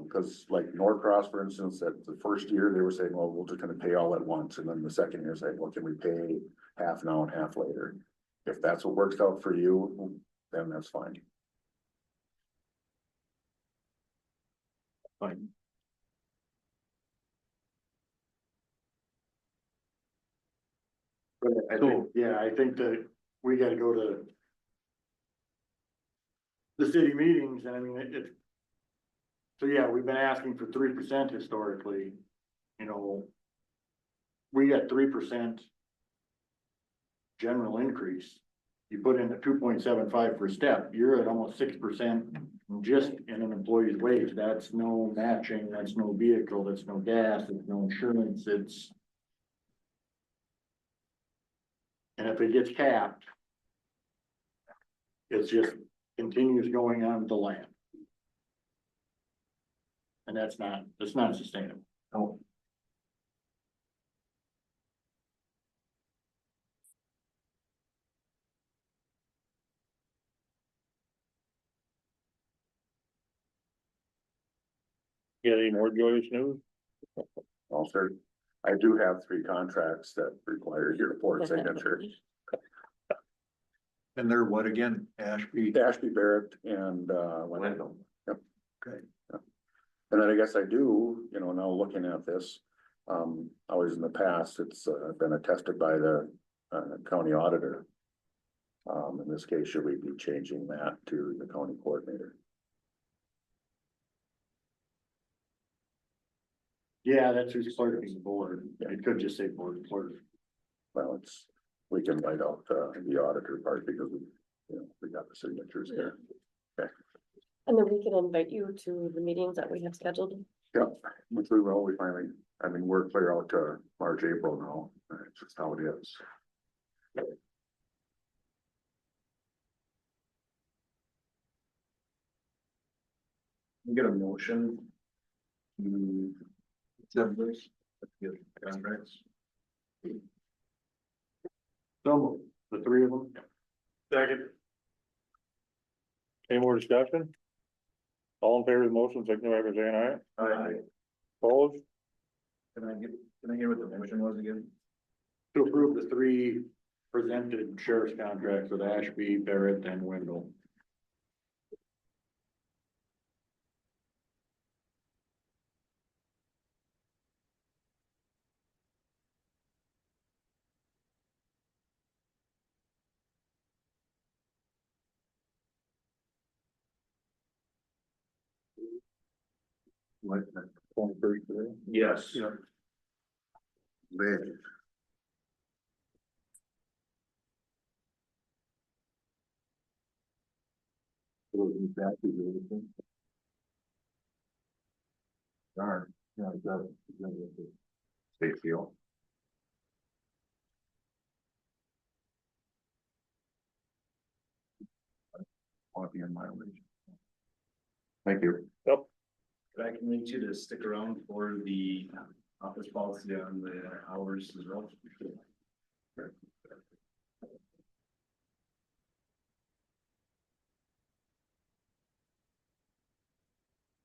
F: Cause like Norcross, for instance, at the first year, they were saying, well, we're just gonna pay all at once, and then the second year saying, well, can we pay half now and half later? If that's what works out for you, then that's fine.
D: Fine.
H: But I think, yeah, I think that we gotta go to the city meetings, and I mean, so yeah, we've been asking for 3% historically, you know. We got 3% general increase. You put in a 2.75 for step, you're at almost 6% just in an employee's wage. That's no matching, that's no vehicle, that's no gas, it's no insurance, it's. And if it gets capped, it's just continues going on with the land. And that's not sustainable. No.
A: Get any more joyous news?
F: Also, I do have 3 contracts that require your board signature.
B: And they're what again? Ashby?
F: Ashby, Barrett, and,
C: Wendell.
F: Yep.
B: Okay.
F: Yep. And then I guess I do, you know, now looking at this, always in the past, it's, been attested by the, county auditor. In this case, should we be changing that to the county coordinator?
H: Yeah, that's who's clerking the board. It could just say board clerk.
F: Well, we can write out, the auditor part because we, you know, we got the signatures there.
O: And then we can invite you to the meetings that we have scheduled.
F: Yeah, which we will, we finally, I mean, we're clear out to March, April now, it's just how it is.
J: We get a motion. Numbers. Contracts.
H: So, the 3 of them.
E: Second.
A: Any more discussion? All in favor of the motion, signify by saying aye.
J: Aye.
A: Opposed?
J: Can I hear what the motion was again?
H: To approve the three presented sheriff's contracts with Ashby, Barrett, and Wendell.
F: Like,
A: 23 today.
C: Yes.
F: man. Darn, yeah, that. Big deal. Want to be in my region. Thank you.
A: Yep.
J: But I can link you to stick around for the office policy on the hours as well.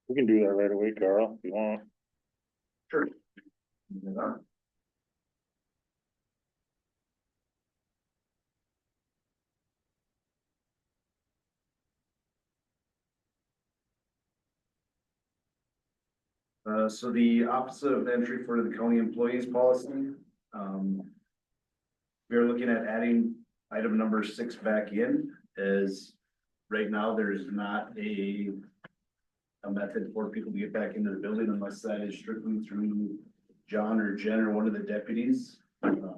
A: We can do that right away, Carl, if you want.
J: Sure. So the opposite of entry for the county employees policy, we're looking at adding item number 6 back in, as right now there's not a method for people to get back into the building unless that is strictly through John or Jen or one of the deputies. The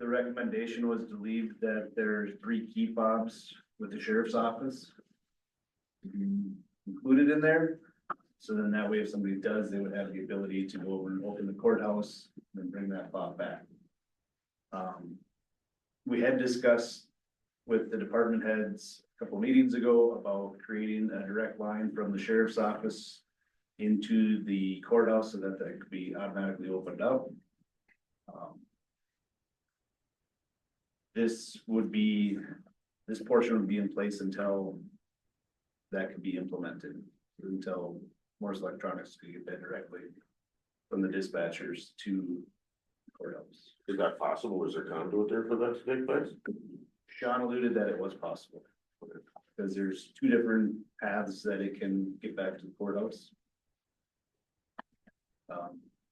J: recommendation was to leave that there's 3 key fobs with the sheriff's office included in there. So then that way, if somebody does, they would have the ability to go over and open the courthouse and then bring that fob back. We had discussed with the department heads a couple meetings ago about creating a direct line from the sheriff's office into the courthouse so that that could be automatically opened up. This portion would be in place until that could be implemented, until Morse Electronics could get that directly from the dispatchers to the courthouse.
C: Is that possible? Is there conduit there for that to take place?
J: Sean alluded that it was possible. Because there's 2 different paths that it can get back to the courthouse.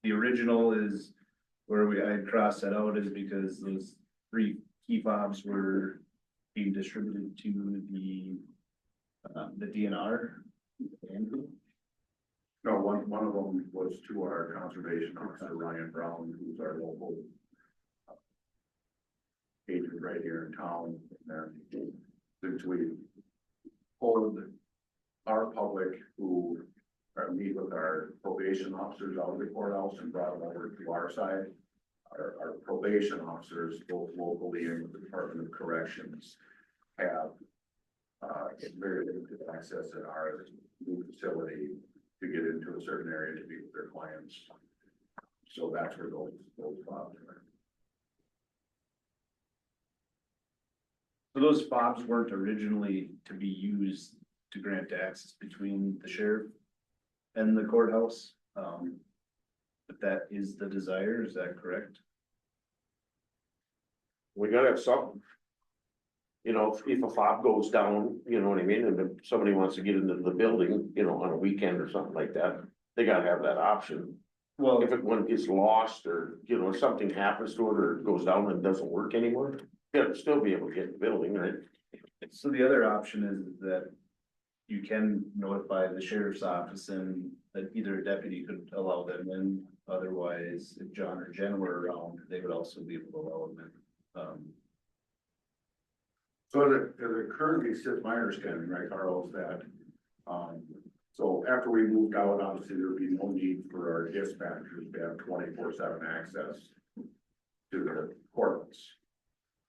J: The original is where I had crossed that out is because those 3 key fobs were being distributed to the DNR. Andrew?
B: No, one of them was to our conservation officer, Ryan Brown, who's our local agent right here in town. And since we pulled our public who meet with our probation officers out of the courthouse and brought them over to our side, our probation officers, both locally and with the Department of Corrections, have very limited access in our new facility to get into a certain area to meet with their clients. So that's where those fobs are.
J: So those fobs weren't originally to be used to grant access between the sheriff and the courthouse. But that is the desire, is that correct?
C: We gotta have something. You know, if a fob goes down, you know what I mean, and if somebody wants to get into the building, you know, on a weekend or something like that, they gotta have that option.
J: Well,
C: If one gets lost or, you know, something happens to it or it goes down and doesn't work anymore, you gotta still be able to get in the building, right?
J: so the other option is that you can notify the sheriff's office and that either a deputy could allow them in. Otherwise, if John or Jen were around, they would also be able to allow them in.
B: So as it currently sits, my understanding, right, Carl, is that, so after we moved out, obviously there'd be no need for our dispatchers to have 24/7 access to the courthouse.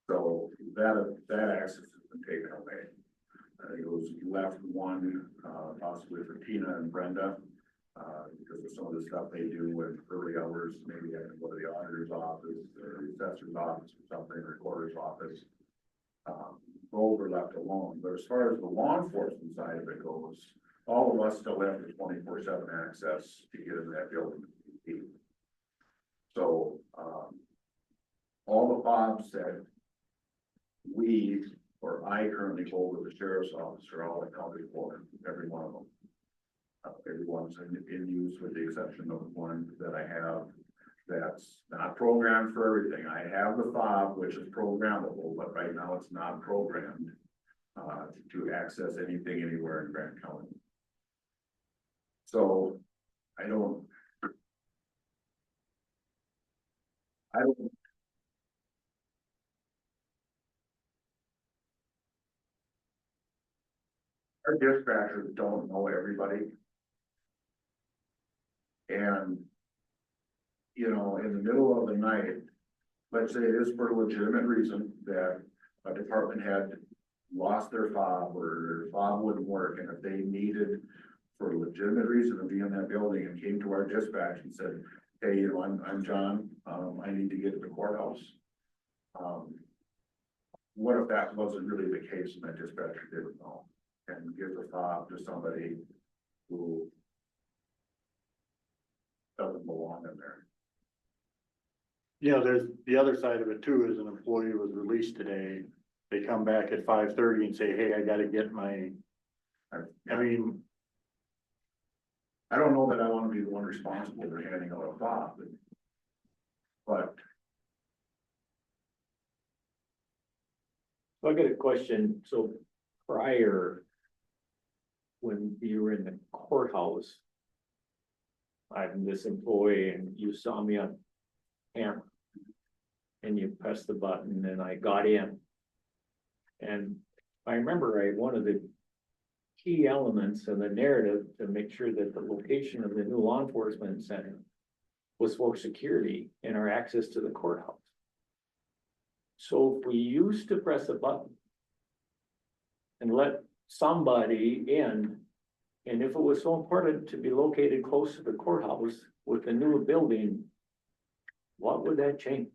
B: So that access has been taken away. It was left one, possibly for Tina and Brenda,
F: Because of some of the stuff they do with early hours, maybe having to go to the auditor's office, or the assessor's office, or something, recorder's office. Those are left alone, but as far as the law enforcement side of it goes, all of us still have the 24/7 access to get in that building. So, all the fobs that we, or I currently hold with the sheriff's office are all accounted for, every one of them. Everyone's in use with the exception of one that I have that's not programmed for everything. I have the fob, which is programmable, but right now it's not programmed to access anything anywhere in Grant County. So I don't. Our dispatchers don't know everybody. And, you know, in the middle of the night, let's say it is for a legitimate reason that a department had lost their fob or their fob wouldn't work, and if they needed for a legitimate reason to be in that building and came to our dispatch and said, hey, you know, I'm John, I need to get to the courthouse. What if that wasn't really the case and that dispatcher didn't know, and give the fob to somebody who doesn't belong in there?
H: You know, there's the other side of it too, is an employee was released today. They come back at 5:30 and say, hey, I gotta get my, I mean. I don't know that I wanna be the one responsible for handing out a fob, but.
D: So I got a question, so prior, when you were in the courthouse, I'm this employee and you saw me on camera. And you pressed the button and I got in. And I remember one of the key elements of the narrative to make sure that the location of the new law enforcement center was for security and our access to the courthouse. So if we used to press a button and let somebody in, and if it was so important to be located close to the courthouse with the new building, what would that change?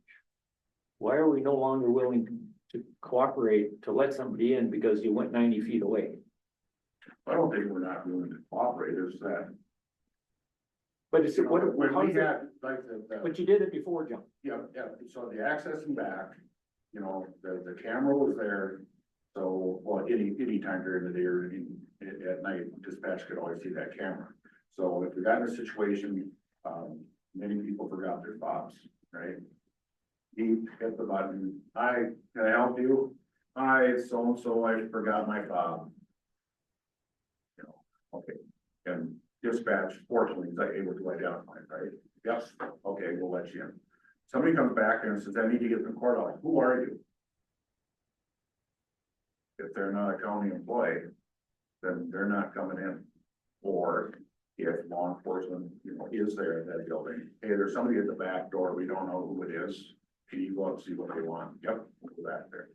D: Why are we no longer willing to cooperate to let somebody in because you went 90 feet away?
F: I don't think we're not willing to cooperate, is that.
D: But it's, what,
F: When
D: how
F: we
D: is that?
F: had, like,
D: But you did it before, John.
F: yeah, so the access and back, you know, the camera was there. So, well, any time during the day or at night, dispatch could always see that camera. So if we got in a situation, many people forgot their fobs, right? He hit the button, hi, can I help you? Hi, it's so-and-so, I forgot my fob. You know, okay, and dispatch, fortunately, is able to identify, right? Yes, okay, we'll let you in. Somebody comes back and says, I need to get in the courthouse, who are you? If they're not a county employee, then they're not coming in. Or if law enforcement, you know, is there in that building, hey, there's somebody at the back door, we don't know who it is. Can you go up and see what they want? Yep, we'll go back there.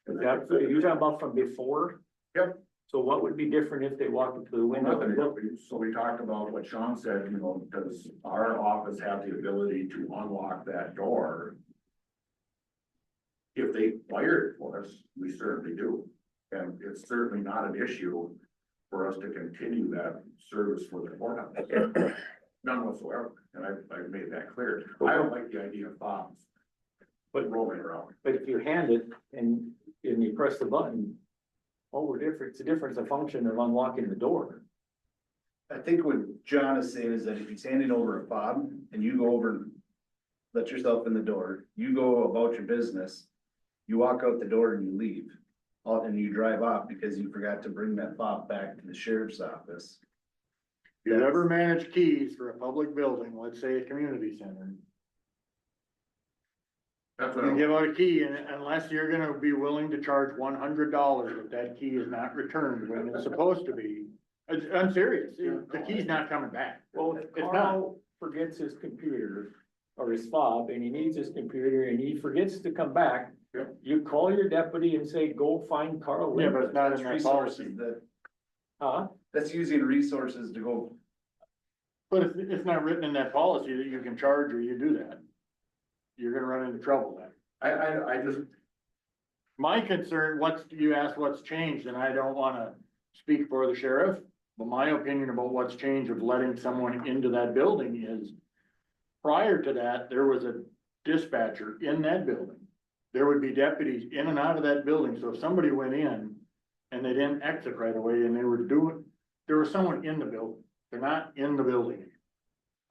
D: Is that, you're talking about from before?
F: Yep.
D: So what would be different if they walked up to the window?
F: Nothing. So we talked about what Sean said, you know, does our office have the ability to unlock that door? If they wire it for us, we certainly do. And it's certainly not an issue for us to continue that service for the courthouse. None whatsoever, and I've made that clear. I don't like the idea of fobs. But rolling around.
D: But if you hand it and you press the button, we're different, it's a difference of function of unlocking the door.
J: I think what John is saying is that if he's handing over a fob and you go over and let yourself in the door, you go about your business, you walk out the door and you leave. And you drive off because you forgot to bring that fob back to the sheriff's office.
H: If you ever manage keys for a public building, let's say a community center.
F: That's
H: You
F: what
H: can give out a key, and unless you're gonna be willing to charge $100 if that key is not returned when it's supposed to be. I'm serious, the key's not coming back.
D: Well, if
H: It's not.
D: Carl forgets his computer or his fob and he needs his computer and he forgets to come back, you call your deputy and say, go find Carl.
H: Yeah, but it's not in
J: That's
H: that
J: resources
H: policy.
J: that,
D: Huh?
J: that's using resources to go
H: But it's not written in that policy that you can charge or you do that. You're gonna run into trouble then.
F: I just,
H: My concern, you asked what's changed, and I don't wanna speak for the sheriff, but my opinion about what's changed of letting someone into that building is prior to that, there was a dispatcher in that building. There would be deputies in and out of that building, so if somebody went in and they didn't exit right away and there was someone in the building, they're not in the building.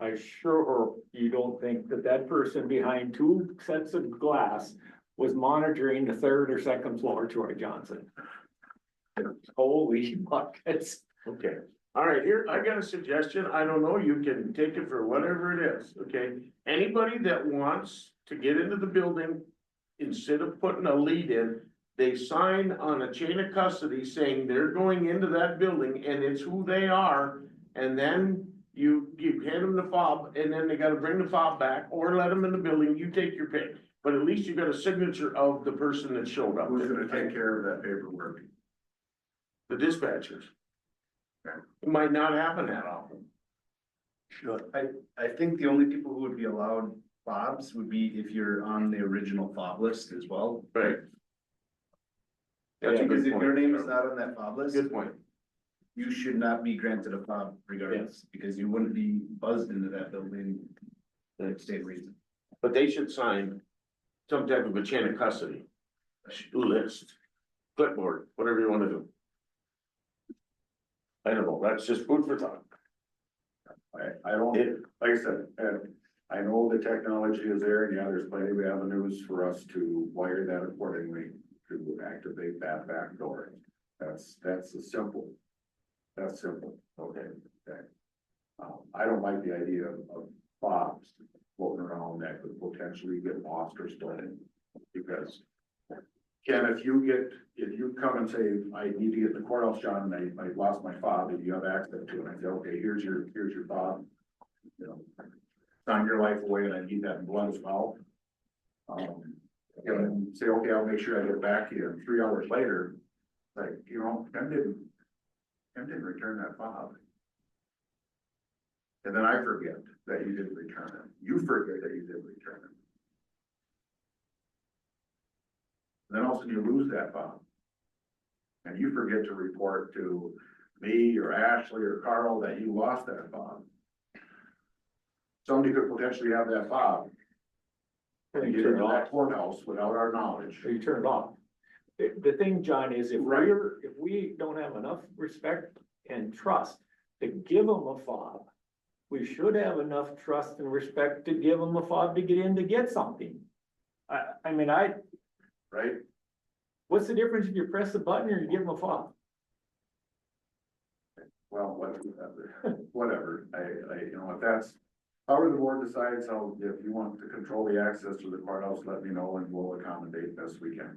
D: I sure hope you don't think that that person behind two sets of glass was monitoring the third or second floor, Troy Johnson. Holy buckets.
C: Okay, all right, here, I got a suggestion, I don't know, you can take it for whatever it is, okay? Anybody that wants to get into the building, instead of putting a lead in, they sign on a chain of custody saying they're going into that building and it's who they are. And then you hand them the fob and then they gotta bring the fob back or let them in the building, you take your pick. But at least you got a signature of the person that showed up.
B: Who's gonna take care of that paperwork?
C: The dispatchers. It might not happen that often.
H: Should.
J: I think the only people who would be allowed fobs would be if you're on the original fob list as well.
C: Right. That's a
J: Because
C: good
J: if your
C: point.
J: name is not on that fob list,
C: Good point.
J: you should not be granted a fob regardless, because you wouldn't be buzzed into that building. The state reason.
C: But they should sign some type of a chain of custody. List, clipboard, whatever you wanna do. I don't know, that's just food for thought.
B: I don't, like I said, I know the technology is there, and yeah, there's plenty of avenues for us to wire that accordingly to activate that back door. That's simple. That's simple. Okay. I don't like the idea of fobs floating around that could potentially get lost or stolen. Because Ken, if you come and say, I need to get the courthouse, John, and I lost my fob, and you have access to it, and I say, okay, here's your fob. You know, sign your life away, and I need that in blood as well. And say, okay, I'll make sure I get back to you, and 3 hours later, like, you know, Ken didn't return that fob. And then I forget that you didn't return it. You forget that you didn't return it. And then all of a sudden you lose that fob. And you forget to report to me or Ashley or Carl that you lost that fob. Somebody could potentially have that fob. And get into that courthouse without our knowledge.
D: So you turn it off. The thing, John, is if we don't have enough respect and trust to give them a fob, we should have enough trust and respect to give them a fob to get in to get something. I mean,
B: Right?
D: what's the difference if you press the button or you give them a fob?
B: Well, whatever, you know, if that's, however the board decides, if you want to control the access to the courthouse, let me know and we'll accommodate best we can.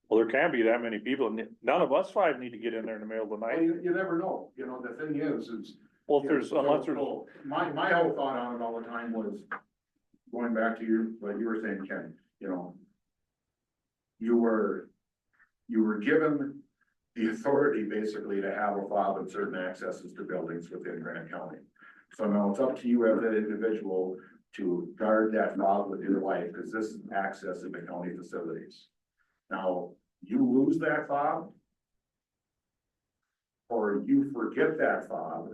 A: Well, there can't be that many people, and none of us five need to get in there in the middle of the
B: Well,
A: night.
B: you never know, you know, the thing is.
A: Well, if there's, unless there's,
B: My whole thought on it all the time was, going back to what you were saying, Ken, you know. You were given the authority basically to have a fob and certain accesses to buildings within Grant County. So now it's up to you as that individual to guard that fob with your life, because this is access in the county facilities. Now, you lose that fob, or you forget that fob,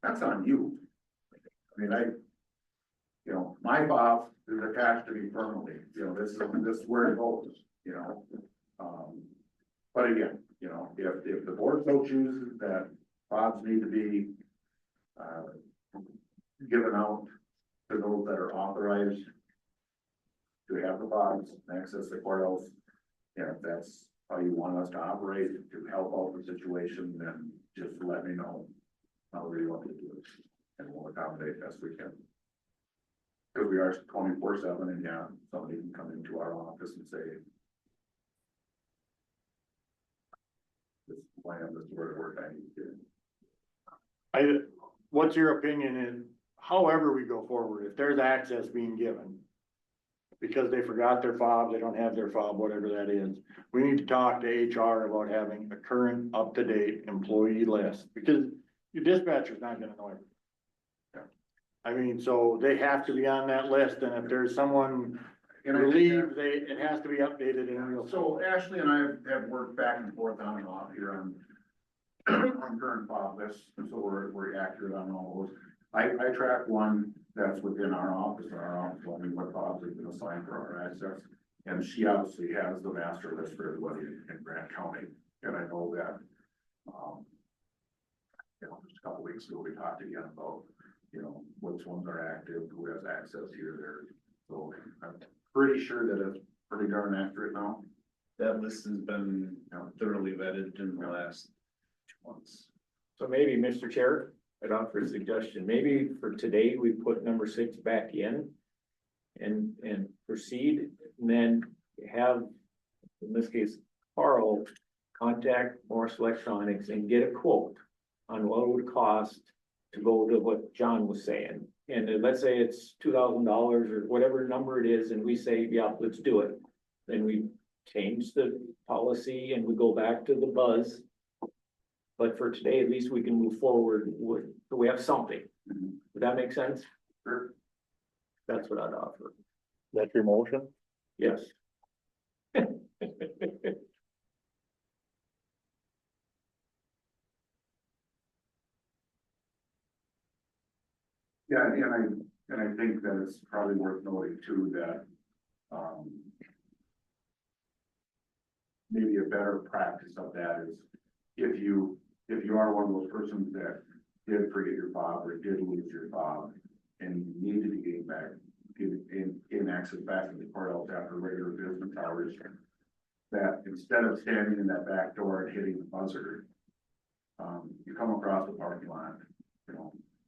B: that's on you. I mean, you know, my fob is attached to me permanently, you know, this is where it goes, you know. But again, you know, if the board so chooses that fobs need to be given out to those that are authorized to have the fobs and access the courthouse, and if that's how you want us to operate to help out the situation, then just let me know how you want to do it, and we'll accommodate best we can. Because we are 24/7, and yeah, somebody can come into our office and say, this plan, this is where work I need to do.
H: What's your opinion in, however we go forward, if there's access being given? Because they forgot their fob, they don't have their fob, whatever that is, we need to talk to HR about having a current, up-to-date employee list, because your dispatcher's not gonna know everything. I mean, so they have to be on that list, and if there's someone
F: And I think
H: relieved, it has to be updated in real.
F: So Ashley and I have worked back and forth on and off here on current fob lists, so we're accurate on all those. I track one that's within our office, I mean, what fobs have been assigned for our access. And she obviously has the master list for everybody in Grant County, and I know that, just a couple weeks ago, we talked again about, which ones are active, who has access here, there. So I'm pretty sure that it's pretty darn accurate now.
J: That list has been thoroughly vetted in the last 2 months.
D: So maybe, Mr. Chair, I'd offer a suggestion, maybe for today, we put number 6 back in. And proceed, and then have, in this case, Carl contact Morris Electronics and get a quote on what it would cost to go to what John was saying. And then let's say it's $2,000 or whatever number it is, and we say, yeah, let's do it. Then we change the policy and we go back to the buzz. But for today, at least we can move forward with, so we have something. Would that make sense?
F: Sure.
D: That's what I'd offer.
A: That's your motion?
D: Yes.
F: Yeah, and I think that it's probably worth noting too that, maybe a better practice of that is if you are one of those persons that did forget your fob or did lose your fob and you needed to gain back, gain access back to the courthouse after regular business hours, that instead of standing in that back door and hitting the buzzer, you come across the parking lot,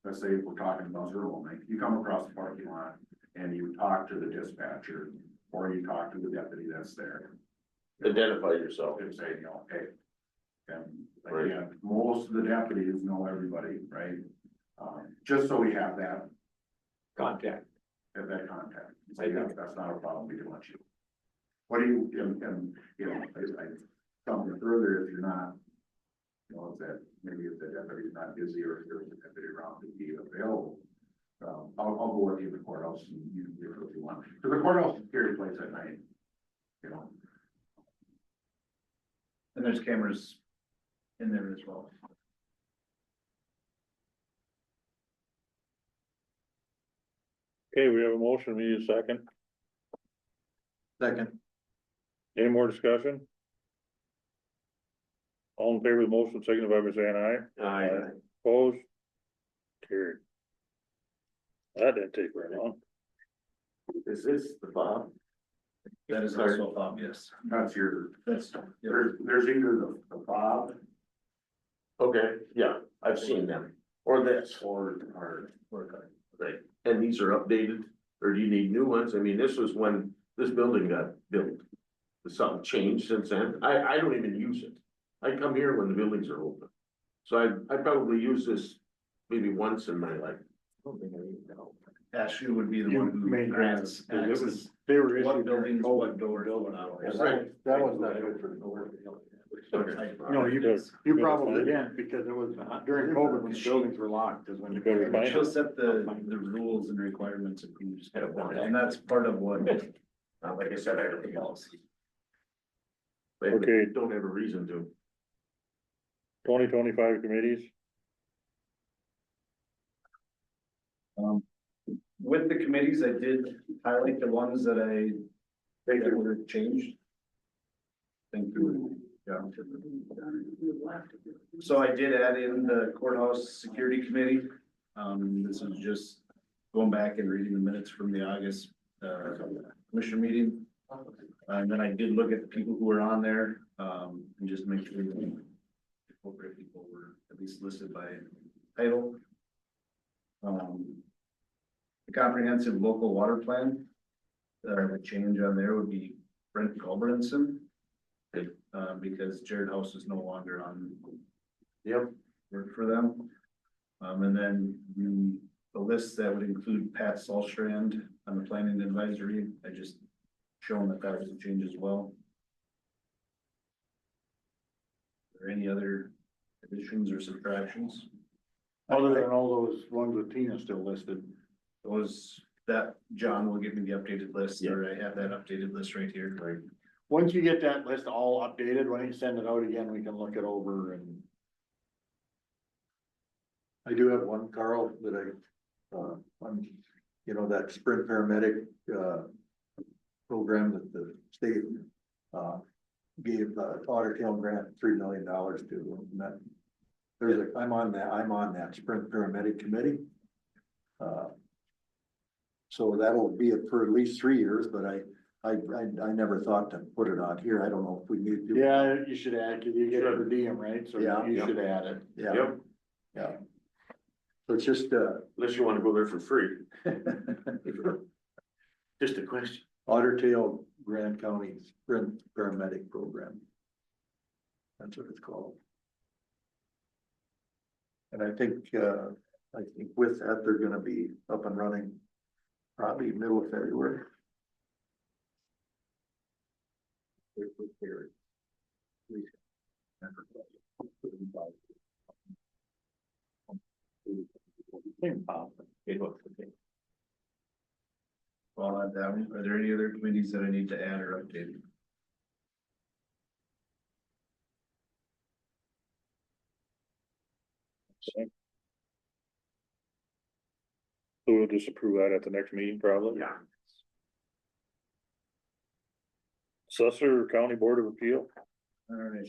F: let's say if we're talking buzzer only, you come across the parking lot and you talk to the dispatcher or you talk to the deputy that's there.
C: Identify yourself.
F: And say, hey. And again, most of the deputies know everybody, right? Just so we have that.
D: Contact.
F: Have that contact. Say, yeah, that's not a problem, we can let you. What do you, I tell you further, if you're not, if that, maybe if the deputy's not busy or if there's a deputy around to be available. I'll go with you to the courthouse and you can do it if you want. Because the courthouse is a scary place at night.
J: And there's cameras in there as well.
A: Okay, we have a motion, we need a second.
F: Second.
A: Any more discussion? All in favor of the motion, signify by saying aye.
C: Aye.
A: Opposed? Carried. That didn't take very long.
C: Is this the Bob?
J: That is also a fob, yes.
F: That's your,
J: That's,
F: there's either the fob
C: Okay, yeah, I've seen them, or this,
F: or
C: right, and these are updated, or do you need new ones? I mean, this was when this building got built. Has something changed since then? I don't even use it. I come here when the buildings are open. So I probably use this maybe once in my life. I don't think I even know.
J: Ashley would be the
H: You
J: one who
H: made
J: grants
H: grants, 'cause it was-
J: access.
H: they were
J: What
H: issued during
J: buildings,
H: COVID.
J: what doors, what hours.
C: Right.
F: that was not good for the door.
H: No, you probably didn't, because it was during COVID when the buildings were locked is when you better find
J: She'll
H: it.
J: set the rules and requirements of who's, and that's part of what,
C: Like I said, I don't think else.
A: Okay.
C: Don't have a reason to.
A: 2025 committees,
J: with the committees, I did highlight the ones that I think that were changed. Thank you. Yeah. So I did add in the courthouse security committee. This is just going back and reading the minutes from the August, commission meeting. And then I did look at the people who were on there, and just make sure the appropriate people were at least listed by title. The comprehensive local water plan, the change on there would be Brent Culbertson. Because Jared House is no longer on. Yep. Work for them. And then the list that would include Pat Salstrand on the planning advisory, I just shown that was a change as well. Are there any other additions or subtractions?
H: Other than all those ones with Tina still listed.
J: that John will give me the updated list, or I have that updated list right here.
H: Right. Once you get that list all updated, when you send it out again, we can look it over and.
F: I do have one, Carl, that on, you know, that sprint paramedic, program that the state, gave, Otter Tail Grant $3 million to, and that. I'm on that sprint paramedic committee. So that'll be it for at least 3 years, but I never thought to put it on here. I don't know if we need to.
H: Yeah, you should add, 'cause you get a per diem, right? So
F: Yeah.
H: you should add it.
F: Yeah,
C: Yep,
F: yeah. So it's just,
C: unless you wanna go there for free.
H: Just a question.
F: Otter Tail Grand County Sprint Paramedic Program. That's what it's called. And I think with that, they're gonna be up and running probably middle of February.
J: Well, add that one. Are there any other committees that I need to add or update?
A: So we'll just approve that at the next meeting probably?
C: Yeah.
A: Susser County Board of Appeal,
J: All right.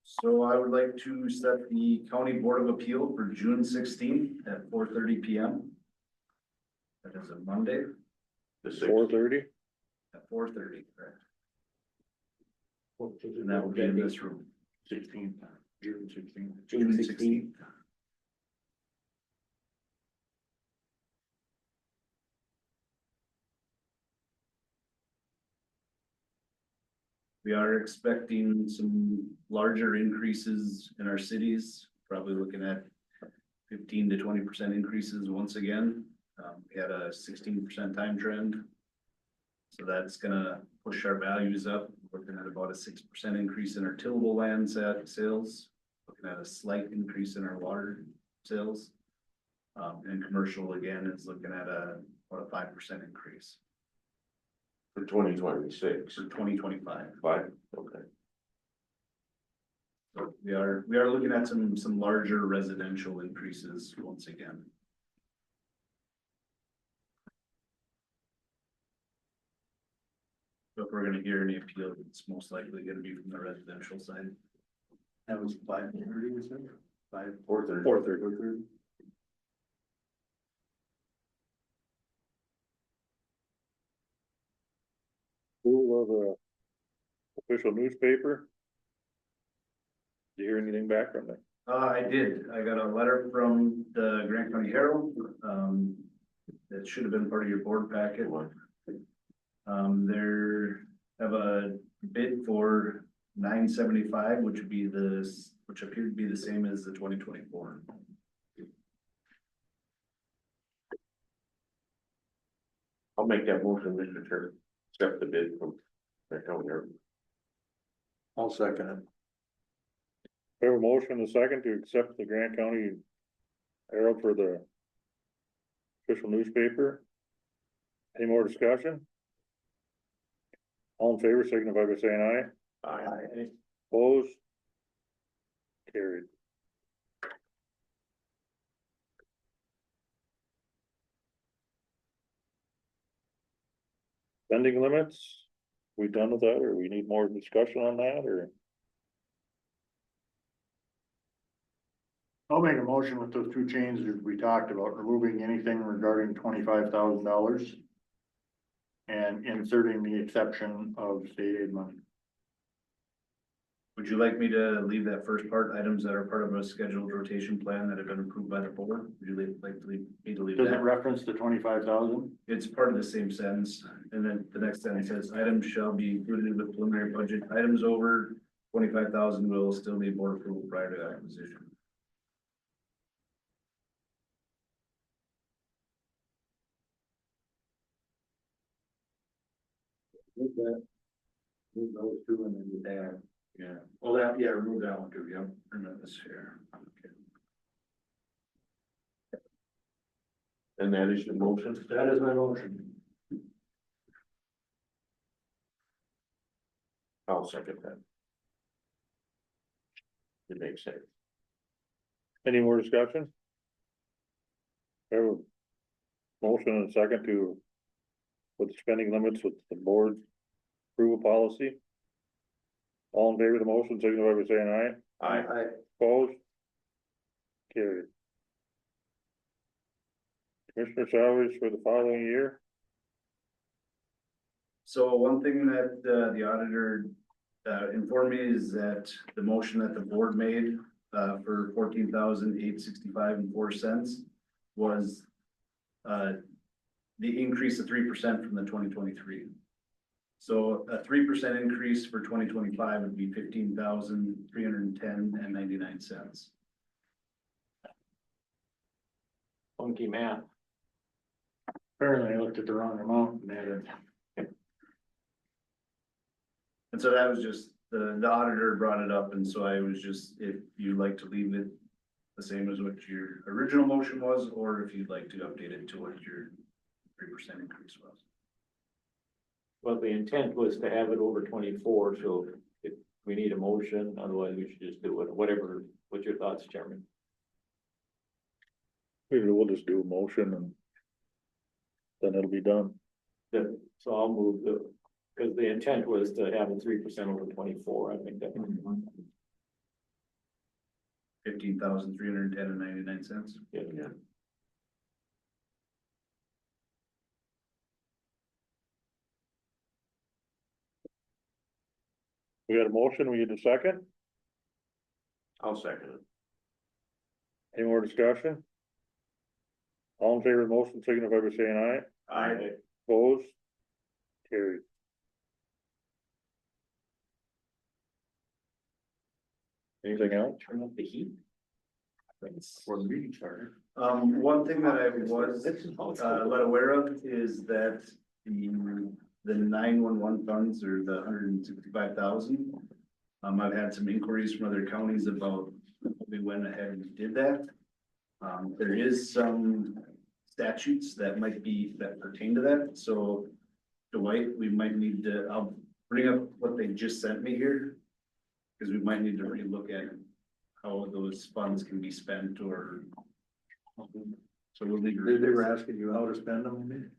J: So I would like to set the County Board of Appeal for June 16th at 4:30 PM. That is a Monday
A: 4:30.
J: at 4:30, correct? And that will be in this room.
H: 16th, June 16th.
J: June 16th. We are expecting some larger increases in our cities, probably looking at 15 to 20% increases once again. We had a 16% time trend. So that's gonna push our values up, looking at about a 6% increase in our tillable land sales, looking at a slight increase in our water sales. And commercial again is looking at about a 5% increase
C: For 2026.
J: for 2025.
C: Five, okay.
J: So we are looking at some larger residential increases once again. So if we're gonna hear any appeal, it's most likely gonna be from the residential side.
F: That was 5:30, you said?
C: 4:30.
F: 4:30.
A: Approval of the official newspaper. Did you hear anything back from them?
J: I did. I got a letter from the Grant County Herald. That should have been part of your board packet. There have a bid for $975, which would be which appeared to be the same as the 2024.
C: I'll make that motion, Mr. Chair, accept the bid from the county.
F: I'll second it.
A: We have a motion and a second to accept the Grant County Herald for the official newspaper. Any more discussion? All in favor, signify by saying aye.
C: Aye.
A: Opposed? Carried. Spending limits, we done with that, or we need more discussion on that, or?
H: I'll make a motion with those two changes we talked about, removing anything regarding $25,000. And inserting the exception of state aid money.
J: Would you like me to leave that first part, items that are part of a scheduled rotation plan that have been approved by the board? Would you like me to leave
H: Does it
J: that?
H: reference the 25,000?
J: It's part of the same sentence, and then the next sentence says, items shall be included in the preliminary budget. Items over 25,000 will still need board approval prior to acquisition.
F: Move that. Move those two and then you add.
J: Yeah, well, remove that one too, yeah, remove this here. Okay.
C: And that is your motion?
H: That is my motion.
C: I'll second that. It makes sense.
A: Any more discussion? There was motion and a second to put the spending limits with the board approval policy. All in favor of the motion, signify by saying aye.
C: Aye.
A: Opposed? Carried. Commissioner salaries for the following year,
J: So one thing that, the auditor, informed me is that the motion that the board made, for 14,865.04 was, the increase of 3% from the 2023. So a 3% increase for 2025 would be 15,310.99.
D: Funky math.
H: Apparently I looked at the wrong amount and added.
J: And so that was just, the auditor brought it up, and so I was just, if you'd like to leave it the same as what your original motion was, or if you'd like to update it to what your 3% increase was.
D: Well, the intent was to have it over 24, so if we need a motion, otherwise we should just do it, whatever, what's your thoughts, Chairman?
A: maybe we'll just do a motion and then it'll be done.
D: So I'll move because the intent was to have a 3% over 24, I think that.
J: 15,310.99.
D: Yeah.
A: We got a motion, we need a second,
C: I'll second it.
A: any more discussion? All in favor of the motion, signify by saying aye.
C: Aye.
A: Opposed? Carried. Anything else?
D: Turn up the heat.
C: For the meeting started.
J: One thing that I was, let aware of is that the 911 funds or the 165,000. I've had some inquiries from other counties about, we went ahead and did that. There is some statutes that might be, that pertain to that, so Dwight, we might need to, I'll bring up what they just sent me here. Cause we might need to relook at how those funds can be spent or. So we'll need to.
F: They were asking you how to spend them.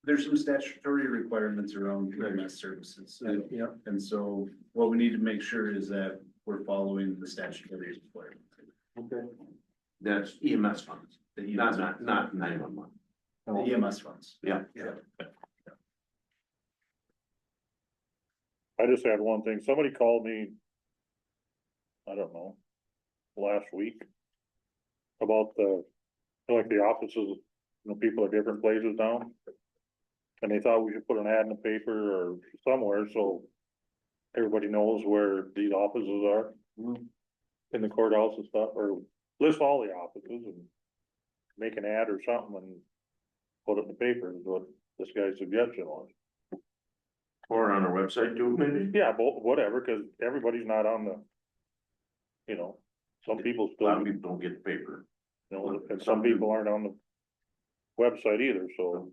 J: There's some statutory requirements around EMS services.
F: Yeah.
J: And so what we need to make sure is that we're following the statutory requirements.
F: Okay.
C: That's EMS funds,
J: The EMS,
C: not 911.
J: the EMS funds.
C: Yeah.
A: I just had one thing, somebody called me, I don't know, last week. About like the offices, you know, people at different places down. And they thought we should put an ad in the paper or somewhere, so everybody knows where these offices are. In the courthouse and stuff, or list all the offices and make an ad or something and put it in the paper, is what this guy's suggestion was.
C: Or on our website too, maybe?
A: Yeah, but whatever, cause everybody's not on the, you know, some people
C: A lot
A: still,
C: of
A: you
C: people don't get the paper.
A: know, and some people aren't on the website either, so.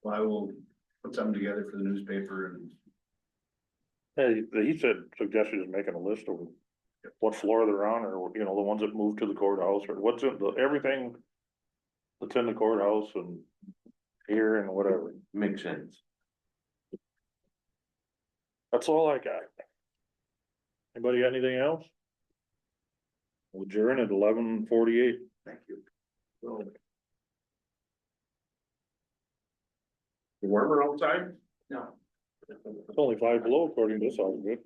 J: Well, I will put something together for the newspaper and
A: He said, suggested is making a list of what floor they're on, or, you know, the ones that moved to the courthouse, or what's in the, everything that's in the courthouse and here and whatever.
C: Makes sense.
A: That's all I got. Anybody got anything else? We'll adjourn at 11:48.
F: Thank you.
C: Warmer outside?
P: No.
A: It's only 5 below according to this outfit.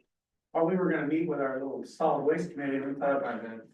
P: Well, we were gonna meet with our little solid waste committee, and we thought about that.